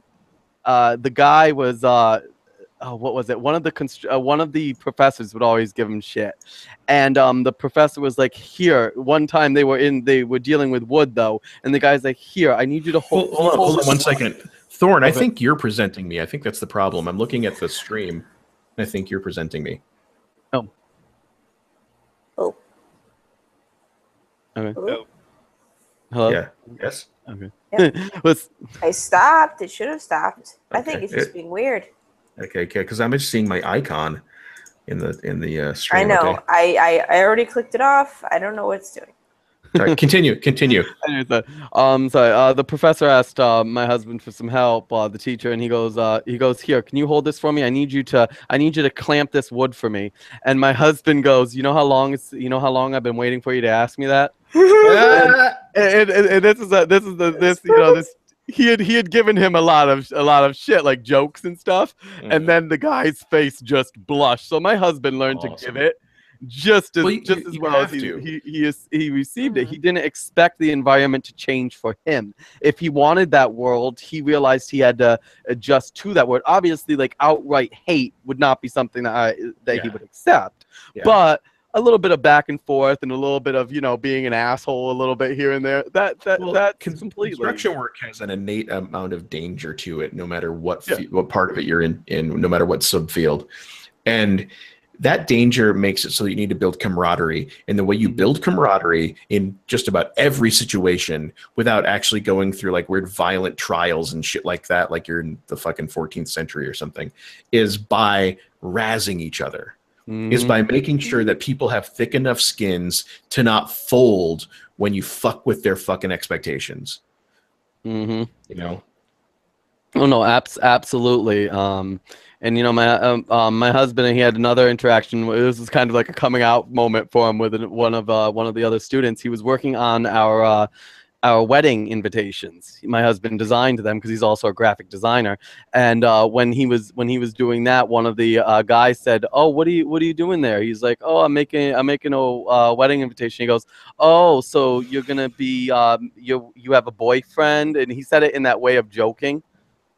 guy was what was it? One of the professors would always give him shit, and the professor was like, "Here." One time they were dealing with wood though, and the guy's like, "Here, I need you to hold on 1 second, Thorn. I think you're presenting me. I think that's the problem. I'm looking at the stream. I think you're presenting me. Oh. Okay. Oh. Hello? Yeah. Yes. Okay. Yep. I stopped. It should have stopped. Okay. I think it's just being weird. Okay, because I'm just seeing my icon in the stream. I know. Okay. I already clicked it off. I don't know what it's doing. Sorry, continue. Sorry. The professor asked my husband for some help, the teacher, and he goes, "Here, can you hold this for me? I need you to clamp this wood for me." And my husband goes, "You know how long I've been waiting for you to ask me that?" and he had given him a lot of shit, like jokes and stuff, and then the guy's face just blushed. So my husband learned to give it just as well as he received it. He didn't expect the environment to change for him. If he wanted that world, he realized he had to adjust to that world. Obviously, like outright hate would not be something that he would accept, but a little bit of back and forth and a little bit of being an asshole a little bit here and there. That's completely. Construction work has an innate amount of danger to it, no matter what part of it you're in, no matter what subfield, and that danger makes it so that you need to build camaraderie. And the way you build camaraderie in just about every situation without actually going through like weird violent trials and shit like that, like you're in the fucking 14th century or something, is by razzing each other. Is by making sure that people have thick enough skins to not fold when you fuck with their fucking expectations. Oh no, absolutely. And you know, my husband, he had another interaction. This is kind of like a coming out moment for him with one of the other students. He was working on our wedding invitations. My husband designed them because he's also a graphic designer. And when he was doing that, one of the guys said, "Oh, what are you doing there?" He's like, "Oh, I'm making a wedding invitation." He goes, "Oh, so you're gonna be you have a boyfriend?" And he said it in that way of joking,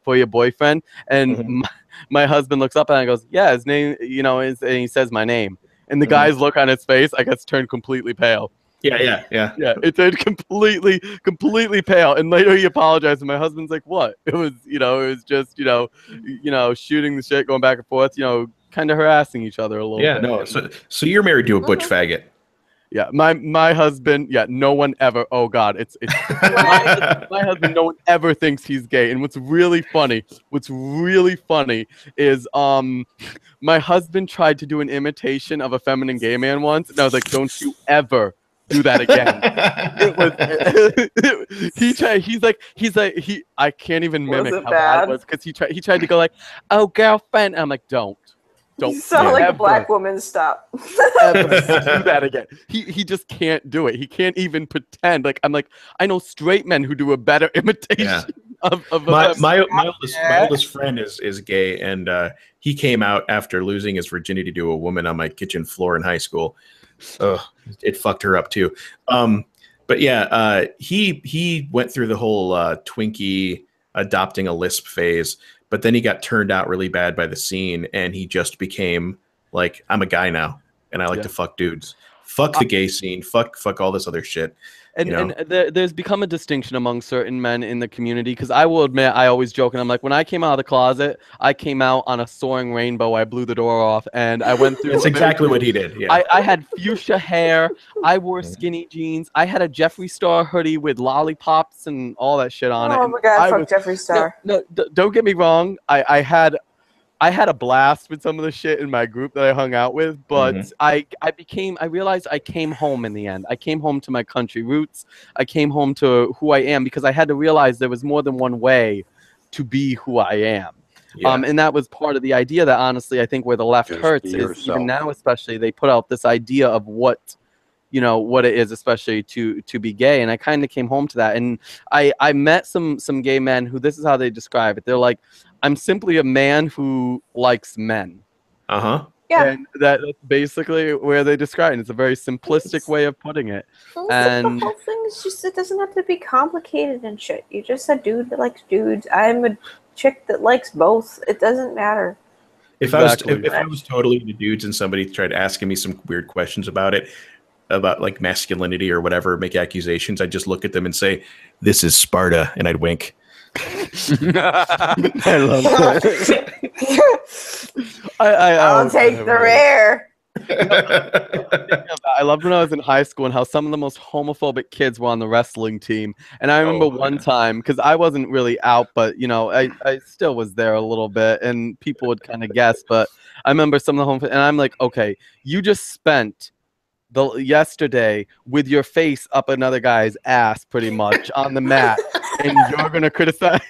for your boyfriend. And my husband looks up and I goes, "Yeah, his name, you know," and he says my name. And the guy's look on his face, I guess, turned completely pale. Yeah. It turned completely pale. And later he apologized, and my husband's like, "What?" It was just, shooting the shit, going back and forth, kind of harassing each other a little bit. Yeah, no. So you're married to a butch faggot. Yeah, my husband. Yeah, no one ever. Oh God, it's my husband. No one ever thinks he's gay. And what's really funny is my husband tried to do an imitation of a feminine gay man once, and I was like, "Don't you ever do that again." I can't even mimic how bad it was, because he tried to go like, "Oh, girlfriend." I'm like, Don't you sound like a black woman. Stop. ever do that again. He just can't do it. He can't even pretend. Like, I'm like, I know straight men who do a better imitation of my oldest friend is gay, and he came out after losing his virginity to a woman on my kitchen floor in high school. It fucked her up too. But yeah, he went through the whole Twinkie adopting a lisp phase. But then he got turned out really bad by the scene, and he just became like, "I'm a guy now, and I like to fuck dudes. Fuck the gay scene. Fuck all this other shit." And there's become a distinction among certain men in the community, because I will admit, I always joke, and I'm like, when I came out of the closet, I came out on a soaring rainbow. I blew the door off, and I went through. That's exactly what he did. Yeah. I had fuchsia hair. I wore skinny jeans. I had a Jeffree Star hoodie with lollipops and all that shit on it. Oh my God, fuck Jeffree Star. No, don't get me wrong. I had a blast with some of the shit in my group that I hung out with, but I realized I came home in the end. I came home to my country roots. I came home to who I am, because I had to realize there was more than one way to be who I am. Yeah. And that was part of the idea that, honestly, I think where the left hurts is, even now especially, they put out this idea of what it is, especially to be gay. And I kind of came home to that. And I met some gay men who, this is how they describe it. They're like, "I'm simply a man who likes men." Yeah. And that's basically where they describe it. It's a very simplistic way of putting it. And the whole thing is just, it doesn't have to be complicated and shit. You're just a dude that likes dudes. I'm a chick that likes both. It doesn't matter. If I was totally into dudes and somebody tried asking me some weird questions about it, about like masculinity or whatever, make accusations, I'd just look at them and say, "This is Sparta," and I'd wink. I love that. I'll take the rare. I loved when I was in high school and how some of the most homophobic kids were on the wrestling team. And I remember one time, because I wasn't really out, but I still was there a little bit, and people would kind of guess. But I remember some of the and I'm like, "Okay, you just spent yesterday with your face up another guy's ass, pretty much, on the mat, and you're gonna criticize."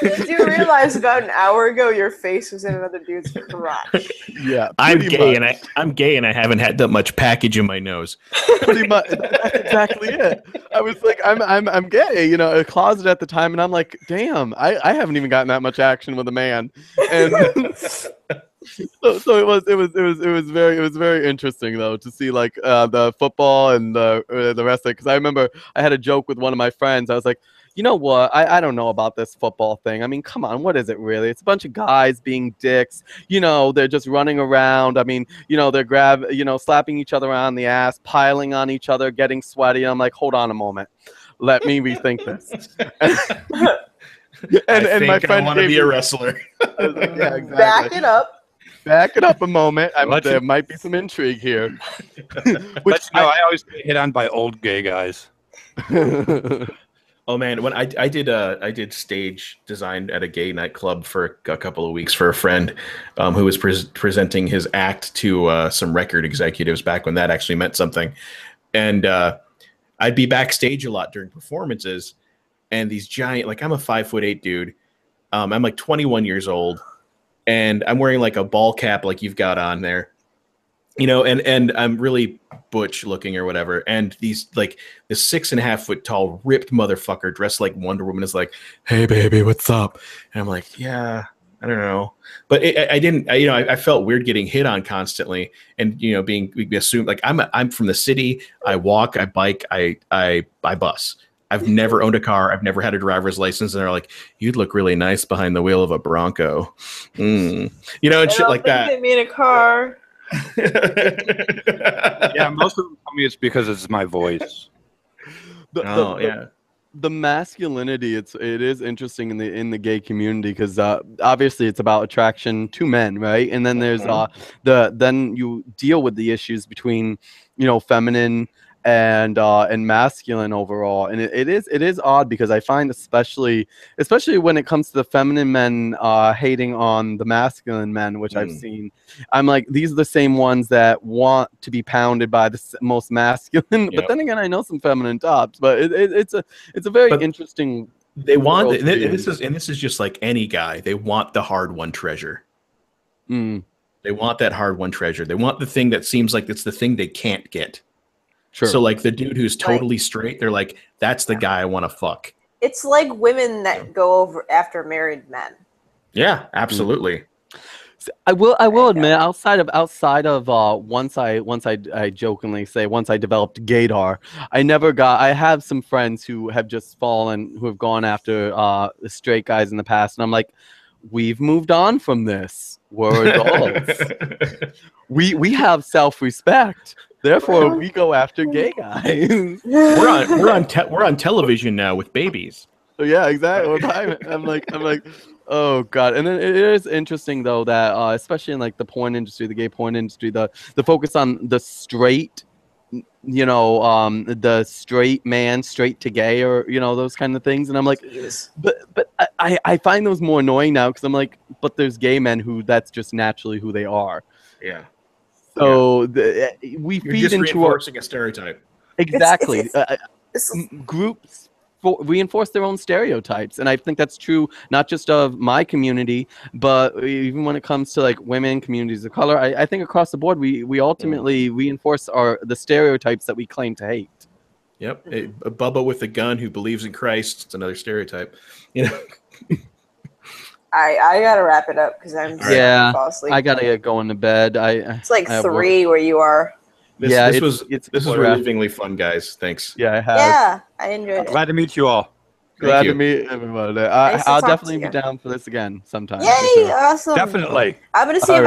Did you realize about an hour ago your face was in another dude's crotch? Yeah, I'm gay, and I haven't had that much package in my nose. Pretty much, that's exactly it. I was like, I'm gay, a closet at the time, and I'm like, damn, I haven't even gotten that much action with a man, and. So it was very interesting, though, to see like the football and the rest of it, because I remember I had a joke with one of my friends. I was like, "You know what? I don't know about this football thing. I mean, come on, what is it really? It's a bunch of guys being dicks. They're just running around. I mean, they're slapping each other on the ass, piling on each other, getting sweaty." And I'm like, "Hold on a moment, let me rethink this." and my friend, I want to be a wrestler. Like, yeah, exactly. Back it up a moment. There might be some intrigue here. I always get hit on by old gay guys. Oh man, when I did stage design at a gay nightclub for a couple of weeks for a friend who was presenting his act to some record executives back when that actually meant something, and I'd be backstage a lot during performances, and these giant, like I'm a 5'8" dude. I'm like 21 years old, and I'm wearing like a ball cap like you've got on there, you know, and I'm really butch looking or whatever. And these like this 6.5 foot tall ripped motherfucker dressed like Wonder Woman is like, "Hey baby, what's up?" And I'm like, "Yeah, I don't know," but I didn't. I felt weird getting hit on constantly, and being assumed like I'm from the city. I walk, I bike, I bus. I've never owned a car. I've never had a driver's license, and they're like, "You'd look really nice behind the wheel of a Bronco," and shit like that. They mean a car. Yeah, most of them tell me it's because it's my voice. The masculinity, it is interesting in the gay community because obviously it's about attraction to men, right? And then there's then you deal with the issues between feminine and masculine overall, and it is odd because I find especially when it comes to the feminine men hating on the masculine men, which I've seen. I'm like, these are the same ones that want to be pounded by the most masculine. But then again, I know some feminine tops, but it's a very interesting. They want this is just like any guy. They want the hard-won treasure. They want that hard-won treasure. They want the thing that seems like it's the thing they can't get. Sure. So like the dude who's totally straight, they're like, that's the guy I want to fuck. It's like women that go over after married men. Yeah, absolutely. I will admit, outside of once I jokingly say once I developed gaydar, I have some friends who have just fallen, who have gone after the straight guys in the past, and I'm like, we've moved on from this. We're adults. we have self-respect. Therefore, we go after gay guys. We're on television now with babies. So yeah, exactly. I'm like, oh god. And then it is interesting though that especially in like the porn industry, the gay porn industry, the focus on the straight, the straight man, straight to gay, or those kind of things. And I'm like, but I find those more annoying now because I'm like, but there's gay men who that's just naturally who they are. Yeah. So we You're feed just into reinforcing a stereotype. Exactly. Groups reinforce their own stereotypes, and I think that's true not just of my community, but even when it comes to like women, communities of color. I think across the board, we ultimately reinforce the stereotypes that we claim to hate. Yep, a Bubba with a gun who believes in Christ. It's another stereotype. I gotta wrap it up because I'm yeah. fall asleep. I gotta get going to bed. It's like 3 where you are. This was relievingly fun, guys. Thanks. Yeah, I have. Yeah, I enjoyed it. Glad to meet you all. Glad to meet everybody. I'll definitely be down for this again sometime. Yay! Sure. Awesome. Definitely. I'm gonna see if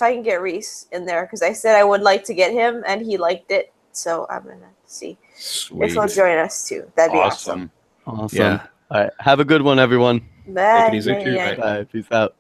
I can get Reese in there because I said I would like to get him and he liked it. So I'm gonna see if he'll join us too. That'd be awesome. Awesome. Yeah. All right. Have a good one, everyone. Bye. Take it easy too. Bye. Peace out.